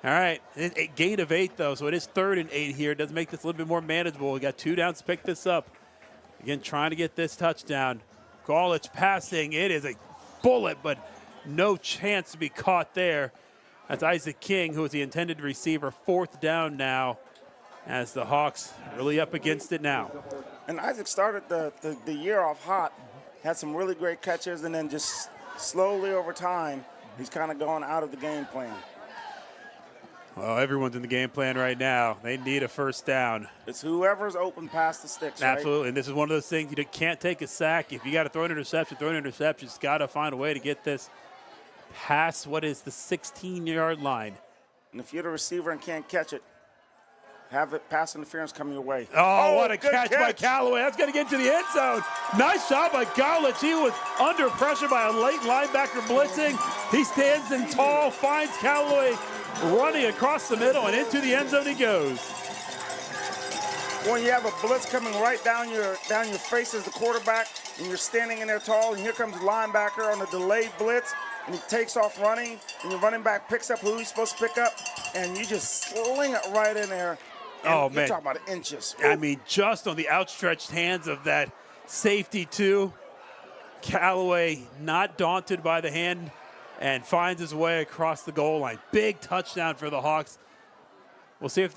All right, a gain of 8 though, so it is 3rd and 8 here. It does make this a little bit more manageable. We got 2 downs to pick this up. Again, trying to get this touchdown. Golich passing. It is a bullet, but no chance to be caught there. That's Isaac King, who is the intended receiver. 4th down now as the Hawks really up against it now. And Isaac started the year off hot, had some really great catches, and then just slowly over time, he's kind of gone out of the game plan. Well, everyone's in the game plan right now. They need a 1st down. It's whoever's open past the sticks, Absolutely, right? and this is one of those things you can't take a sack. If you got to throw an interception, throw an interception. Just got to find a way to get this past what is the 16-yard line. And if you're the receiver and can't catch it, have it pass interference come your way. Oh, what a catch by Callaway. That's going to get to the end zone. Nice job by Golich. He was under pressure by a late linebacker blitzing. He stands in tall, finds Callaway running across the middle and into the end zone he goes. When you have a blitz coming right down your face as the quarterback, and you're standing in there tall, and here comes the linebacker on a delayed blitz, and he takes off running, and your running back picks up who he's supposed to pick up, and you just sling it right in there. And you're talking about inches. I mean, just on the outstretched hands of that safety too. Callaway not daunted by the hand and finds his way across the goal line. Big touchdown for the Hawks. We'll see if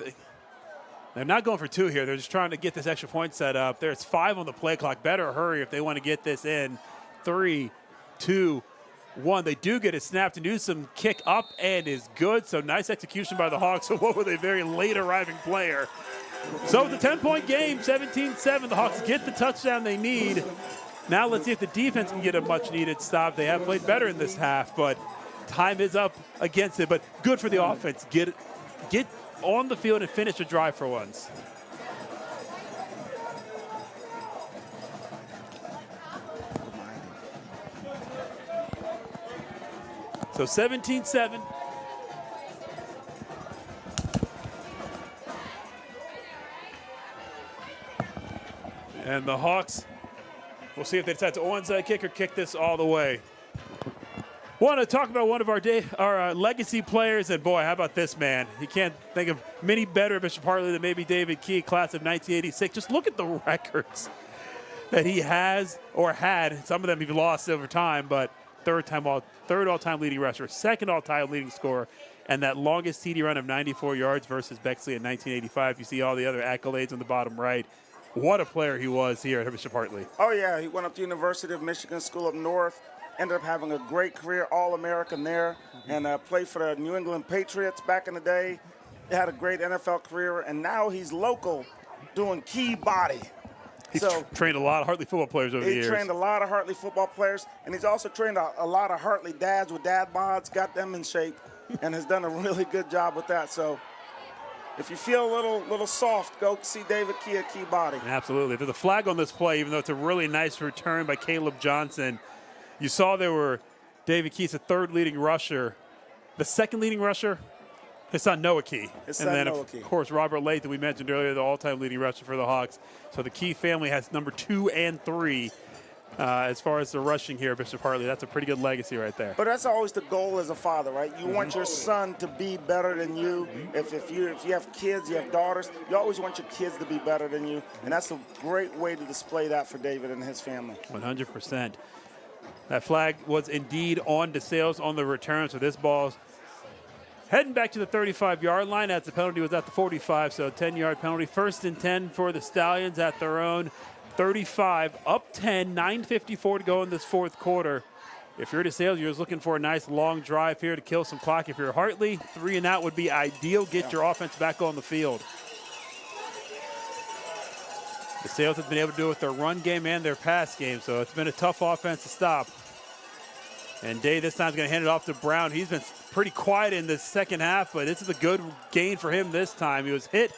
they're not going for 2 here. They're just trying to get this extra point set up. There's 5 on the play clock. Better hurry if they want to get this in. 3, 2, 1. They do get it snapped. Newsom kick up and is good. So nice execution by the Hawks. So what with a very late arriving player. So with the 10-point game, 17-7, the Hawks get the touchdown they need. Now let's see if the defense can get a much-needed stop. They have played better in this half, but time is up against it. But good for the offense. Get on the field and finish a drive for once. So 17-7. And the Hawks, we'll see if they decide to onside kick or kick this all the way. Want to talk about one of our legacy players, and boy, how about this man? You can't think of many better Bishop Hartley than maybe David Key, class of 1986. Just look at the records that he has or had. Some of them he's lost over time, but third all-time leading rusher, second all-time leading scorer, and that longest TD run of 94 yards versus Bexley in 1985. You see all the other accolades on the bottom right. What a player he was here at Bishop Hartley. Oh, yeah. He went up to University of Michigan School up north, ended up having a great career, All-American there, and played for the New England Patriots back in the day. He had a great NFL career, and now he's local doing key body. He's trained a lot of Hartley football players over the years. He trained a lot of Hartley football players, and he's also trained a lot of Hartley dads with dad bods, got them in shape, and has done a really good job with that. So if you feel a little soft, go see David Key at Key Body. Absolutely. There's a flag on this play, even though it's a really nice return by Caleb Johnson. You saw there were David Key's the third leading rusher. The second leading rusher, his son Noah Key. Of course, Robert Late, that we mentioned earlier, the all-time leading rusher for the Hawks. So the Key family has number 2 and 3 as far as the rushing here at Bishop Hartley. That's a pretty good legacy right there. But that's always the goal as a father, right? You want your son to be better than you. If you have kids, you have daughters, you always want your kids to be better than you. And that's a great way to display that for David and his family. 100%. That flag was indeed on DeSales on the return, so this ball's heading back to the 35-yard line as the penalty was at the 45, so 10-yard penalty. 1st and 10 for the Stallions at their own 35, up 10, 9:54 to go in this fourth quarter. If you're DeSales, you're just looking for a nice long drive here to kill some clock. If you're Hartley, 3 and out would be ideal. Get your offense back on the field. DeSales has been able to do it with their run game and their pass game, so it's been a tough offense to stop. And Day this time is going to hand it off to Brown. He's been pretty quiet in the second half, but this is a good gain for him this time. He was hit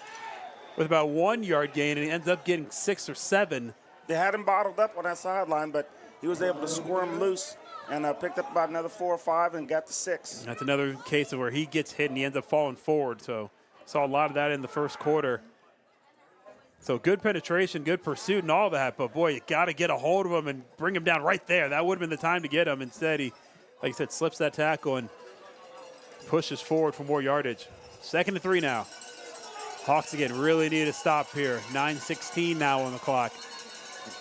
with about 1 yard gain, and he ends up getting 6 or 7. They had him bottled up on that sideline, but he was able to squirm loose and picked up about another 4 or 5 and got to 6. That's another case of where he gets hit and he ends up falling forward. So saw a lot of that in the first quarter. So good penetration, good pursuit and all that, but boy, you got to get a hold of him and bring him down right there. That would have been the time to get him. Instead, he, like I said, slips that tackle and pushes forward for more yardage. 2nd and 3 now. Hawks again really need a stop here. 9:16 now on the clock.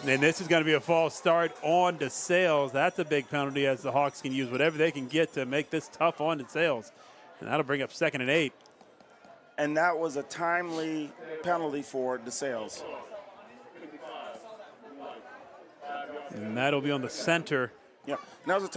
And this is going to be a false start on DeSales. That's a big penalty as the Hawks can use whatever they can get to make this tough on DeSales. And that'll bring up 2nd and 8. And that was a timely penalty for DeSales. And that'll be on the center. Yeah, and that was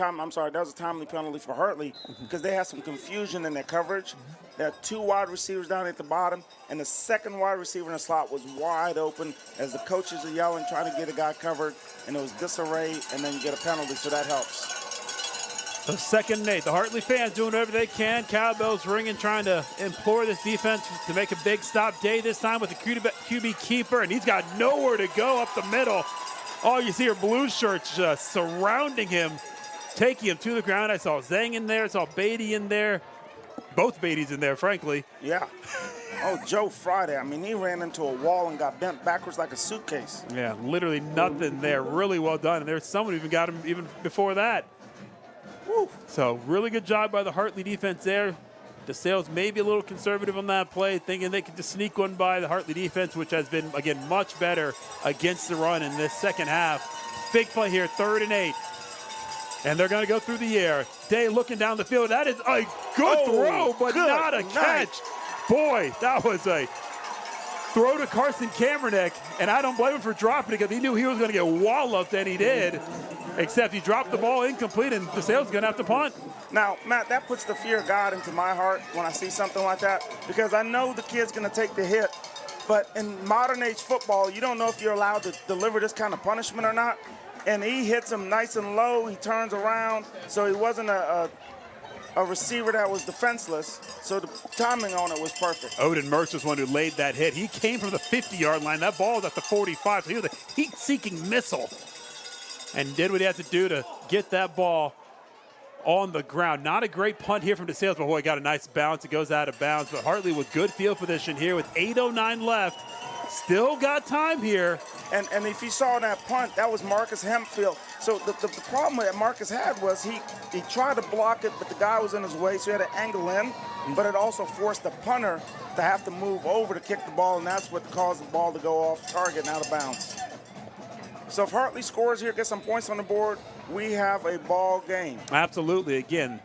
a timely penalty for Hartley because they had some confusion in their coverage. They had 2 wide receivers down at the bottom, and the second wide receiver in the slot was wide open as the coaches are yelling, trying to get a guy covered, and it was disarray, and then you get a penalty, so that helps. So 2nd and 8. The Hartley fans doing whatever they can. Cowbells ringing, trying to implore this defense to make a big stop. Day this time with the QB keeper, and he's got nowhere to go up the middle. All you see are blue shirts just surrounding him, taking him to the ground. I saw Zhang in there. I saw Beatty in there. both Beatties in there, frankly. Yeah. Oh, Joe Friday. I mean, he ran into a wall and got bent backwards like a suitcase. Yeah, literally nothing there. Really well done. And there's someone who even got him even before that. Woo. So really good job by the Hartley defense there. DeSales maybe a little conservative on that play, thinking they could just sneak one by the Hartley defense, which has been, again, much better against the run in this second half. Big play here, 3rd and 8. And they're going to go through the air. Day looking down the field. That is a good throw, but not a catch. Boy, that was a throw to Carson Kaepernick, and I don't blame him for dropping it because he knew he was going to get walloped, and he did. Except he dropped the ball incomplete, and DeSales is going to have to punt. Now, Matt, that puts the fear of God into my heart when I see something like that, because I know the kid's going to take the hit. But in modern age football, you don't know if you're allowed to deliver this kind of punishment or not. And he hits him nice and low. He turns around, so he wasn't a receiver that was defenseless. So the timing on it was perfect. Odin Mertz was one who laid that hit. He came from the 50-yard line. That ball was at the 45, so he was a heat-seeking missile and did what he had to do to get that ball on the ground. Not a great punt here from DeSales, but boy, got a nice bounce. It goes out of bounds, but Hartley with good field position here with 8:09 left. Still got time here. And if you saw that punt, that was Marcus Hempfield. So the problem that Marcus had was he tried to block it, but the guy was in his way, so he had to angle in. But it also forced the punter to have to move over to kick the ball, and that's what caused the ball to go off target and out of bounds. So if Hartley scores here, gets some points on the board, we have a ball game. Absolutely. Again,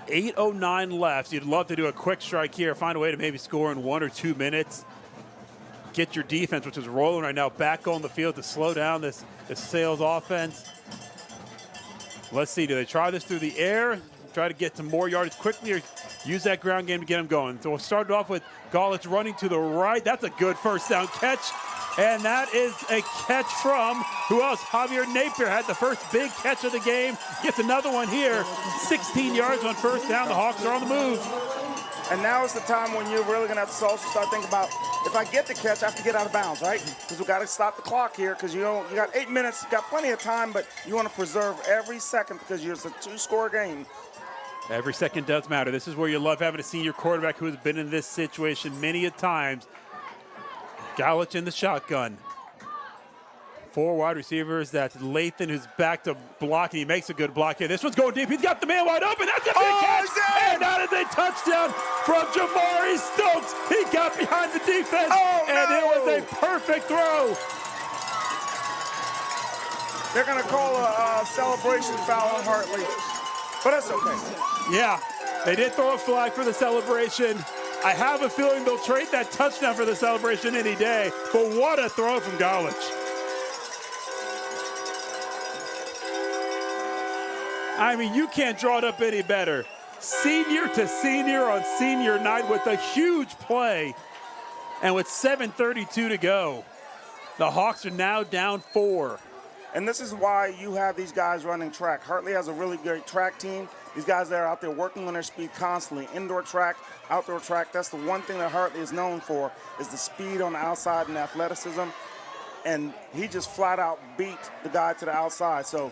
8:09 left. You'd love to do a quick strike here, find a way to maybe score in 1 or 2 minutes. Get your defense, which is rolling right now, back on the field to slow down this DeSales offense. Let's see, do they try this through the air, try to get some more yardage quickly, or use that ground game to get them going? So we'll start off with Galich running to the right. That's a good first down catch. And that is a catch from, who else? Javier Napier had the first big catch of the game. Gets another one here. 16 yards on first down. The Hawks are on the move. And now is the time when you're really going to have to also start thinking about, if I get the catch, I have to get out of bounds, right? Because we've got to stop the clock here, because you got 8 minutes, you got plenty of time, but you want to preserve every second because it's a 2-score game. Every second does matter. This is where you love having a senior quarterback who has been in this situation many a times. Galich in the shotgun. 4 wide receivers. That's Lathan, who's back to blocking. He makes a good block here. This one's going deep. He's got the man wide open. That's a big catch. And that is a touchdown from Jamari Stokes. He got behind the defense. And it was a perfect throw. They're going to call a celebration foul on Hartley. But that's okay. Yeah, they did throw a flag for the celebration. I have a feeling they'll trade that touchdown for the celebration any day. But what a throw from Galich. I mean, you can't draw it up any better. Senior to senior on senior night with a huge play. And with 7:32 to go, the Hawks are now down 4. And this is why you have these guys running track. Hartley has a really great track team. These guys that are out there working on their speed constantly. Indoor track, outdoor track. That's the one thing that Hartley is known for, is the speed on the outside and athleticism. And he just flat out beat the guy to the outside. So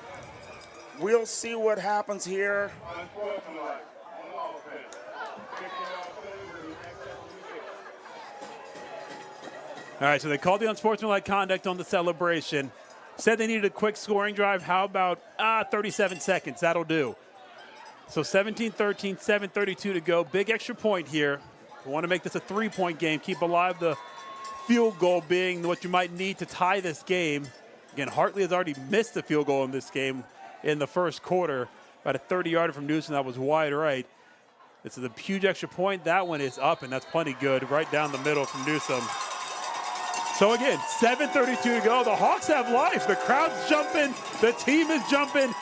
we'll see what happens here. All right, so they called the unsportsmanlike conduct on the celebration. Said they needed a quick scoring drive. How about 37 seconds? That'll do. So 17-13, 7:32 to go. Big extra point here. We want to make this a 3-point game. Keep alive the field goal being what you might need to tie this game. Again, Hartley has already missed the field goal in this game in the first quarter. About a 30-yarder from Newsom that was wide right. This is a huge extra point. That one is up, and that's plenty good. Right down the middle from Newsom. So again, 7:32 to go. The Hawks have life. The crowd's jumping. The team is jumping.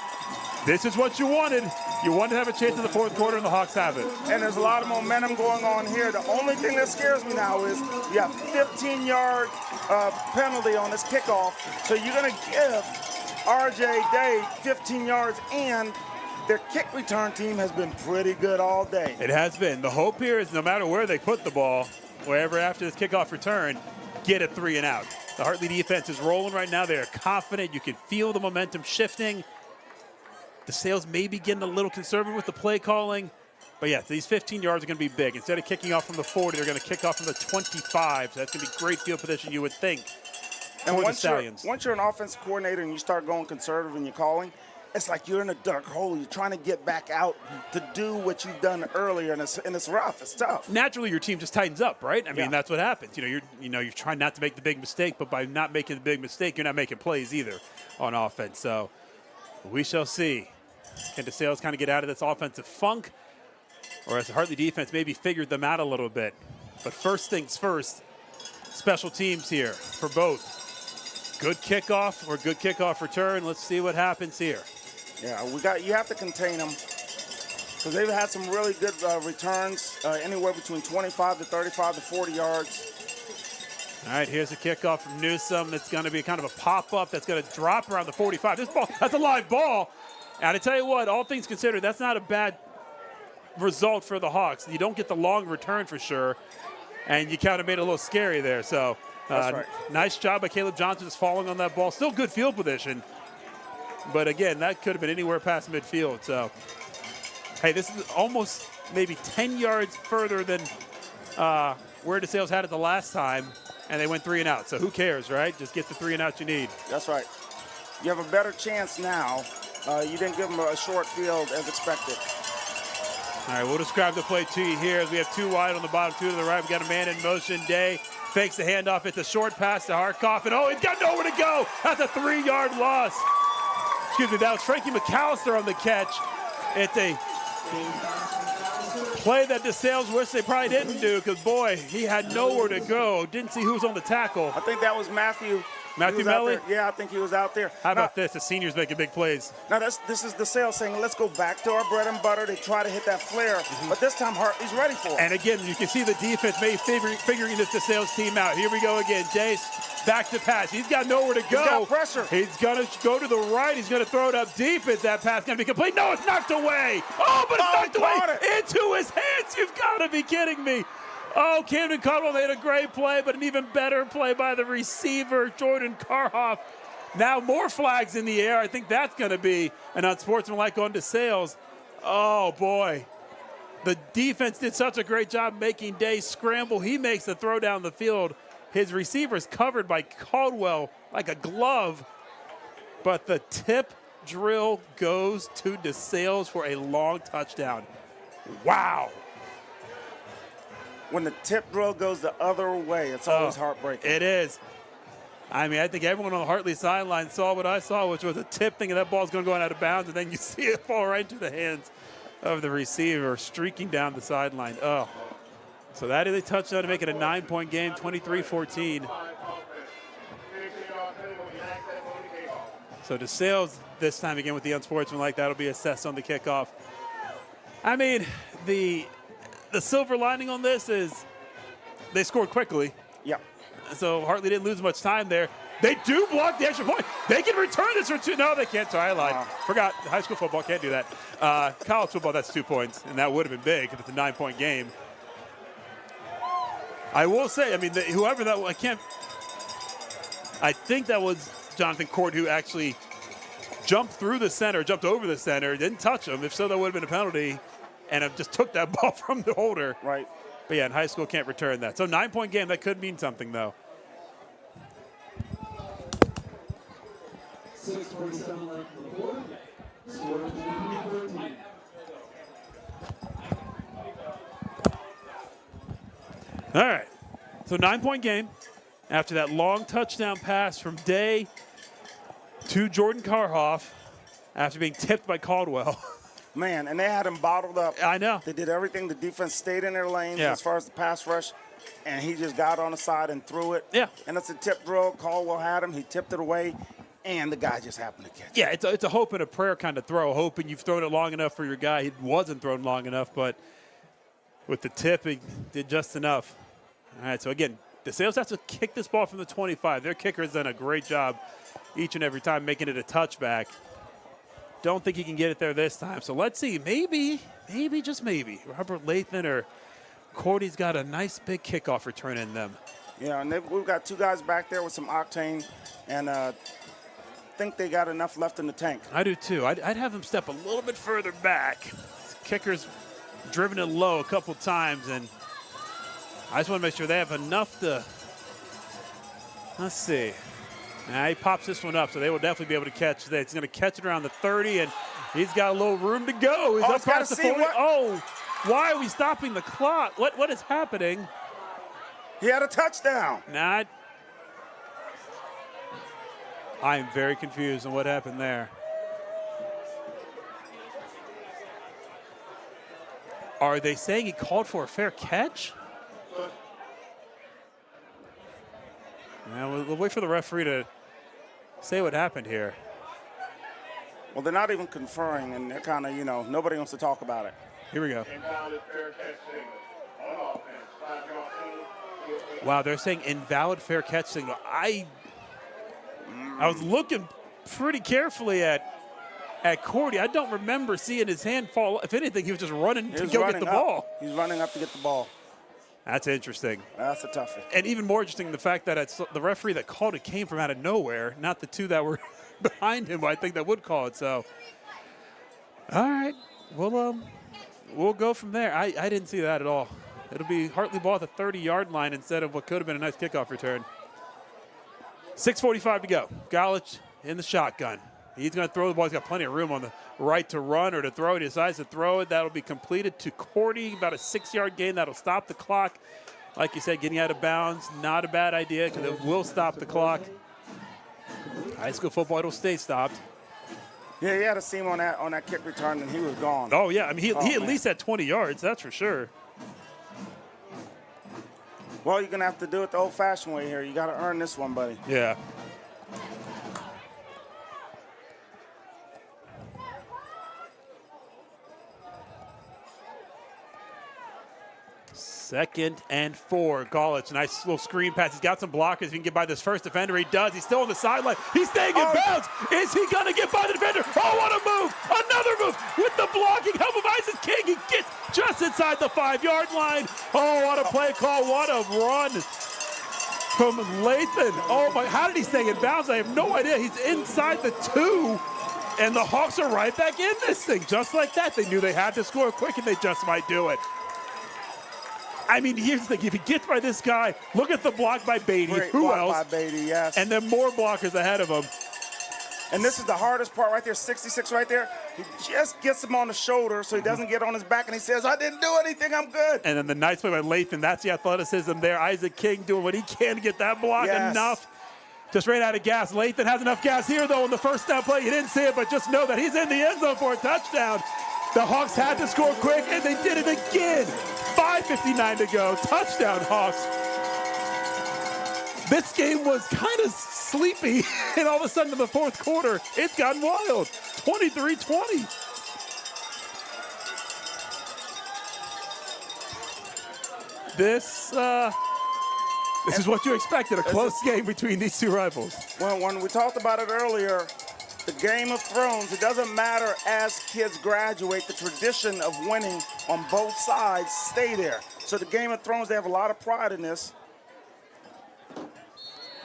This is what you wanted. You wanted to have a chance in the fourth quarter, and the Hawks have it. And there's a lot of momentum going on here. The only thing that scares me now is you have 15-yard penalty on this kickoff. So you're going to give R.J. Day 15 yards, and their kick return team has been pretty good all day. It has been. The hope here is no matter where they put the ball, wherever after this kickoff return, get a 3 and out. The Hartley defense is rolling right now. They are confident. You can feel the momentum shifting. DeSales may be getting a little conservative with the play calling. But yeah, these 15 yards are going to be big. Instead of kicking off from the 40, they're going to kick off from the 25. So that's going to be great field position, you would think, And for the once Stallions. you're an offensive coordinator and you start going conservative in your calling, it's like you're in a dark hole. You're trying to get back out to do what you've done earlier, and it's rough. It's tough. Naturally, your team just tightens up, right? I mean, that's what happens. You're trying not to make the big mistake, but by not making the big mistake, you're not making plays either on offense. So we shall see. Can DeSales kind of get out of this offensive funk? Or has the Hartley defense maybe figured them out a little bit? But first things first, special teams here for both. Good kickoff or good kickoff return. Let's see what happens here. Yeah, you have to contain them because they've had some really good returns, anywhere between 25 to 35 to 40 yards. All right, here's a kickoff from Newsome. It's going to be kind of a pop-up that's going to drop around the 45. This ball, that's a live ball. And I tell you what, all things considered, that's not a bad result for the Hawks. You don't get the long return for sure, and you kind of made it a little scary there. So That's right. Nice job by Caleb Johnson just falling on that ball. Still good field position, but again, that could have been anywhere past midfield. So, hey, this is almost maybe 10 yards further than where DeSales had it the last time, and they went 3 and out. So who cares, right? Just get the 3 and out you need. That's right. You have a better chance now. You didn't give them a short field as expected. All right, we'll describe the play to you here as we have 2 wide on the bottom, 2 to the right. We got a man in motion. Day fakes the handoff. It's a short pass to Harkoff, and he's got nowhere to go. That's a 3-yard loss. Excuse me, that was Frankie McAllister on the catch. It's a play that DeSales wish they probably didn't do because, boy, he had nowhere to go. Didn't see who was on the tackle. I think that was Matthew. Matthew Melly? Yeah, I think he was out there. How about this? The seniors making big plays. Now, this is DeSales saying, let's go back to our bread and butter. They try to hit that flare, but this time Hartley's ready for it. And again, you can see the defense maybe figuring this DeSales team out. Here we go again. Jace back to pass. He's got nowhere to go. He's got pressure. He's going to go to the right. He's going to throw it up deep. Is that pass going to be complete? No, it's knocked away. Oh, but it's knocked away into his hands. You've got to be kidding me. Oh, Camden Caldwell made a great play, but an even better play by the receiver, Jordan Karhoff. Now more flags in the air. I think that's going to be an unsportsmanlike on DeSales. Oh, boy. The defense did such a great job making Day scramble. He makes the throw down the field. His receiver is covered by Caldwell like a glove. But the tip drill goes to DeSales for a long touchdown. Wow. When the tip drill goes the other way, it's always heartbreaking. It is. I mean, I think everyone on the Hartley sideline saw what I saw, which was a tip thinking that ball's going to go out of bounds, and then you see it fall right into the hands of the receiver streaking down the sideline. Oh. So that is a touchdown to make it a 9-point game, 23-14. So DeSales this time again with the unsportsmanlike. That'll be assessed on the kickoff. I mean, the silver lining on this is they scored quickly. Yeah. So Hartley didn't lose much time there. They do block the extra point. They can return this for 2. No, they can't. Sorry, I lied. Forgot. High school football can't do that. College football, that's 2 points, and that would have been big if it's a 9-point game. I will say, I mean, whoever that was, I think that was Jonathan Court who actually jumped through the center, jumped over the center, didn't touch him. If so, that would have been a penalty. And I just took that ball from the holder. Right. But yeah, in high school, can't return that. So 9-point game, that could mean something, though. 6:47 left in the quarter. Score 14. All right. So 9-point game. After that long touchdown pass from Day to Jordan Karhoff after being tipped by Caldwell. Man, and they had him bottled up. I know. They did everything. The defense stayed in their lanes Yeah. as far as the pass rush, and he just got on the side and threw it. Yeah. And it's a tip drill. Caldwell had him. He tipped it away, and the guy just happened to catch it. Yeah, it's a hope and a prayer kind of throw, hoping you've thrown it long enough for your guy. He wasn't thrown long enough, but with the tip, he did just enough. All right, so again, DeSales has to kick this ball from the 25. Their kicker has done a great job each and every time making it a touchback. Don't think he can get it there this time. So let's see. Maybe, just maybe, Robert Lathan or Cordy's got a nice big kickoff return in them. Yeah, and we've got 2 guys back there with some octane, and think they got enough left in the tank. I do too. I'd have them step a little bit further back. Kickers driven it low a couple times, and I just want to make sure they have enough to, let's see. Now he pops this one up, so they will definitely be able to catch that. He's going to catch it around the 30, and he's got a little room to go. He's up past the 40. Oh, why are we stopping the clock? What is happening? He had a touchdown. Not. I am very confused on what happened there. Are they saying he called for a fair catch? Now we'll wait for the referee to say what happened here. Well, they're not even conferring, and they're kind of, you know, nobody wants to talk about it. Here we go. Wow, they're saying invalid fair catch signal. I was looking pretty carefully at Cordy. I don't remember seeing his hand fall. If anything, he was just running to go get the ball. He's running up to get the ball. That's interesting. That's a toughie. And even more interesting, the fact that it's the referee that called it came from out of nowhere, not the two that were behind him, I think, that would call it. So, all right, we'll go from there. I didn't see that at all. It'll be Hartley ball at the 30-yard line instead of what could have been a nice kickoff return. 6:45 to go. Golich in the shotgun. He's going to throw the ball. He's got plenty of room on the right to run or to throw it. He decides to throw it. That'll be completed to Cordy, about a 6-yard gain. That'll stop the clock. Like you said, getting out of bounds, not a bad idea because it will stop the clock. High school football, it'll stay stopped. Yeah, he had a seam on that kick return, and he was gone. Oh, yeah. I mean, he at least had 20 yards, that's for sure. Well, you're going to have to do it the old-fashioned way here. You got to earn this one, buddy. Yeah. Second and 4. Golich, nice little screen pass. He's got some blockers. He can get by this first defender. He does. He's still on the sideline. He's staying in bounds. Is he going to get by the defender? Oh, what a move. Another move with the blocking help of Isaac King. He gets just inside the 5-yard line. Oh, what a play call. What a run from Lathan. Oh, my. How did he stay in bounds? I have no idea. He's inside the 2. And the Hawks are right back in this thing. Just like that. They knew they had to score quick, and they just might do it. I mean, here's the thing. If he gets by this guy, look at the block by Beatty. Great Who block else? by Beatty, yes. And then more blockers ahead of him. And this is the hardest part right there, 66 right there. He just gets him on the shoulder so he doesn't get on his back, and he says, I didn't do anything, I'm good. And then the nice play by Lathan, that's the athleticism there. Isaac King doing what he can to get that block enough. Just ran out of gas. Lathan has enough gas here, though, in the first down play. You didn't see it, but just know that he's in the end zone for a touchdown. The Hawks had to score quick, and they did it again. 5:59 to go. Touchdown, Hawks. This game was kind of sleepy, and all of a sudden in the fourth quarter, it's gotten wild. 23-20. This is what you expected, a close game between these two rivals. Well, when we talked about it earlier, the Game of Thrones, it doesn't matter as kids graduate, the tradition of winning on both sides stay there. So the Game of Thrones, they have a lot of pride in this.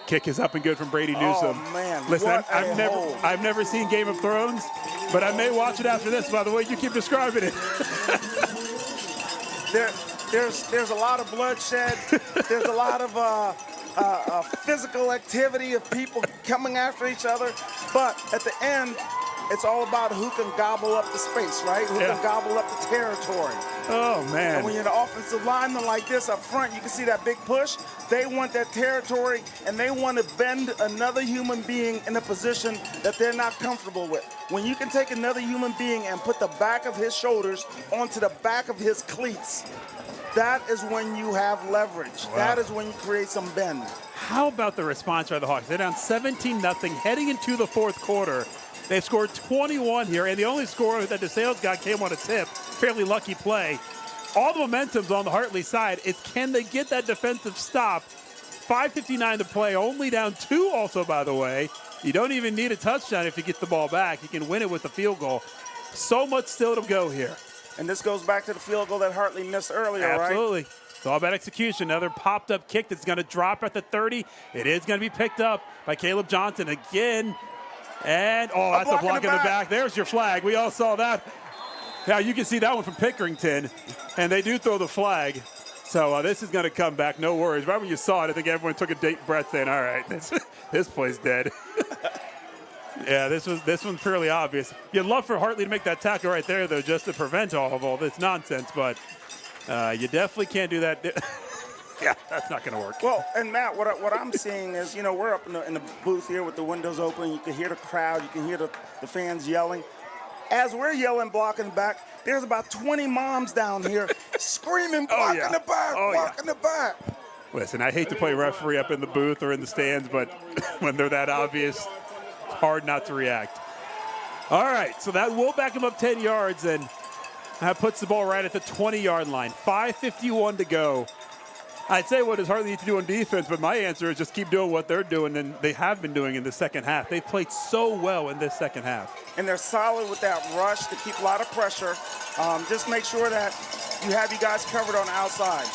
Kick is up and good from Brady Newsome. Oh, man. Listen, I've never seen Game of Thrones, but I may watch it after this, by the way you keep describing it. There's a lot of bloodshed. There's a lot of physical activity of people coming after each other. But at the end, it's all about who can gobble up the space, right? Who can gobble up the territory. Oh, man. And when you're an offensive lineman like this up front, you can see that big push. They want that territory, and they want to bend another human being in a position that they're not comfortable with. When you can take another human being and put the back of his shoulders onto the back of his cleats, that is when you have leverage. Wow. That is when you create some bend. How about the response by the Hawks? They're down 17-0 heading into the fourth quarter. They've scored 21 here, and the only score that DeSales got came on a tip. Fairly lucky play. All the momentum's on the Hartley side. It's can they get that defensive stop? 5:59 to play, only down 2 also, by the way. You don't even need a touchdown if you get the ball back. You can win it with a field goal. So much still to go here. And this goes back to the field goal that Hartley missed earlier, right? Absolutely. It's all about execution. Another popped-up kick that's going to drop at the 30. It is going to be picked up by Caleb Johnson again. And, that's a block in the back. There's your flag. We all saw that. Now you can see that one from Pickerington, and they do throw the flag. So this is going to come back, no worries. Right when you saw it, I think everyone took a deep breath saying, all right, this play's dead. Yeah, this one's fairly obvious. You'd love for Hartley to make that tackle right there, though, just to prevent all this nonsense, but you definitely can't do that. Yeah, that's not going to work. Well, and Matt, what I'm seeing is, we're up in the booth here with the windows open. You can hear the crowd. You can hear the fans yelling. As we're yelling, blocking back, there's about 20 moms down here screaming, block in the back, block in the back. Listen, I hate to play referee up in the booth or in the stands, but when they're that obvious, it's hard not to react. All right, so that will back him up 10 yards, and that puts the ball right at the 20-yard line. 5:51 to go. I'd say what does Hartley need to do on defense, but my answer is just keep doing what they're doing, and they have been doing in the second half. They've played so well in this second half. And they're solid with that rush to keep a lot of pressure. Just make sure that you have you guys covered on the outside.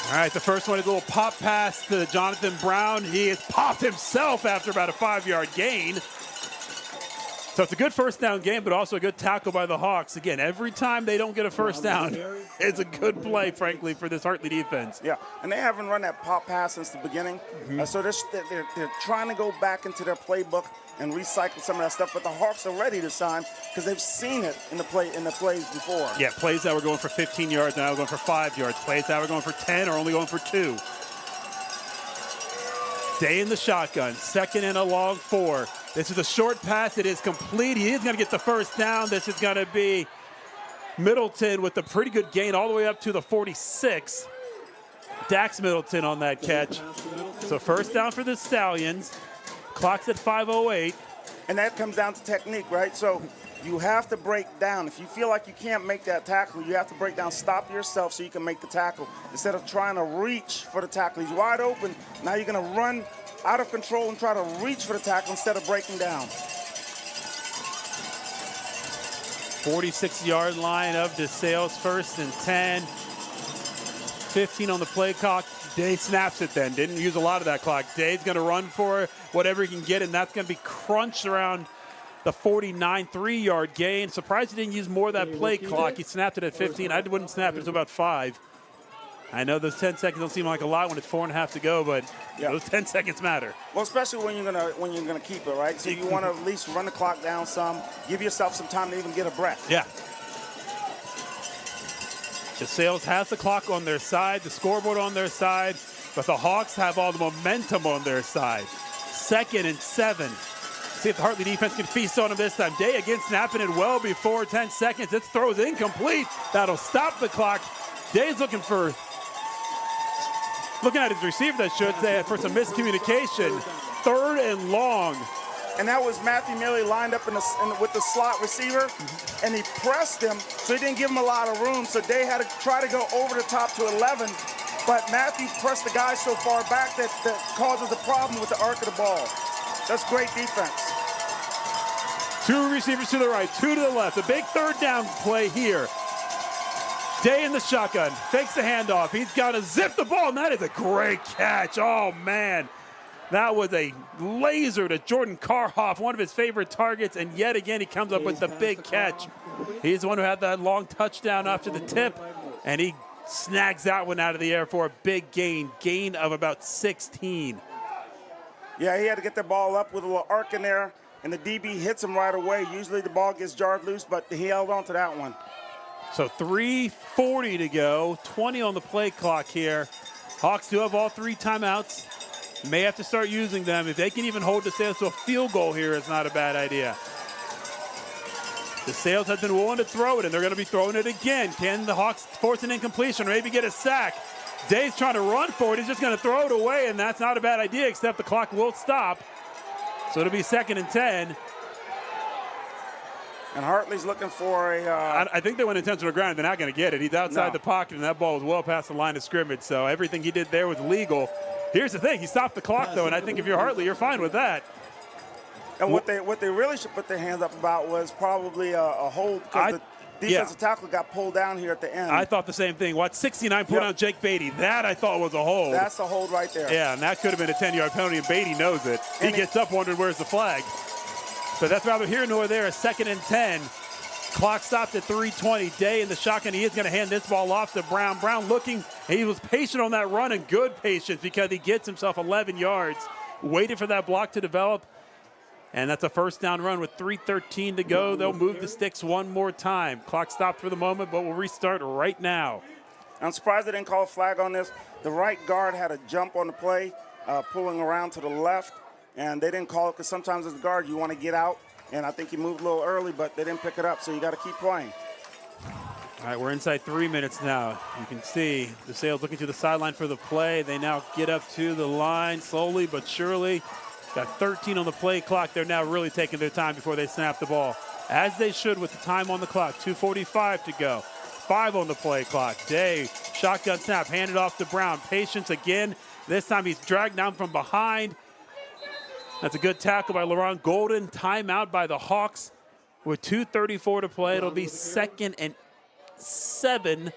All right, the first one is a little pop pass to Jonathan Brown. He has popped himself after about a 5-yard gain. So it's a good first down game, but also a good tackle by the Hawks. Again, every time they don't get a first down, it's a good play, frankly, for this Hartley defense. Yeah, and they haven't run that pop pass since the beginning. So they're trying to go back into their playbook and recycle some of that stuff. But the Hawks are ready to sign because they've seen it in the plays before. Yeah, plays that were going for 15 yards, now we're going for 5 yards. Plays that were going for 10 are only going for 2. Day in the shotgun, second and a long 4. This is a short pass. It is complete. He is going to get the first down. This is going to be Middleton with a pretty good gain all the way up to the 46. Dax Middleton on that catch. So first down for the Stallions. Clock's at 5:08. And that comes down to technique, right? So you have to break down. If you feel like you can't make that tackle, you have to break down, stop yourself so you can make the tackle instead of trying to reach for the tackle. He's wide open. Now you're going to run out of control and try to reach for the tackle instead of breaking down. 46-yard line of DeSales, first and 10. 15 on the play clock. Day snaps it then. Didn't use a lot of that clock. Day's going to run for whatever he can get, and that's going to be crunched around the 49, 3-yard gain. Surprised he didn't use more of that play clock. He snapped it at 15. I wouldn't snap it until about 5. I know those 10 seconds don't seem like a lot when it's 4.5 to go, but those 10 seconds matter. Well, especially when you're gonna keep it, right? So you want to at least run the clock down some, give yourself some time to even get a breath. Yeah. DeSales has the clock on their side, the scoreboard on their side, but the Hawks have all the momentum on their side. 2nd and 7. See if the Hartley defense can feast on him this time. Day again snapping it well before 10 seconds. It throws incomplete. That'll stop the clock. Day's looking at his receiver, that should say, for some miscommunication. 3rd and long. And that was Matthew Milley lined up with the slot receiver, and he pressed him, so he didn't give him a lot of room. So Day had to try to go over the top to 11, but Matthew pressed the guy so far back that causes a problem with the arc of the ball. That's great defense. 2 receivers to the right, 2 to the left. A big 3rd down play here. Day in the shotgun, fakes the handoff. He's got to zip the ball, and that is a great catch. Oh, man. That was a laser to Jordan Karhoff, one of his favorite targets, and yet again he comes up with the big catch. He's the one who had that long touchdown after the tip, and he snags that one out of the air for a big gain of about 16. Yeah, he had to get the ball up with a little arc in there, and the DB hits him right away. Usually the ball gets jarred loose, but he held on to that one. So 3:40 to go, 20 on the play clock here. Hawks do have all 3 timeouts. May have to start using them. If they can even hold DeSales to a field goal here, it's not a bad idea. DeSales has been willing to throw it, and they're going to be throwing it again. Can the Hawks force an incompletion or maybe get a sack? Day's trying to run for it. He's just going to throw it away, and that's not a bad idea, except the clock will stop. So it'll be 2nd and 10. And Hartley's looking for a... I think they went intentional ground. They're not going to get it. He's outside the pocket, and that ball was well past the line of scrimmage. So everything he did there was legal. Here's the thing. He stopped the clock, though, and I think if you're Hartley, you're fine with that. And what they really should put their hands up about was probably a hold, because the defensive tackle got pulled down here at the end. I thought the same thing. 69 pulled down Jake Beatty. That I thought was a hold. That's a hold right there. Yeah, and that could have been a 10-yard penalty, and Beatty knows it. He gets up wondering where's the flag. But that's rather here nor there. 2nd and 10. Clock stopped at 3:20. Day in the shotgun. He is going to hand this ball off to Brown. Brown looking. He was patient on that run, and good patience because he gets himself 11 yards. Waited for that block to develop. And that's a first down run with 3:13 to go. They'll move the sticks one more time. Clock stopped for the moment, but we'll restart right now. I'm surprised they didn't call a flag on this. The right guard had a jump on the play, pulling around to the left, and they didn't call it because sometimes as a guard you want to get out, and I think he moved a little early, but they didn't pick it up, so you got to keep playing. All right, we're inside 3 minutes now. You can see DeSales looking to the sideline for the play. They now get up to the line slowly but surely. Got 13 on the play clock. They're now really taking their time before they snap the ball, as they should with the time on the clock. 2:45 to go. 5 on the play clock. Day, shotgun snap, handed off to Brown. Patience again. This time he's dragged down from behind. That's a good tackle by LaRon Golden. Timeout by the Hawks with 2:34 to play. It'll be 2nd and 7,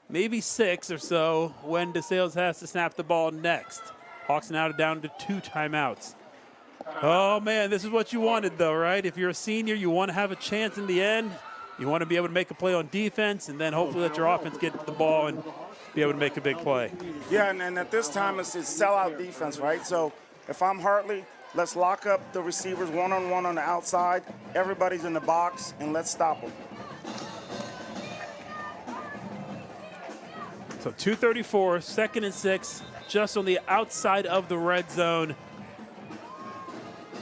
maybe 6 or so when DeSales has to snap the ball next. Hawks now down to 2 timeouts. Oh, man, this is what you wanted, though, right? If you're a senior, you want to have a chance in the end. You want to be able to make a play on defense, and then hopefully let your offense get the ball and be able to make a big play. Yeah, and at this time, it's sellout defense, right? So if I'm Hartley, let's lock up the receivers one-on-one on the outside. Everybody's in the box, and let's stop them. So 2:34, 2nd and 6, just on the outside of the red zone.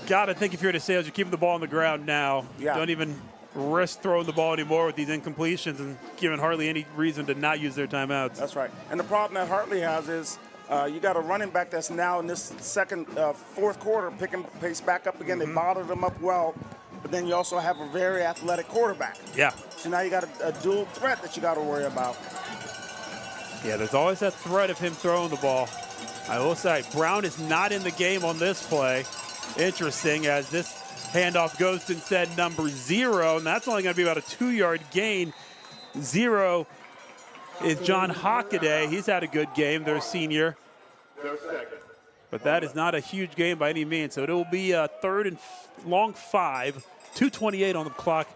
Got to think if you're DeSales, you're keeping the ball on the ground now. Yeah. Don't even risk throwing the ball anymore with these incompletions and giving Hartley any reason to not use their timeouts. That's right. And the problem that Hartley has is you got a running back that's now in this fourth quarter picking pace back up again. They bottled him up well, but then you also have a very athletic quarterback. Yeah. So now you got a dual threat that you got to worry about. Yeah, there's always that threat of him throwing the ball. I will say, Brown is not in the game on this play. Interesting, as this handoff goes to instead number 0, and that's only going to be about a 2-yard gain. 0 is John Hockaday. He's had a good game, their senior. But that is not a huge game by any means, so it will be a 3rd and long 5, 2:28 on the clock,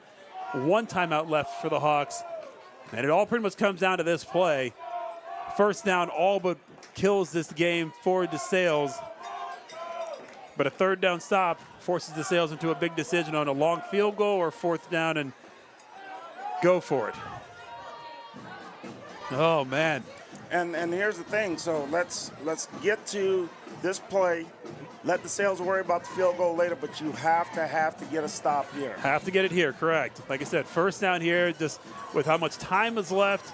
1 timeout left for the Hawks. And it all pretty much comes down to this play. First down all but kills this game for DeSales. But a 3rd down stop forces DeSales into a big decision on a long field goal or 4th down and go for it. Oh, man. And here's the thing. So let's get to this play. Let DeSales worry about the field goal later, but you have to get a stop here. Have to get it here, correct. Like I said, first down here, just with how much time is left,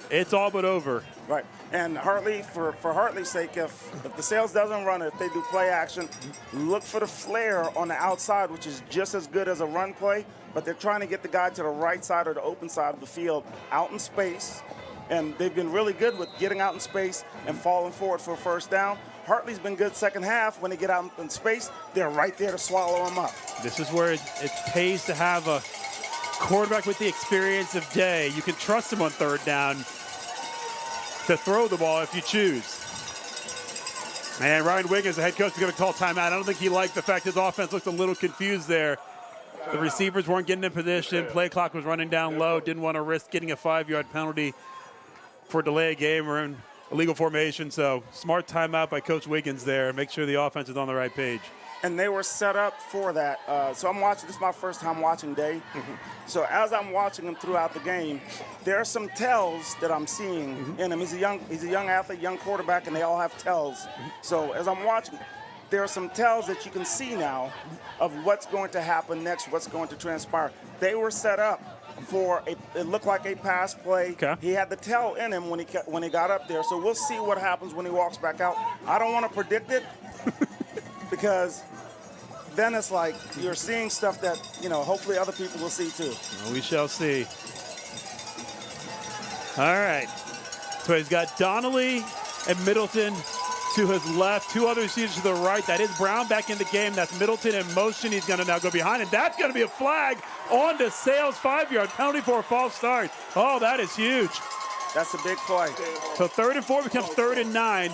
it's all but over. Right. And Hartley, for Hartley's sake, if DeSales doesn't run it, if they do play action, look for the flare on the outside, which is just as good as a run play, but they're trying to get the guy to the right side or the open side of the field out in space. And they've been really good with getting out in space and falling forward for a first down. Hartley's been good second half. When they get out in space, they're right there to swallow them up. This is where it pays to have a quarterback with the experience of Day. You can trust him on 3rd down to throw the ball if you choose. And Ryan Wiggins, the head coach, is going to call timeout. I don't think he liked the fact his offense looked a little confused there. The receivers weren't getting in position. Play clock was running down low. Didn't want to risk getting a 5-yard penalty for delay a game or in illegal formation. So smart timeout by Coach Wiggins there. Make sure the offense is on the right page. And they were set up for that. So I'm watching. This is my first time watching Day. So as I'm watching him throughout the game, there are some tells that I'm seeing in him. He's a young athlete, young quarterback, and they all have tells. So as I'm watching, there are some tells that you can see now of what's going to happen next, what's going to transpire. They were set up for it looked like a pass play. Okay. He had the tell in him when he got up there. So we'll see what happens when he walks back out. I don't want to predict it because then it's like you're seeing stuff that, hopefully other people will see too. Well, we shall see. All right. So he's got Donnelly and Middleton to his left. 2 other receivers to the right. That is Brown back in the game. That's Middleton in motion. He's going to now go behind, and that's going to be a flag on DeSales. 5-yard penalty for a false start. Oh, that is huge. That's a big play. So 3rd and 4 becomes 3rd and 9.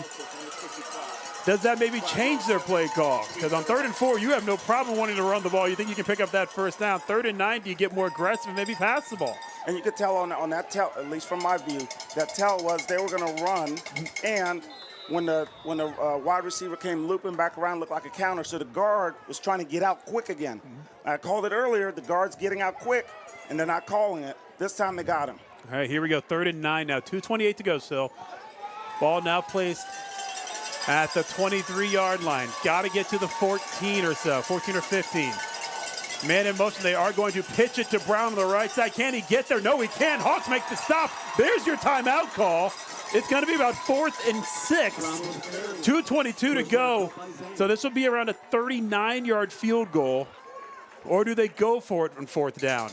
does that maybe change their play call? Because on 3rd and 4, you have no problem wanting to run the ball. You think you can pick up that first down. 3rd and 9, do you get more aggressive and maybe pass the ball? And you could tell on that tell, at least from my view, that tell was they were going to run, and when the wide receiver came looping back around, looked like a counter, so the guard was trying to get out quick again. I called it earlier, the guard's getting out quick, and they're not calling it. This time they got him. All right, here we go, 3rd and 9 now, 2:28 to go still. Ball now placed at the 23-yard line. Got to get to the 14 or so, 14 or 15. Man in motion, they are going to pitch it to Brown on the right side. Can he get there? No, he can't. Hawks make the stop. There's your timeout call. It's going to be about 4th and 6. 2:22 to go. So this will be around a 39-yard field goal. Or do they go for it on 4th down?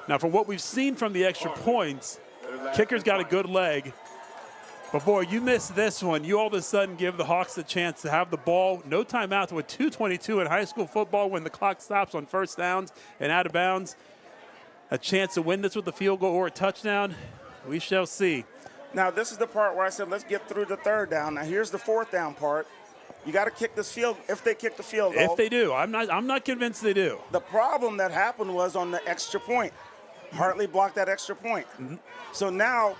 Now, from what we've seen from the extra points, kicker's got a good leg. But, boy, you miss this one. You all of a sudden give the Hawks the chance to have the ball, no timeouts, with 2:22 in high school football when the clock stops on first downs and out of bounds. A chance to win this with a field goal or a touchdown. We shall see. Now, this is the part where I said, let's get through the 3rd down. Now, here's the 4th down part. You got to kick this field, if they kick the field goal. If they do. I'm not convinced they do. The problem that happened was on the extra point. Hartley blocked that extra point. So now,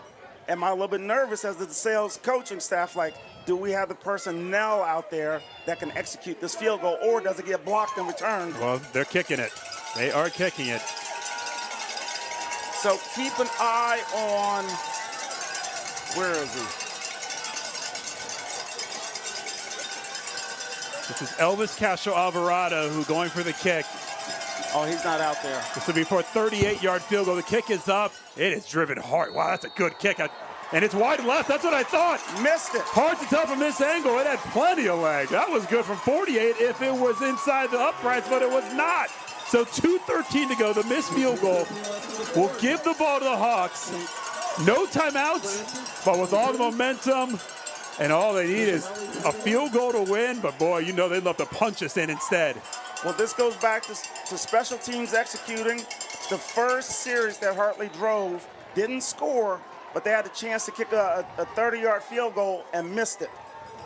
am I a little bit nervous as the DeSales coaching staff, like, do we have the personnel out there that can execute this field goal, or does it get blocked and returned? Well, they're kicking it. They are kicking it. So keep an eye on, where is he? This is Elvis Castro Alvarado who going for the kick. Oh, he's not out there. This will be for a 38-yard field goal. The kick is up. It is driven hard. Wow, that's a good kick. And it's wide left. That's what I thought. Missed it. Hard to tell from this angle. It had plenty of leg. That was good from 48 if it was inside the uprights, but it was not. So 2:13 to go. The missed field goal will give the ball to the Hawks. No timeouts, but with all the momentum, and all they need is a field goal to win. But, boy, you know they'd love to punch us in instead. Well, this goes back to special teams executing. The first series that Hartley drove didn't score, but they had a chance to kick a 30-yard field goal and missed it.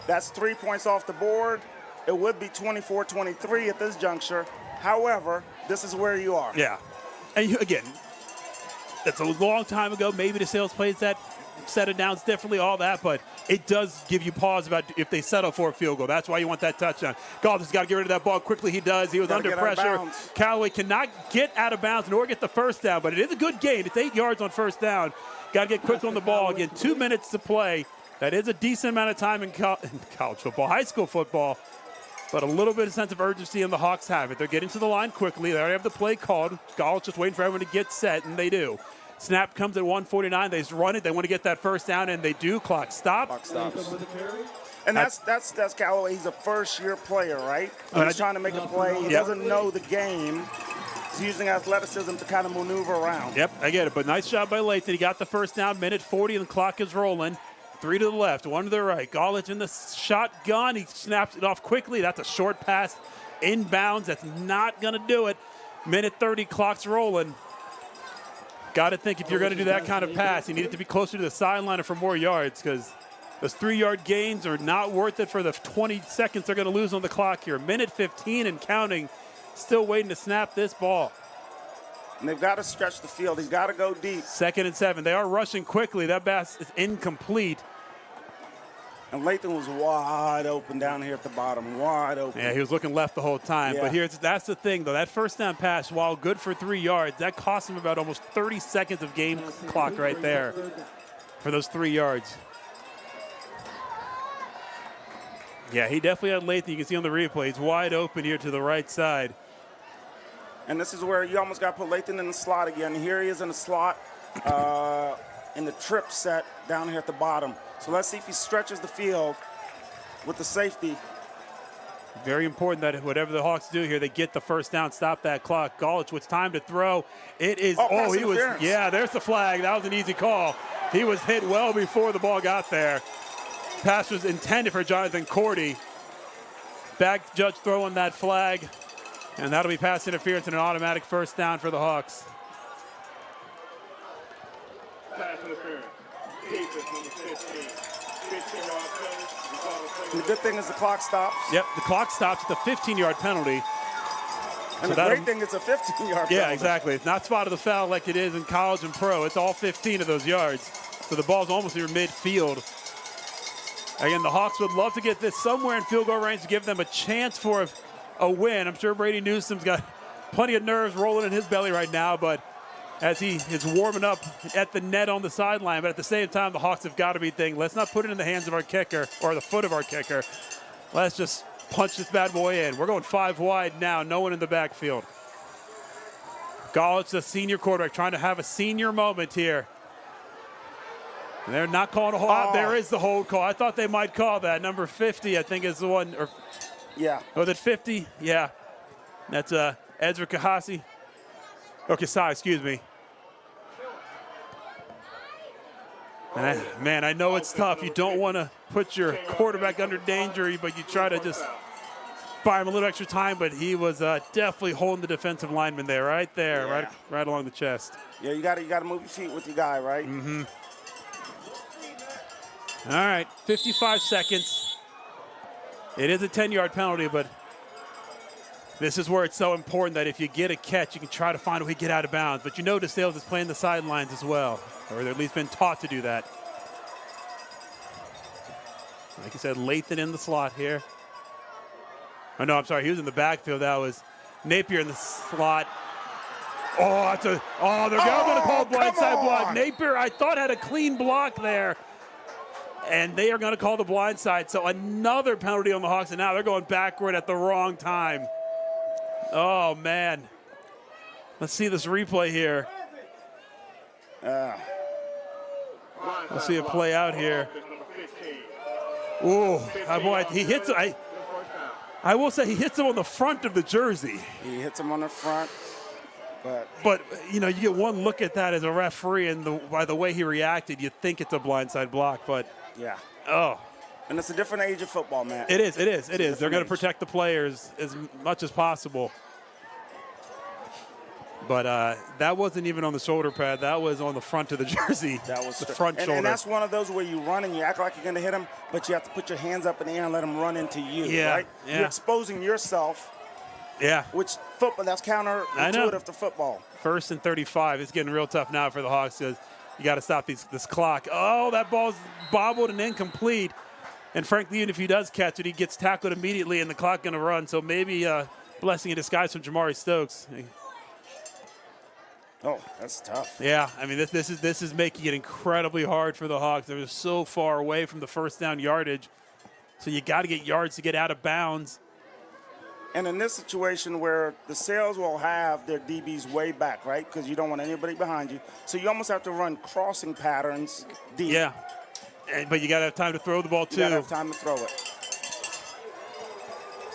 That's 3 points off the board. It would be 24-23 at this juncture. However, this is where you are. Yeah. And, again, that's a long time ago. Maybe DeSales plays that set it downs differently, all that, but it does give you pause about if they settle for a field goal. That's why you want that touchdown. Goff has got to get rid of that ball quickly. He does. He was under pressure. Callaway cannot get out of bounds nor get the first down, but it is a good gain. It's 8 yards on first down. Got to get quick on the ball. Again, 2 minutes to play. That is a decent amount of time in college football, high school football, but a little bit of sense of urgency, and the Hawks have it. They're getting to the line quickly. They already have the play called. Gall's just waiting for everyone to get set, and they do. Snap comes at 1:49. They just run it. They want to get that first down, and they do. Clock stop. Clock stops. And that's Callaway. He's a first-year player, right? He's trying to make a play. He doesn't know the game. He's using athleticism to kind of maneuver around. Yep, I get it. But nice job by Lathan. He got the first down. Minute 40, and the clock is rolling. 3 to the left, 1 to the right. Gallage in the shotgun. He snaps it off quickly. That's a short pass inbounds. That's not going to do it. Minute 30, clock's rolling. Got to think if you're going to do that kind of pass, you need it to be closer to the sideline or for more yards, because those 3-yard gains are not worth it for the 20 seconds they're going to lose on the clock here. Minute 15 and counting, still waiting to snap this ball. And they've got to stretch the field. He's got to go deep. 2nd and 7. They are rushing quickly. That pass is incomplete. And Lathan was wide open down here at the bottom, wide open. Yeah, he was looking left the whole time. Yeah. But that's the thing, though. That first down pass, while good for 3 yards, that cost him about almost 30 seconds of game clock right there for those 3 yards. Yeah, he definitely had Lathan. You can see on the replay, he's wide open here to the right side. And this is where you almost got to put Lathan in the slot again. Here he is in the slot in the trip set down here at the bottom. So let's see if he stretches the field with the safety. Very important that whatever the Hawks do here, they get the first down, stop that clock. Gallage with time to throw. It is, he was, yeah, there's the flag. That was an easy call. He was hit well before the ball got there. Pass was intended for Jonathan Cordy. Back judge throwing that flag, and that'll be pass interference and an automatic first down for the Hawks. Pass interference. Defense number 15. 15 And the good thing is the clock stops. Yep, the clock stops at the 15-yard penalty. And So the great thing is a 15-yard penalty. Yeah, exactly. It's not spot of the foul like it is in college and pro. It's all 15 of those yards. So the ball's almost near midfield. Again, the Hawks would love to get this somewhere in field goal range to give them a chance for a win. I'm sure Brady Newsom's got plenty of nerves rolling in his belly right now, but as he is warming up at the net on the sideline. But at the same time, the Hawks have got to be thinking, let's not put it in the hands of our kicker or the foot of our kicker. Let's just punch this bad boy in. We're going 5 wide now, no one in the backfield. Golich, the senior quarterback, trying to have a senior moment here. And they're not calling a hold. Oh. There is the hold call. I thought they might call that. Number 50, I think, is the one. Or, yeah. Oh, that 50? Yeah. That's Ezra Kahasi. Oh, Kasai, excuse me. Man, I know it's tough. You don't want to put your quarterback under danger, but you try to just buy him a little extra time. But he was definitely holding the defensive lineman there, right there, yeah. right along the chest. Yeah, you got to move your feet with your guy, right? Mm-hmm. All right, 55 seconds. It is a 10-yard penalty, but this is where it's so important that if you get a catch, you can try to find a way to get out of bounds. But you know DeSales is playing the sidelines as well, or they're at least been taught to do that. Like you said, Lathan in the slot here. Oh, no, I'm sorry. He was in the backfield. That was Napier in the slot. Oh, they're going to call blindside block. Napier, I thought, had a clean block there. And they are going to call the blindside. So another penalty on the Hawks, and now they're going backward at the wrong time. Oh, man. Let's see this replay here. Let's see it play out here. Ooh, boy, he hits. I will say he hits him on the front of the jersey. He hits him on the front. But you know, you get one look at that as a referee, and by the way he reacted, you think it's a blindside block. But yeah. Oh. And it's a different age of football, man. It is. They're going to protect the players as much as possible. But that wasn't even on the shoulder pad. That was on the front of the jersey. That was the front shoulder. And that's one of those where you run and you act like you're going to hit him, but you have to put your hands up in the air and let him run into you, right? Yeah. You're exposing yourself. Yeah. Which football, that's counterintuitive to football. 1st and 35. It's getting real tough now for the Hawks because you got to stop this clock. Oh, that ball's bobbled and incomplete. And frankly, even if he does catch it, he gets tackled immediately and the clock going to run. So maybe blessing in disguise from Jamari Stokes. Oh, that's tough. Yeah, I mean, this is making it incredibly hard for the Hawks. They're so far away from the first down yardage. So you got to get yards to get out of bounds. And in this situation where the DeSales will have their DBs way back, right? Because you don't want anybody behind you. So you almost have to run crossing patterns deep. Yeah, but you got to have time to throw the ball, too. You got to have time to throw it.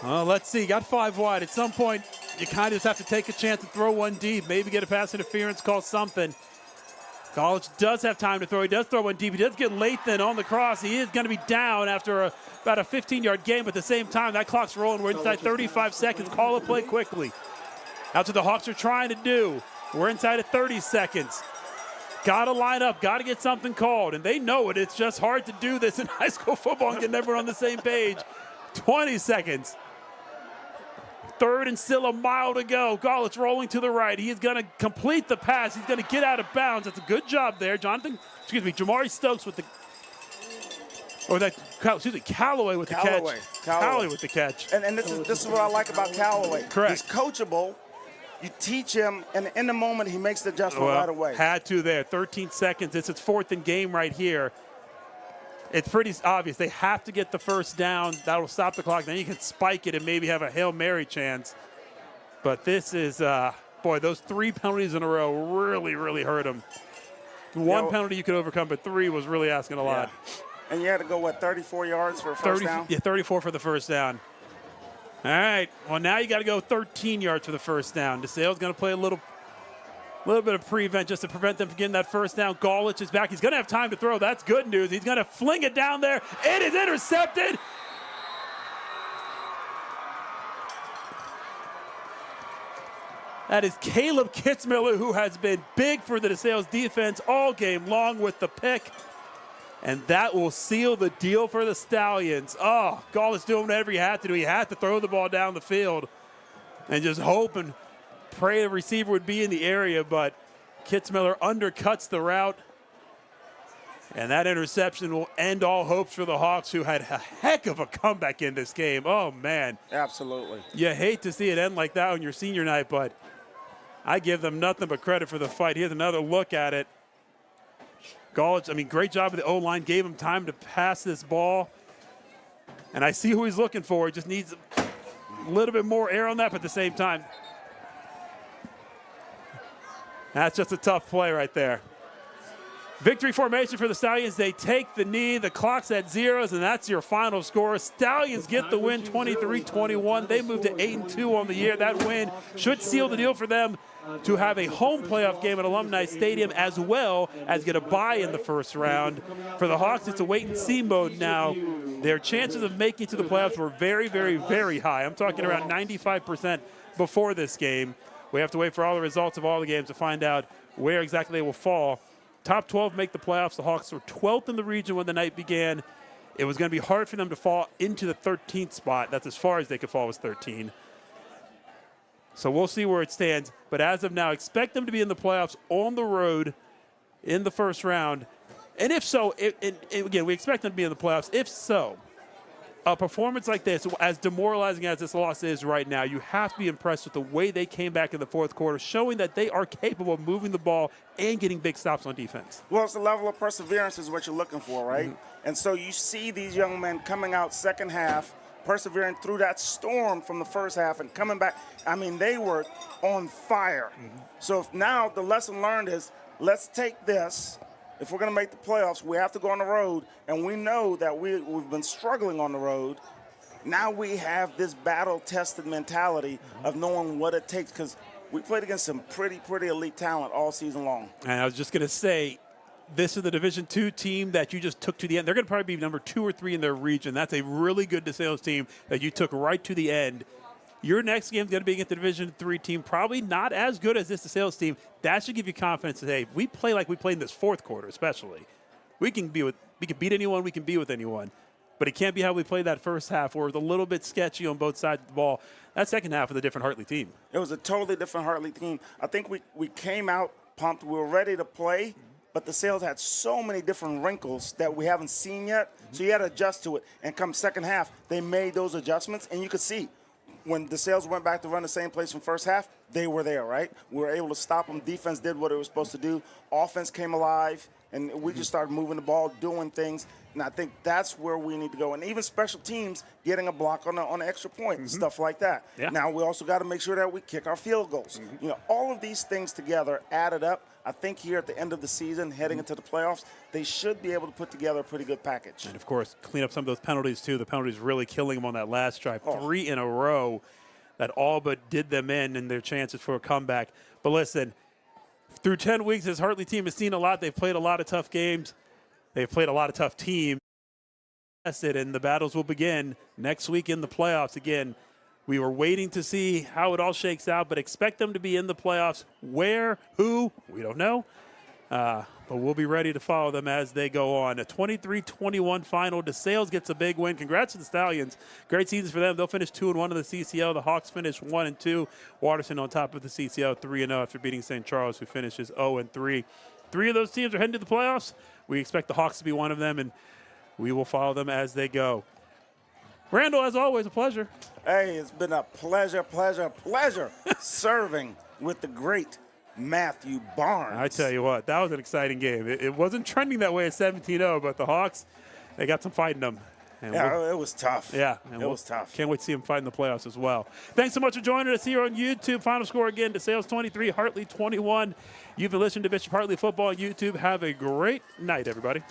Well, let's see. Got 5 wide. At some point, you kind of just have to take a chance and throw one deep. Maybe get a pass interference, call something. Golich does have time to throw. He does throw one deep. He does get Lathan on the cross. He is going to be down after about a 15-yard game. But at the same time, that clock's rolling. We're inside 35 seconds. Call a play quickly. That's what the Hawks are trying to do. We're inside of 30 seconds. Got to line up. Got to get something called. And they know it. It's just hard to do this in high school football and get everyone on the same page. 20 seconds. 3rd and still a mile to go. Golich rolling to the right. He is going to complete the pass. He's going to get out of bounds. That's a good job there. Jamari Stokes with the Callaway with the catch. Callaway with the catch. And this is what I like about Callaway. Correct. He's coachable. You teach him, and in the moment, he makes the adjustment right away. Had to there. 13 seconds. It's 4th and game right here. It's pretty obvious. They have to get the first down. That will stop the clock. Then you can spike it and maybe have a Hail Mary chance. But this is, those 3 penalties in a row really, really hurt them. One penalty you could overcome, but 3 was really asking a lot. And you had to go, 34 yards for a first down? Yeah, 34 for the first down. All right. Well, now you got to go 13 yards for the first down. DeSales going to play a little bit of prevent just to prevent them from getting that first down. Golich is back. He's going to have time to throw. That's good news. He's going to fling it down there. It is intercepted. That is Caleb Kitzmiller, who has been big for the DeSales defense all game long with the pick. And that will seal the deal for the Stallions. Oh, Gall is doing whatever he had to do. He had to throw the ball down the field and just hope and pray the receiver would be in the area, but Kitzmiller undercuts the route. And that interception will end all hopes for the Hawks, who had a heck of a comeback in this game. Oh, man. Absolutely. You hate to see it end like that on your senior night, but I give them nothing but credit for the fight. Here's another look at it. Gallage, great job of the O-line. Gave him time to pass this ball. And I see who he's looking for. He just needs a little bit more air on that, but at the same time, that's just a tough play right there. Victory formation for the Stallions. They take the knee. The clock's at zeros, and that's your final score. Stallions get the win 23-21. They move to 8-2 on the year. That win should seal the deal for them to have a home playoff game at Alumni Stadium, as well as get a bye in the first round. For the Hawks, it's a wait-and-see mode now. Their chances of making it to the playoffs were very, very, very high. I'm talking around 95% before this game. We have to wait for all the results of all the games to find out where exactly they will fall. Top 12 make the playoffs. The Hawks were 12th in the region when the night began. It was going to be hard for them to fall into the 13th spot. That's as far as they could fall, was 13. So we'll see where it stands. But as of now, expect them to be in the playoffs on the road in the first round. And if so, again, we expect them to be in the playoffs. If so, a performance like this, as demoralizing as this loss is right now, you have to be impressed with the way they came back in the fourth quarter, showing that they are capable of moving the ball and getting big stops on defense. Well, it's the level of perseverance is what you're looking for, right? Mm-hmm. And so you see these young men coming out second half, persevering through that storm from the first half and coming back. They were on fire. Mm-hmm. So now the lesson learned is, let's take this. If we're going to make the playoffs, we have to go on the road, and we know that we've been struggling on the road. Now we have this battle-tested mentality of knowing what it takes, because we played against some pretty elite talent all season long. And I was just going to say, this is the Division II team that you just took to the end. They're going to probably be number 2 or 3 in their region. That's a really good DeSales team that you took right to the end. Your next game is going to be against the Division III team, probably not as good as this DeSales team. That should give you confidence that, hey, we play like we played in this fourth quarter especially. We can beat anyone, we can be with anyone. But it can't be how we played that first half, where it was a little bit sketchy on both sides of the ball. That second half was a different Hartley team. It was a totally different Hartley team. I think we came out pumped. We were ready to play, but DeSales had so many different wrinkles that we haven't seen yet. So you had to adjust to it. And come second half, they made those adjustments, and you could see when DeSales went back to run the same plays from first half, they were there, right? We were able to stop them. Defense did what it was supposed to do. Offense came alive, and we just started moving the ball, doing things. And I think that's where we need to go. And even special teams getting a block on an extra point, stuff like that. Yeah. Now we also got to make sure that we kick our field goals. All of these things together added up. I think here at the end of the season, heading into the playoffs, they should be able to put together a pretty good package. And, of course, clean up some of those penalties, too. The penalties really killing them on that last drive. 3 in a row that all but did them in their chances for a comeback. But listen, through 10 weeks, this Hartley team has seen a lot. They've played a lot of tough games. They've played a lot of tough teams. And the battles will begin next week in the playoffs. Again, we were waiting to see how it all shakes out, but expect them to be in the playoffs. Where, who, we don't know. But we'll be ready to follow them as they go on. A 23-21 final. DeSales gets a big win. Congrats to the Stallions. Great seasons for them. They'll finish 2-1 in the CCL. The Hawks finish 1-2. Waterson on top of the CCL 3-0 after beating St. Charles, who finishes 0-3. 3 of those teams are heading to the playoffs. We expect the Hawks to be one of them, and we will follow them as they go. Randall, as always, a pleasure. Hey, it's been a pleasure serving with the great Matthew Barnes. I tell you what, that was an exciting game. It wasn't trending that way at 17-0, but the Hawks, they got some fight in them. And yeah, it was tough. Yeah. It was tough. Can't wait to see them fight in the playoffs as well. Thanks so much for joining us here on YouTube. Final score again, DeSales 23, Hartley 21. You've been listening to Bishop Hartley Football on YouTube. Have a great night, everybody.